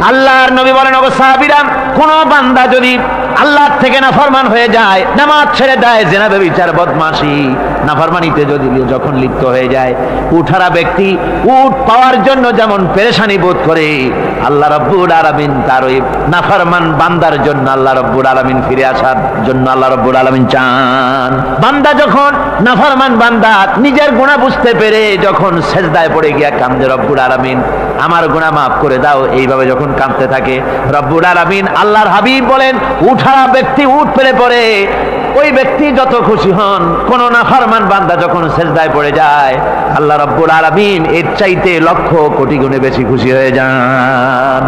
আল্লাহর নবী বলেন, ওগো সাহাবীরা, কোন বান্দা যদি আল্লাহর থেকে নাফরমান হয়ে যায়, নামাজ ছেড়ে দেয়, জিনা ব্যভিচার বদমাশি নাফরমানিতে যদি যখন লিপ্ত হয়ে যায়, উঠারা ব্যক্তি উট পাওয়ার জন্য যেমন পেরেশানি বোধ করে, আল্লাহ রাব্বুল আলামিন তার ওই নাফরমান বান্দার জন্য, আল্লাহ রাব্বুল আলামিন ফিরে আসার জন্য আল্লাহ রাব্বুল আলামিন চান। বান্দা যখন নাফরমান বান্দা নিজের গুনাহ বুঝতে পেরে যখন সেজদায় পড়ে গিয়া কান্দে, রব্বুল আলামিন আমার গুনাহ মাফ করে দাও, এইভাবে যখন কাঁদতে থাকে, রব্বুল আলামিন আল্লাহর হাবিব বলেন, উঠারা ব্যক্তি উঠ পেলে পড়ে, ওই ব্যক্তি যত খুশি হন। কোন নাফরমান বান্দা যখন সেজদায় পড়ে যায়, আল্লাহ রাব্বুল আলামিন এর চাইতে লক্ষ কোটি গুণে বেশি খুশি হয়ে যান।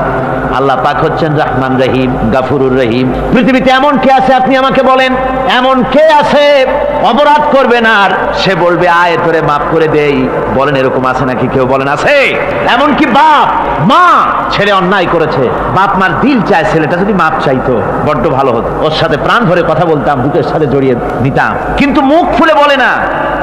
আল্লাহ পাক হচ্ছেন রহমান রহিম, গাফুরুর রহিম। পৃথিবীতে এমন কে আছে, আপনি আমাকে বলেন, এমন কে আছে অপরাধ করবে না আর সে বলবে আয় তোরে মাফ করে দেই? বলেন, এরকম আছে নাকি? কেউ বলেন আছে? এমন কি বাপ মা ছেলে অন্যায় করেছে, বাপ মার দিল চায় ছেলেটা যদি মাপ চাইতো, বড্ড ভালো হতো, ওর সাথে প্রাণ ভরে কথা বলতাম, বুকের সাথে জড়িয়ে নিতাম। কিন্তু মুখ খুলে বলে না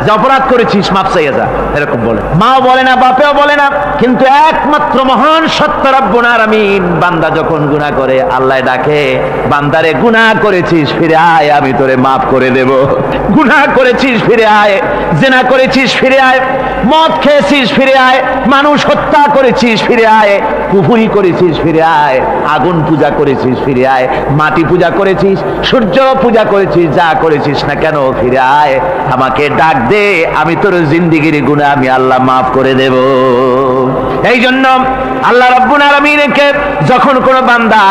যে অপরাধ করেছিস, মাপ চাইয়া যা, এরকম বলে। মাও বলে না, বাপেও বলে না। কিন্তু একমাত্র মহান সত্য রব্বুল আলামিন, বান্দা যখন গুনাহ করে, আল্লাহ ডাকে, বান্দারে গুনাহ করেছিস, ফিরে আয়, আমি তোরে মাফ করে দেব। গুনাহ করেছিস, ফিরে আয়। জিনা করেছিস, ফিরে আয়। মদ খেয়েছিস, ফিরে আয়। মানুষ হত্যা করেছিস, ফিরে আয়। কুফরি করেছিস, ফিরে আয়। আগুন পূজা করেছিস, ফিরে আয়। মাটি পূজা করেছিস, সূর্য পূজা করেছিস, যা করেছিস না কেন, ফিরে আয়, আমাকে ডাক দে, আমি তোর জিন্দেগির গুনাহ আমি আল্লাহ মাফ করে দেব। এই জন্য আল্লাহ রাব্বুল আলামিনকে যখন কোনো বান্দা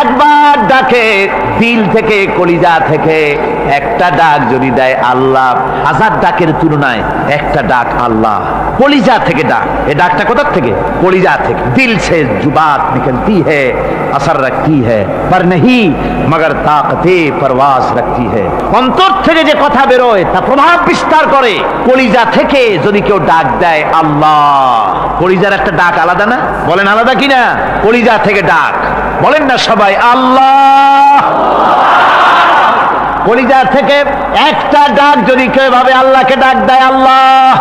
একবার ডাকে, দিল থেকে, কলিজা থেকে একটা ডাক যদি দেয়, আল্লাহ হাজার ডাকের তুলনায় একটা ডাক আল্লাহ কলিজা থেকে ডাক। এই ডাকটা কোথা থেকে? কলিজা থেকে। দিল से जो बात निकलती है असर रखती है पर नहीं मगर ताकते परवास रखती है। অন্তর থেকে যে কথা বেরোয় তা প্রভাব বিস্তার করে। কলিজা থেকে যদি কেউ ডাক দেয় আল্লাহ, কলিজার একটা ডাক আলাদা না? বলেন আলাদা কিনা? কলিজা থেকে ডাক, বলেন না সবাই আল্লাহ। কলিজা থেকে একটা ডাক যদি কেউ ভাবে আল্লাহকে ডাক দেয় আল্লাহ,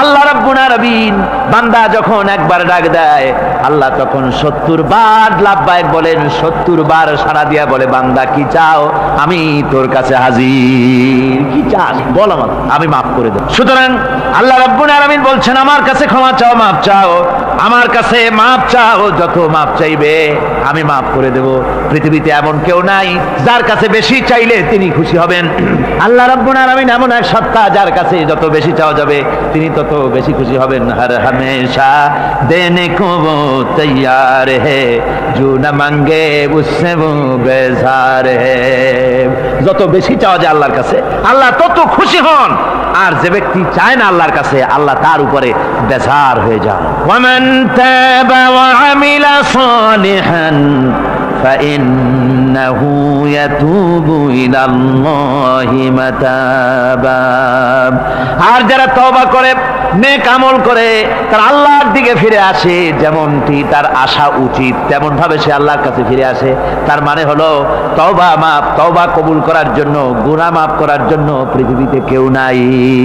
আল্লাহ রাব্বুল আলামিন বান্দা যখন একবার ডাক দেয়, আল্লাহ তখন 70 বার লাব্বাইক বলেন, 70 বার সাড়া দিয়া বলে, বান্দা কি চাও, আমি তোর কাছে হাজির। কি চাস বল, আমাকে, আমি মাফ করে দেব। সুতরাং আল্লাহ রাব্বুল আলামিন বলছেন, আমার কাছে ক্ষমা চাও, মাফ চাও, আমার কাছে মাফ চাও, যত মাফ চাইবে আমি মাফ করে দেব। পৃথিবীতে এমন কেউ নাই যার কাছে বেশি চাইলে তিনি খুশি হবেন। আল্লাহ রাব্বুল আলামিন এমন এক সত্তা, যার কাছে যত বেশি চাওয়া যাবে তিনি তত বেশি খুশি হবেন। হর হমেশা দেনে কো वो तैयार है जो न मांगे उससे वो बेजार है। যত বেশি চাওয়া যায় আল্লাহর কাছে, আল্লাহ তত খুশি হন। আর যে ব্যক্তি চায় না আল্লাহর কাছে, আল্লাহ তার উপরে বেজার হয়ে যান। ওয়ামান তাবা ওয়া আমিলা সালিহান فإنه يتوب إلى الله متابا। আর যারা তওবা করে, নেক আমল করে, তার আল্লাহর দিকে ফিরে আসে, যেমনটি তার আশা উচিত তেমন ভাবে সে আল্লাহর কাছে ফিরে আসে। তার মানে হলো তওবা মাফ, তওবা কবুল করার জন্য, গুনাহ মাফ করার জন্য পৃথিবীতে কেউ নাই।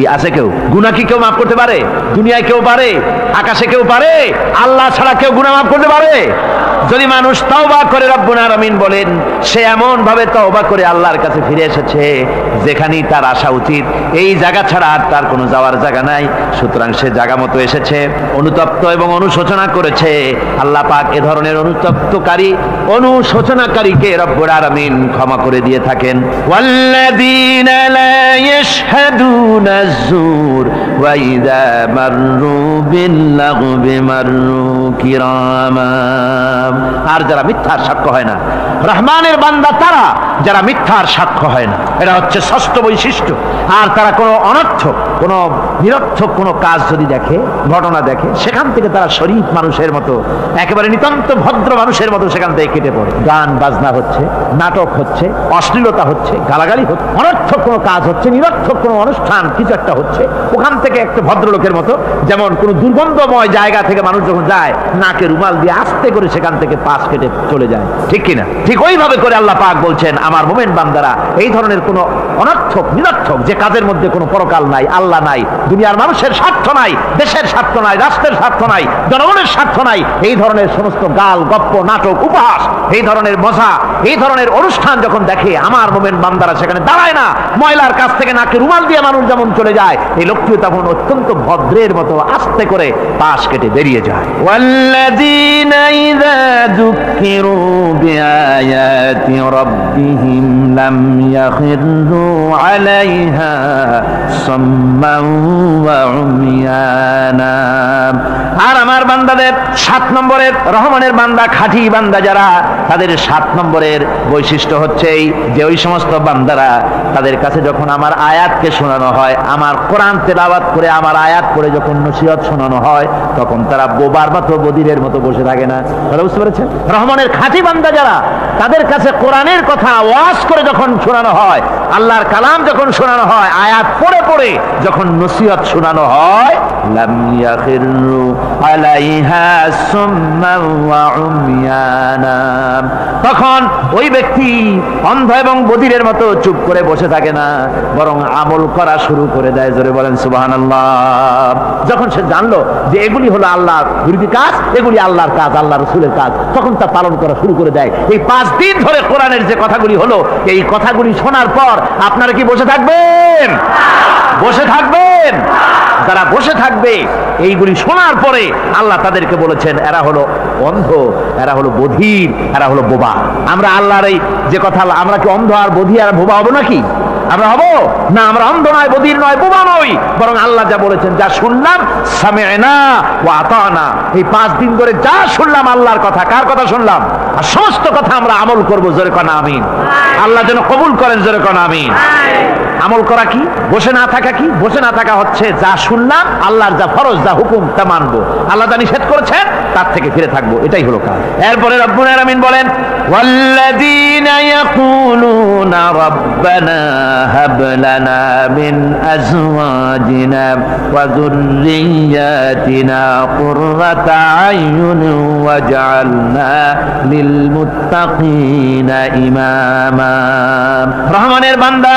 আছে কেউ? গুনাহ কি কেউ মাফ করতে পারে? দুনিয়ায় কেউ পারে? আকাশে কেউ পারে? আল্লাহ ছাড়া কেউ গুনাহ মাফ করতে পারে? যদি মানুষ তওবা করে, রব্বুল আলামিন বলেন সে এমন ভাবে তওবা করে আল্লাহর কাছে ফিরে এসেছে যেখানেই তার আসা উচিত, এই জায়গা ছাড়া আর তার কোনো যাওয়ার জায়গা নাই। সুতরাং সে জায়গা মতো এসেছে, অনুতপ্ত এবং অনুশোচনা করেছে। আল্লাহ পাক এ ধরনের অনুতপ্তকারী, অনুশোচনাকারীকে রব্বুল আলামিন ক্ষমা করে দিয়ে থাকেন। ওয়াল্লাযীনা লা ইয়াশহাদুনা আয-যুর ওয়া ইযা মাররু বিল-লাগবি মাররু কিরামা। আর যারা মিথ্যার সাক্ষ্য হয় না, রহমানের বান্দা তারা যারা মিথ্যার সাক্ষ্য হয় না, এটা হচ্ছে ষষ্ঠ বৈশিষ্ট্য। আর তারা কোনো অনর্থক, কোনো নিরর্থক কোনো কাজ যদি দেখে, ঘটনা দেখে, সেখান থেকে তারা শরীফ মানুষের মতো, একেবারে নিতান্ত ভদ্র মানুষের মতো সেখান থেকে কেটে পড়ে। গান বাজনা হচ্ছে, নাটক হচ্ছে, অশ্লীলতা হচ্ছে, গালাগালি হচ্ছে, অনর্থক কোনো কাজ হচ্ছে, নিরর্থক কোনো অনুষ্ঠান কিছু একটা হচ্ছে, ওখান থেকে একটা ভদ্রলোকের মতো, যেমন কোনো দুর্গন্ধময় জায়গা থেকে মানুষ যখন যায়, নাকে রুমাল দিয়ে আস্তে করে সেখান থেকে পাশ কেটে চলে যায়, ঠিক কিনা? ঠিক ওইভাবে করে আল্লাহ পাক বলছেন, আমার মুমিন বান্দারা এই ধরনের কোনো অনর্থক, নিরর্থক যে কাজের মধ্যে কোনো পরকাল নাই, আল্লাহ নাই, দুনিয়ার মানুষের স্বার্থ নাই, দেশের স্বার্থ নাই, রাষ্ট্রের স্বার্থ নাই, জনগণের স্বার্থ নাই, এই ধরনের সমস্ত গাল গপ্প, নাটক, উপহাস, এই ধরনের মজা, এই ধরনের অনুষ্ঠান যখন দেখে, আমার মুমিন বান্দারা সেখানে দাঁড়ায় না। ময়লার কাছ থেকে নাকে রুমাল দিয়ে মানুষ যেমন চলে যায়, এই লোকটিও তখন অত্যন্ত ভদ্রের মতো আস্তে করে পাশ কেটে বেরিয়ে যায়। ওয়াল্লাযীনা ইযা যুক্কিরু বিআয়াতি রাব্বিহিম লাম ইয়াখিরু আলাইহা সাম্মান ওয়া উমিয়ানা। আর আমার বান্দাদের 7 নম্বরের, রহমানের বান্দা, খাঁটি বান্দা যারা, তাদের 7 নম্বরের বৈশিষ্ট্য হচ্ছে এই যে ওই সমস্ত বান্দারা তাদের কাছে যখন আমার আয়াতকে শোনানো হয়, আমার কোরআন তেলাওয়াত করে আমার আয়াত করে যখন নসিহত শোনানো হয়, তখন তারা বোবার মতো, বধিরের মতো বসে থাকে না। তাহলে বুঝতে পেরেছেন? রহমানের খাঁটি বান্দা যারা, তাদের কাছে কোরআনের কথা ওয়াজ করে যখন শোনানো হয়, আল্লাহর কালাম যখন শোনানো হয়, আয়াত পড়ে পড়ে যখন নসিহত শোনানো হয়, লাম ইয়াখিরু আলাইহা সুম্মান ওয়া উমিয়ানা, তখন ওই ব্যক্তি অন্ধ এবং বধিরের মতো চুপ করে বসে থাকে না, বরং আমল করা শুরু করে দেয়। জোরে বলেন সুবহানাল্লাহ। যখন সে জানলো যে এগুলি হলো আল্লাহর বিরোধী কাজ, এগুলি আল্লাহর কাজ, আল্লাহ রাসূলের কাজ, তখন তা পালন করা শুরু করে দেয়। এই 5 দিন ধরে কোরআনের যে কথাগুলি হলো, এই কথাগুলি শোনার পর আপনারা কি বসে থাকবেন? বসে থাকবেন? যারা বসে থাকবে এইগুলি শোনার পরে, আল্লাহ তাদেরকে বলেছেন এরা হলো অন্ধ, এরা হলো বধির, এরা হলো বোবা। আমরা আল্লাহর এই যে কথা, আমরা কি অন্ধ আর বধির আর বোবা হবো নাকি? আমরা হবো না। আমরা অন্ধ নয়, বধির নয়, বোবা নই, বরং আল্লাহ যা বলেছেন, যা শুনলাম সামি'না ওয়া আতা'না, এই 5 দিন ধরে যা শুনলাম আল্লাহর কথা, কার কথা শুনলাম? আর সমস্ত কথা আমরা আমল করব। জোরে কোন আমিন। আল্লাহ যেন কবুল করেন। জোরে কোন আমিন। আমল করা কি? বসে না থাকা কি? বসে না থাকা হচ্ছে যা শুনলাম, আল্লাহর যা ফরজ, যা হুকুম, তা মানবো। আল্লাহ যা নিষেধ করেছেন তার থেকে ফিরে থাকবো, এটাই হলো কাজ। এরপরে রব্বুল আলামিন বলেন, ওয়াল্লাযীনা ইয়াকুলুনা রাব্বানা হাব লানা মিন আজওয়াজিনা ওয়া যুররিয়্যাতিনা কুররাতা আয়ুন ওয়াজআলনা লিল মুত্তাকিনা ইমামা। রহমানের বান্দা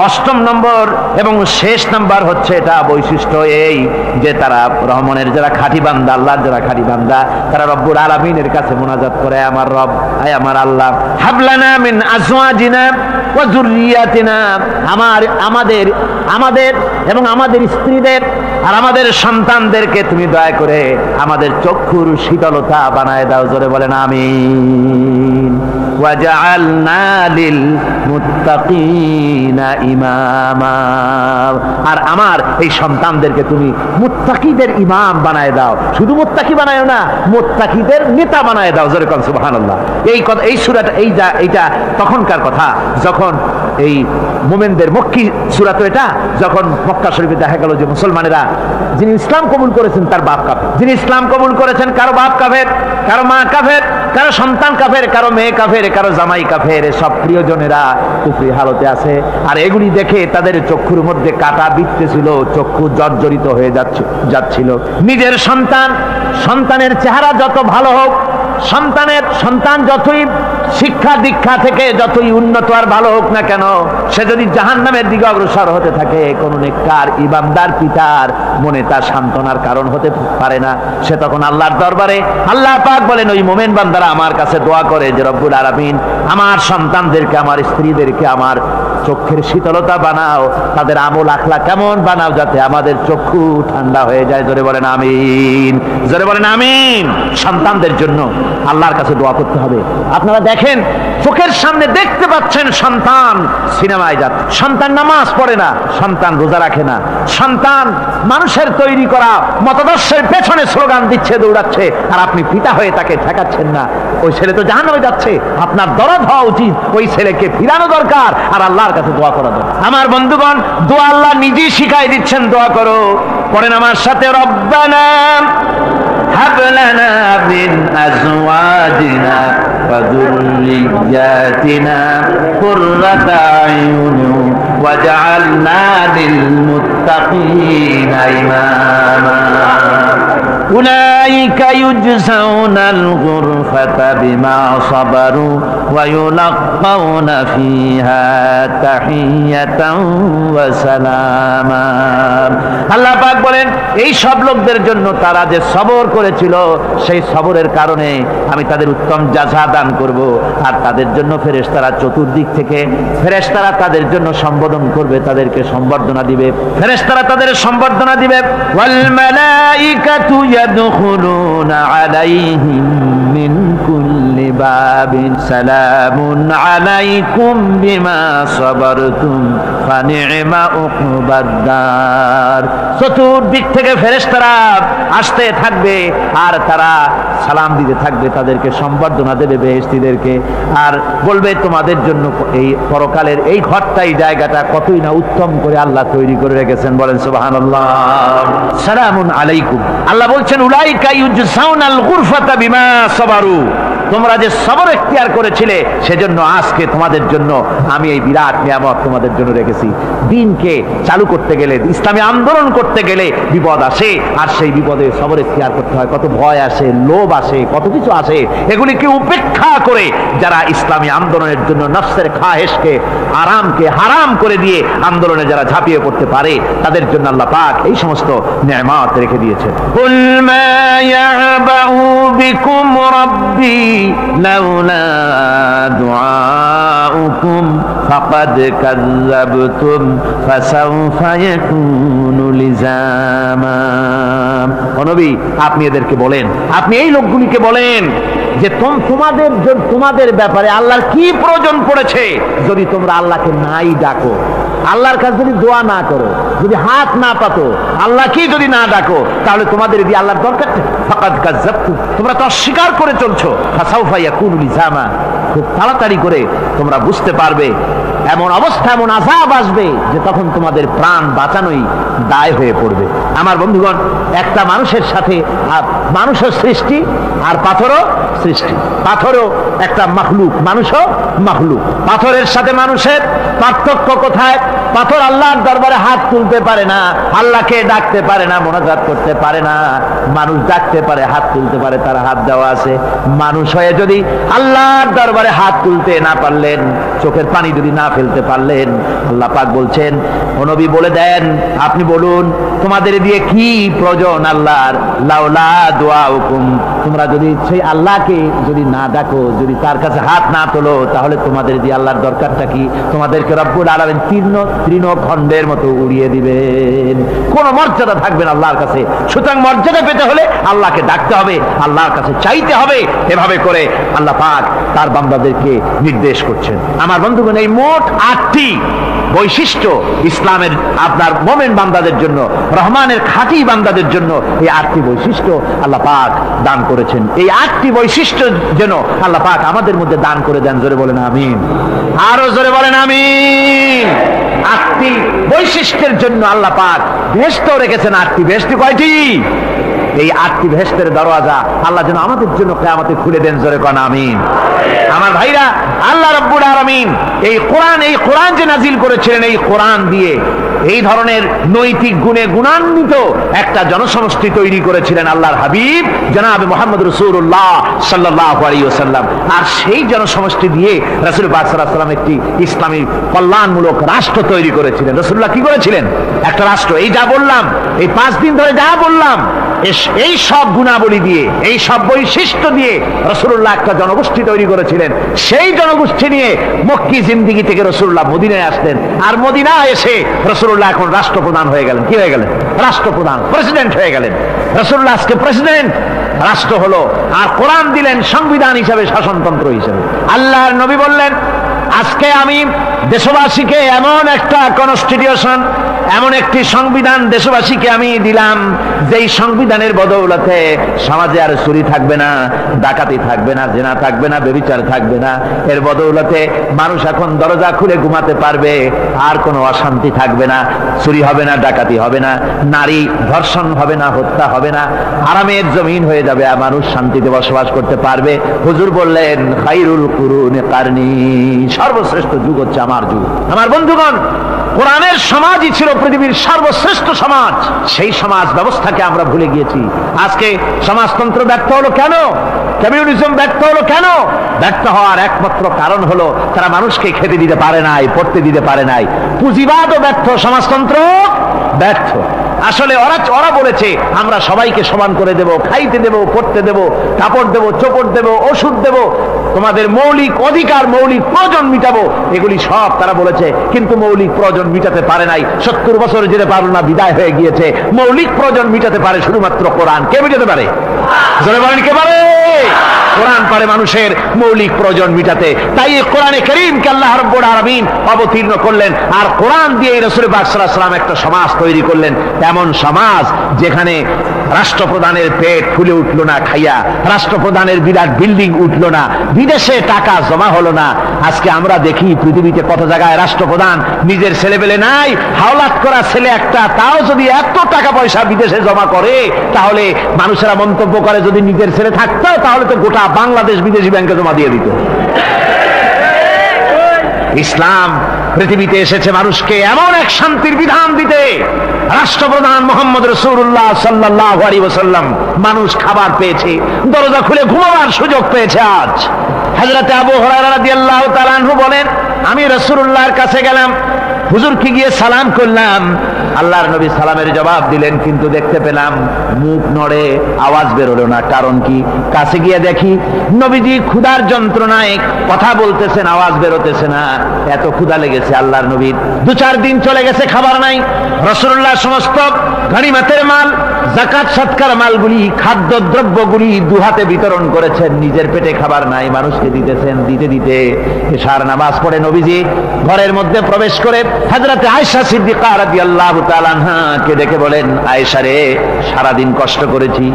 8ম নম্বর এবং শেষ নাম্বার হচ্ছে এটা বৈশিষ্ট্য এই যে তারা রহমানের যারা খাঁটি বান্দা, আল্লাহর যারা খাঁটি বান্দা, তারা রব্বুল আলামিনের কাছে মুনাজাত করে, আমার রব, আয় আমার আল্লাহ, হাবলানা মিন আজওয়াজিনা ওয়া যুররিয়াতিনা, আমাদের এবং আমাদের স্ত্রীদের আর আমাদের সন্তানদেরকে তুমি দয়া করে আমাদের চক্ষুর শীতলতা বানায় দাও। জোরে বলেন আমিন। ওয়াজআলনা লিল মুত্তাকিনা ইমামা, আর আমার এই সন্তানদেরকে তুমি মুত্তাকিদের ইমাম বানায় দাও। শুধু মুত্তাকি বানায়ও না, মুত্তাকিদের নেতা বানায় দাও। জোরে কোন সুবহানাল্লাহ। এই কথা, এই সূরাটা, এইটা তখনকার কথা যখন এই মুমিনদের মক্কি সূরা, তো এটা যখন মক্কা শরীফে দেখা গেল যে মুসলমানেরা, যিনি ইসলাম কবুল করেছেন তার বাপ কাফের, যিনি ইসলাম কবুল করেছেন কারো বাপ কাফের, কারো মা কাফের, কারো সন্তান কাফের, কারো মেয়ে কাফের, কারো জামাই কাফের, সব প্রিয়জনেরা কুফরি হালতে আছে। আর এগুলি দেখে তাদের চক্ষুর মধ্যে কাটা বিঁধতেছিল, চক্ষু জর্জরিত হয়ে যাচ্ছিল। নিজের সন্তানের চেহারা যত ভালো হোক, সন্তান যতই শিক্ষা দীক্ষা থেকে যতই উন্নত আর ভালো হোক না কেন, সে যদি জাহান্নামের দিকে অগ্রসর হতে থাকে, কোন নেককার ইমানদার পিতার মনে তার সান্ত্বনার কারণ হতে পারে না। সে তখন আল্লাহর দরবারে, আল্লাহ পাক বলেন ওই মুমিন বান্দারা আমার কাছে দোয়া করে যে রব্বুল আলামিন আমার সন্তানদেরকে, আমার স্ত্রীদেরকে আমার চোখের শীতলতা বানাও, তাদের আমল আখলাক কেমন বানাও, যাতে আমাদের চক্ষু ঠান্ডা হয়ে যায়। জোরে বলেন আমিন। জোরে বলেন আমিন। সন্তানদের জন্য আল্লাহর কাছে দোয়া করতে হবে। আপনারা দেখেন দেখেন চোখের সামনে দেখতে পাচ্ছেন সন্তান সিনেমায় যাচ্ছে, সন্তান নামাজ পড়ে না, সন্তান রোজা রাখে না, সন্তান মানুষের তৈরি করা মতাদর্শের পেছনে স্লোগান দিচ্ছে, দৌড়াচ্ছে, আর আপনি পিতা হয়ে তাকে ঠেকাচ্ছেন না। ওই ছেলে তো জাহান্নামে যাচ্ছে, আপনার দরদ হওয়া উচিত, ওই ছেলেকে ফিরানো দরকার আর আল্লাহর কাছে দোয়া করা দরকার। আমার বন্ধুগণ, দোয়া আল্লাহ নিজেই শিখাই দিচ্ছেন, দোয়া করো। পড়েন আমার সাথে, রব্বানা হাব লানা মিন আজওয়াজিনা ওয়া যুররিয়াতিনা কুররাতা আয়ুন ওয়াজআলনা লিল মুত্তাকিনা ইমামা। أولئك يجزون الغرفة بما صبروا ويلقون فيها تحية وسلاما। আল্লাহ পাক বলেন, এই সব লোকদের জন্য তারা যে সবর করেছিল, সেই সবরের কারণে আমি তাদের উত্তম জাযা দান করব। আর তাদের জন্য ফেরেশতারা চতুর্দিক থেকে ফেরেশতারা তাদের জন্য সম্বোধন করবে, তাদেরকে সম্বর্ধনা দিবে, ফেরেশতারা তাদের সম্বর্ধনা দিবে। ওয়াল মালাইকাতু يدخلون عليهم من كل باب سلام عليكم بما صبرتم فنعم عقبى الدار। চতুর্দিক থেকে ফেরেশতারা আসতে থাকবে আর তারা সালাম দিতে থাকবে, তাদেরকে সম্বর্ধনা দেবে বেহেশতীদেরকে, আর বলবে তোমাদের জন্য এই পরকালের এই ঘরটাই, জায়গাটা কতই না উত্তম করে আল্লাহ তৈরি করে রেখেছেন। বলেন সুবহানাল্লাহ। সালামুন আলাইকুম। আল্লাহ বলছেন, উলাইকা ইউজসাউনাল গুরফাতা বিমা সাবারু, তোমরা যে সবর এখতিয়ার করেছিলে সেজন্য আজকে তোমাদের জন্য আমি এই বিরাট নিয়ামত তোমাদের জন্য রেখেছি। দিনকে চালু করতে গেলে, ইসলামী আন্দোলন করতে গেলে বিপদ আসে, আর সেই বিপদে সবর এখতিয়ার করতে হয়। কত ভয় আসে, লোভ আসে, কত কিছু আসে, এগুলিকে উপেক্ষা করে যারা ইসলামী আন্দোলনের জন্য নফসের খাহেশকে, আরামকে হারাম করে দিয়ে আন্দোলনে যারা ঝাঁপিয়ে পড়তে পারে, তাদের জন্য আল্লাহ পাক এই সমস্ত নিয়ামত রেখে দিয়েছেন। কুল মা ইয়াবাউ বিকুম রাব্বি লাউলা দুআউকুম ফাকাদ কাযাবতুম ফাসাউফা ইয়াকুনু লিজামা। ও নবী, আপনি এদেরকে বলেন, আপনি এই লোকগুলিকে বলেন যে তোমাদের ব্যাপারে আল্লাহর কি প্রয়োজন পড়েছে যদি তোমরা আল্লাহকে নাই ডাকো, আল্লাহর কাছে যদি দোয়া না করো, যদি হাত না পাতো, আল্লাহ কি যদি না ডাকো, তাহলে তোমাদের দিয়ে আল্লাহর দরকার নেই। ফাকাদ কাযাবতুম, তোমরা তো অস্বীকার করে চলছো। ফাসাউফা ইয়াকুনু লিজামা, খুব তাড়াতাড়ি করে তোমরা বুঝতে পারবে, এমন অবস্থা, এমন আযাব আসবে যে তখন তোমাদের প্রাণ বাঁচানোই দায় হয়ে পড়বে। আমার বন্ধুগণ, একটা মানুষের সাথে মানুষের সৃষ্টি আর পাথরও সৃষ্টি, পাথরও একটা মাখলুক, মানুষও মাখলুক। পাথরের সাথে মানুষের পার্থক্য কোথায়? পাথর আল্লাহর দরবারে হাত তুলতে পারে না, আল্লাহকে ডাকতে পারে না, মোনাজাত করতে পারে না। মানুষ ডাকতে পারে, হাত তুলতে পারে, তার হাত দেওয়া আছে। মানুষ হয়ে যদি আল্লাহর দরবারে হাত তুলতে না পারলেন, চোখের পানি যদি না ফেলতে পারলেন, আল্লাহ পাক বলছেন, ও নবী বলে দেন, আপনি বলুন তোমাদের দিয়ে কি প্রয়োজন আল্লাহর। লাউলা দুআউকুম, তোমরা যদি সেই আল্লাহকে যদি না ডাকো, যদি তার কাছে হাত না তোলো, তাহলে তোমাদের দিয়ে আল্লাহর দরকারটা কি? তোমাদেরকে রব্বুল আলামিন তৃণখণ্ডের মতো উড়িয়ে দিবেন, কোন মর্যাদা থাকবে না আল্লাহর কাছে। সুতরাং মর্যাদা পেতে হলে আল্লাহকে ডাকতে হবে, আল্লাহর কাছে চাইতে হবে। এভাবে করে আল্লাহ পাক তার বান্দাদেরকে নির্দেশ করছেন। আমার বন্ধুগণ, এই মোট 8টি বৈশিষ্ট্য ইসলামের আপনার মুমিন বান্দাদের জন্য, রহমানের খাঁটি বান্দাদের জন্য এই 8টি বৈশিষ্ট্য আল্লাহ পাক দান করেছেন। এই 8টি বৈশিষ্ট্য যেন আল্লাহ পাক আমাদের মধ্যে দান করে দেন। জোরে বলেন আমিন, আরো জোরে বলেন আমিন। 8টি বৈশিষ্ট্যের জন্য আল্লাহ পাক বেহেশত রেখেছেন। 8টি বেহেশত কয়টি? এই 8টি বেহেশতের দরওয়াজা আল্লাহ যেন আমাদের জন্য কিয়ামতে খুলে দেন। জোরে কোন আমিন। আমার ভাইরা, আল্লাহ রাব্বুল আলামিন এই কোরআন যে নাজিল করেছিলেন, এই কোরআন দিয়ে এই ধরনের নৈতিক গুণে গুণান্বিত একটা জনসমষ্টি তৈরি করেছিলেন আল্লাহর হাবিব জনাব মুহাম্মদ রাসূলুল্লাহ সাল্লাল্লাহু আলাইহি ওয়াসাল্লাম। আর সেই জনসমষ্টি দিয়ে রাসূল পাক সাল্লাল্লাহু আলাইহি ওয়াসাল্লাম একটি ইসলামী কল্যাণমূলক রাষ্ট্র তৈরি করেছিলেন। রাসূলুল্লাহ কি করেছিলেন? একটা রাষ্ট্র। এই যা বললাম, এই 5 দিন ধরে যা বললাম, এই সব গুণাবলী দিয়ে, এই সব বৈশিষ্ট্য দিয়ে রাসূলুল্লাহ একটা জনগোষ্ঠী তৈরি করেছিলেন। সেই জনগোষ্ঠী নিয়ে মক্কি জিন্দেগি থেকে রাসূলুল্লাহ মদিনায় আসলেন। আর মদিনায় এসে রাসূলুল্লাহ এখন রাষ্ট্রপ্রধান হয়ে গেলেন। কি হয়ে গেলেন? রাষ্ট্রপ্রধান, প্রেসিডেন্ট হয়ে গেলেন। রাসূলুল্লাহ আজকে প্রেসিডেন্ট, রাষ্ট্র হলো, আর কোরআন দিলেন সংবিধান হিসাবে, শাসনতন্ত্র হিসাবে। আল্লাহর নবী বললেন, আজকে আমি দেশবাসীকে এমন একটা কনস্টিটিউশন, এমন একটি সংবিধান দেশবাসীকে আমি দিলাম, যেই সংবিধানের বদৌলতে সমাজে আর চুরি থাকবে না, ডাকাতি থাকবে না, জেনা থাকবে না, ব্যভিচার থাকবে না। এর বদৌলতে মানুষ এখন দরজা খুলে ঘুমাতে পারবে, আর কোনো অশান্তি থাকবে না, চুরি হবে না, ডাকাতি হবে না, নারী ধর্ষণ হবে না, হত্যা হবে না, আরামের জমিন হয়ে যাবে, আর মানুষ শান্তিতে বসবাস করতে পারবে। হুজুর বললেন, খায়রুল কুরুনি কারনি, সর্বশ্রেষ্ঠ যুগ হচ্ছে আমার যুগ। আমার বন্ধুগণ, কোরআনের সমাজই ছিল পৃথিবীর সর্বশ্রেষ্ঠ সমাজ। সেই সমাজ ব্যবস্থাকে আমরা ভুলে গিয়েছি। আজকে সমাজতন্ত্র ব্যর্থ হলো কেন? কমিউনিজম ব্যর্থ হলো কেন? ব্যর্থ হওয়ার একমাত্র কারণ হলো তারা মানুষকে খেতে দিতে পারে নাই, পড়তে দিতে পারে নাই। পুঁজিবাদও ব্যর্থ, সমাজতন্ত্র ব্যর্থ। আসলে ওরা বলেছে আমরা সবাইকে সমান করে দেব, খাইতে দেব, পড়তে দেব, কাপড় দেব, চোপড় দেব, ওষুধ দেব, তোমাদের মৌলিক অধিকার, মৌলিক প্রয়োজন মিটাবো, এগুলি সব তারা বলেছে। কিন্তু মৌলিক প্রয়োজন মিটাতে পারে নাই। 70 বছর যেতে পারলো না, বিদায় হয়ে গিয়েছে। মৌলিক প্রয়োজন মিটাতে পারে শুধুমাত্র কোরআন। কে মিটাতে পারে? জোরে বলেন, কে পারে? কোরআন পারে মানুষের মৌলিক প্রয়োজন মিটাতে। তাই এই কোরআনে কারীমকে আল্লাহ রাব্বুল আলামিন অবতীর্ণ করলেন, আর কোরআন দিয়ে রাসূল পাক সাল্লাল্লাহু আলাইহি ওয়াসাল্লাম একটা সমাজ তৈরি করলেন, এমন সমাজ যেখানে রাষ্ট্রপ্রধানের পেট ফুলে উঠলো না খাইয়া, রাষ্ট্রপ্রধানের বিরাট বিল্ডিং উঠলো না, বিদেশে টাকা জমা হলো না। আজকে আমরা দেখি পৃথিবীতে কত জায়গায় রাষ্ট্রপ্রধান নিজের ছেলেবেলে নাই, হাওলাত করা ছেলে একটা, তাও যদি এত টাকা পয়সা বিদেশে জমা করে, তাহলে মানুষেরা মন্তব্য করে যদি নিজের ছেলে থাকতো তাহলে তো গোটা বাংলাদেশ বিদেশি ব্যাংকে জমা দিয়ে দিত। ইসলাম পৃথিবীতে এসেছে মানুষকে এমন এক শান্তির বিধান দিতে। রাষ্ট্রপ্রধান মুহাম্মদ রাসূলুল্লাহ সাল্লাল্লাহু আলাইহি ওয়াসাল্লাম মানুষ খাবার পেয়েছে, দরজা খুলে ঘুমাবার সুযোগ পেয়েছে। আজ হযরত আবু হুরায়রা রাদিয়াল্লাহু তাআলা আনহু বলেন, আমি রাসূলুল্লাহর কাছে গেলাম, হুজুরকে গিয়ে সালাম করলাম। আল্লাহর নবী সালামের জবাব দিলেন, কিন্তু দেখতে পেলাম মুখ নড়ে, আওয়াজ বেরোলো না। কারণ কি? কাছে গিয়ে দেখি নবীজি ক্ষুধার যন্ত্রণায় কথা বলতেছেন, আওয়াজ বেরোতেছে না। এত ক্ষুধা লেগেছে আল্লাহর নবীর। 2-4 দিন চলে গেছে, খাবার নাই। রাসূলুল্লাহ সমস্ত গনিমতের মাল, যাকাত সদকার মালগুলি, খাদ্য দ্রব্যগুলি দুহাতে বিতরণ করেছেন। নিজের পেটে খাবার নাই, মানুষকে দিতেছেন। দিতে দিতে এশার নামাজ পড়ে নবীজি ঘরের মধ্যে প্রবেশ করে হযরত আয়েশা সিদ্দিকা রাদিয়াল্লাহু তাআলা আনহাকে ডেকে বলেন, আয়েশা রে, সারাদিন কষ্ট করেছি,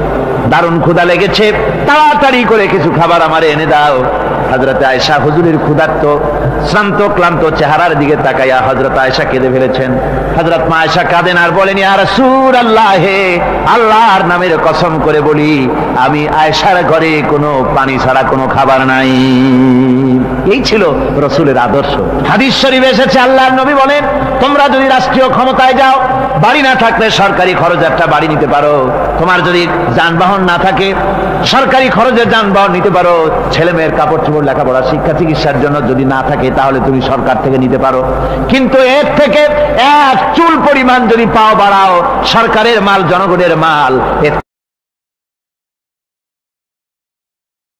দারুণ ক্ষুধা লেগেছে, তাড়াতাড়ি করে কিছু খাবার আমারে এনে দাও। হযরত আয়েশা হুজুরের ক্ষুধার্ত শ্রান্ত ক্লান্ত চেহারার দিকে তাকাইয়া হযরত আয়েশা কেঁদে ফেলেছেন। হযরত মা আয়েশা কাঁদেন আর বলেন, ইয়া রাসূলুল্লাহ, হে আল্লাহর নামের কসম করে বলি, আমি আয়েশার ঘরে কোনো পানি ছাড়া কোনো খাবার নাই। এই ছিল রাসূলের আদর্শ। হাদিস শরীফে এসেছে, আল্লাহর নবী বলেন, তোমরা যদি রাষ্ট্রীয় ক্ষমতায় যাও, বাড়ি না থাকলে সরকারি খরচে একটা বাড়ি নিতে পারো। তোমার যদি যানবাহন না থাকে, সরকারি খরচে যানবাহন নিতে পারো। ছেলে মেয়ের কাপড় চোপড়, লেখাপড়া, শিক্ষা, চিকিৎসার জন্য যদি না থাকে, তাহলে তুমি সরকার থেকে নিতে পারো। কিন্তু এর থেকে এক চুল পরিমাণ যদি পাও বাড়াও, সরকারের মাল জনগণের মাল,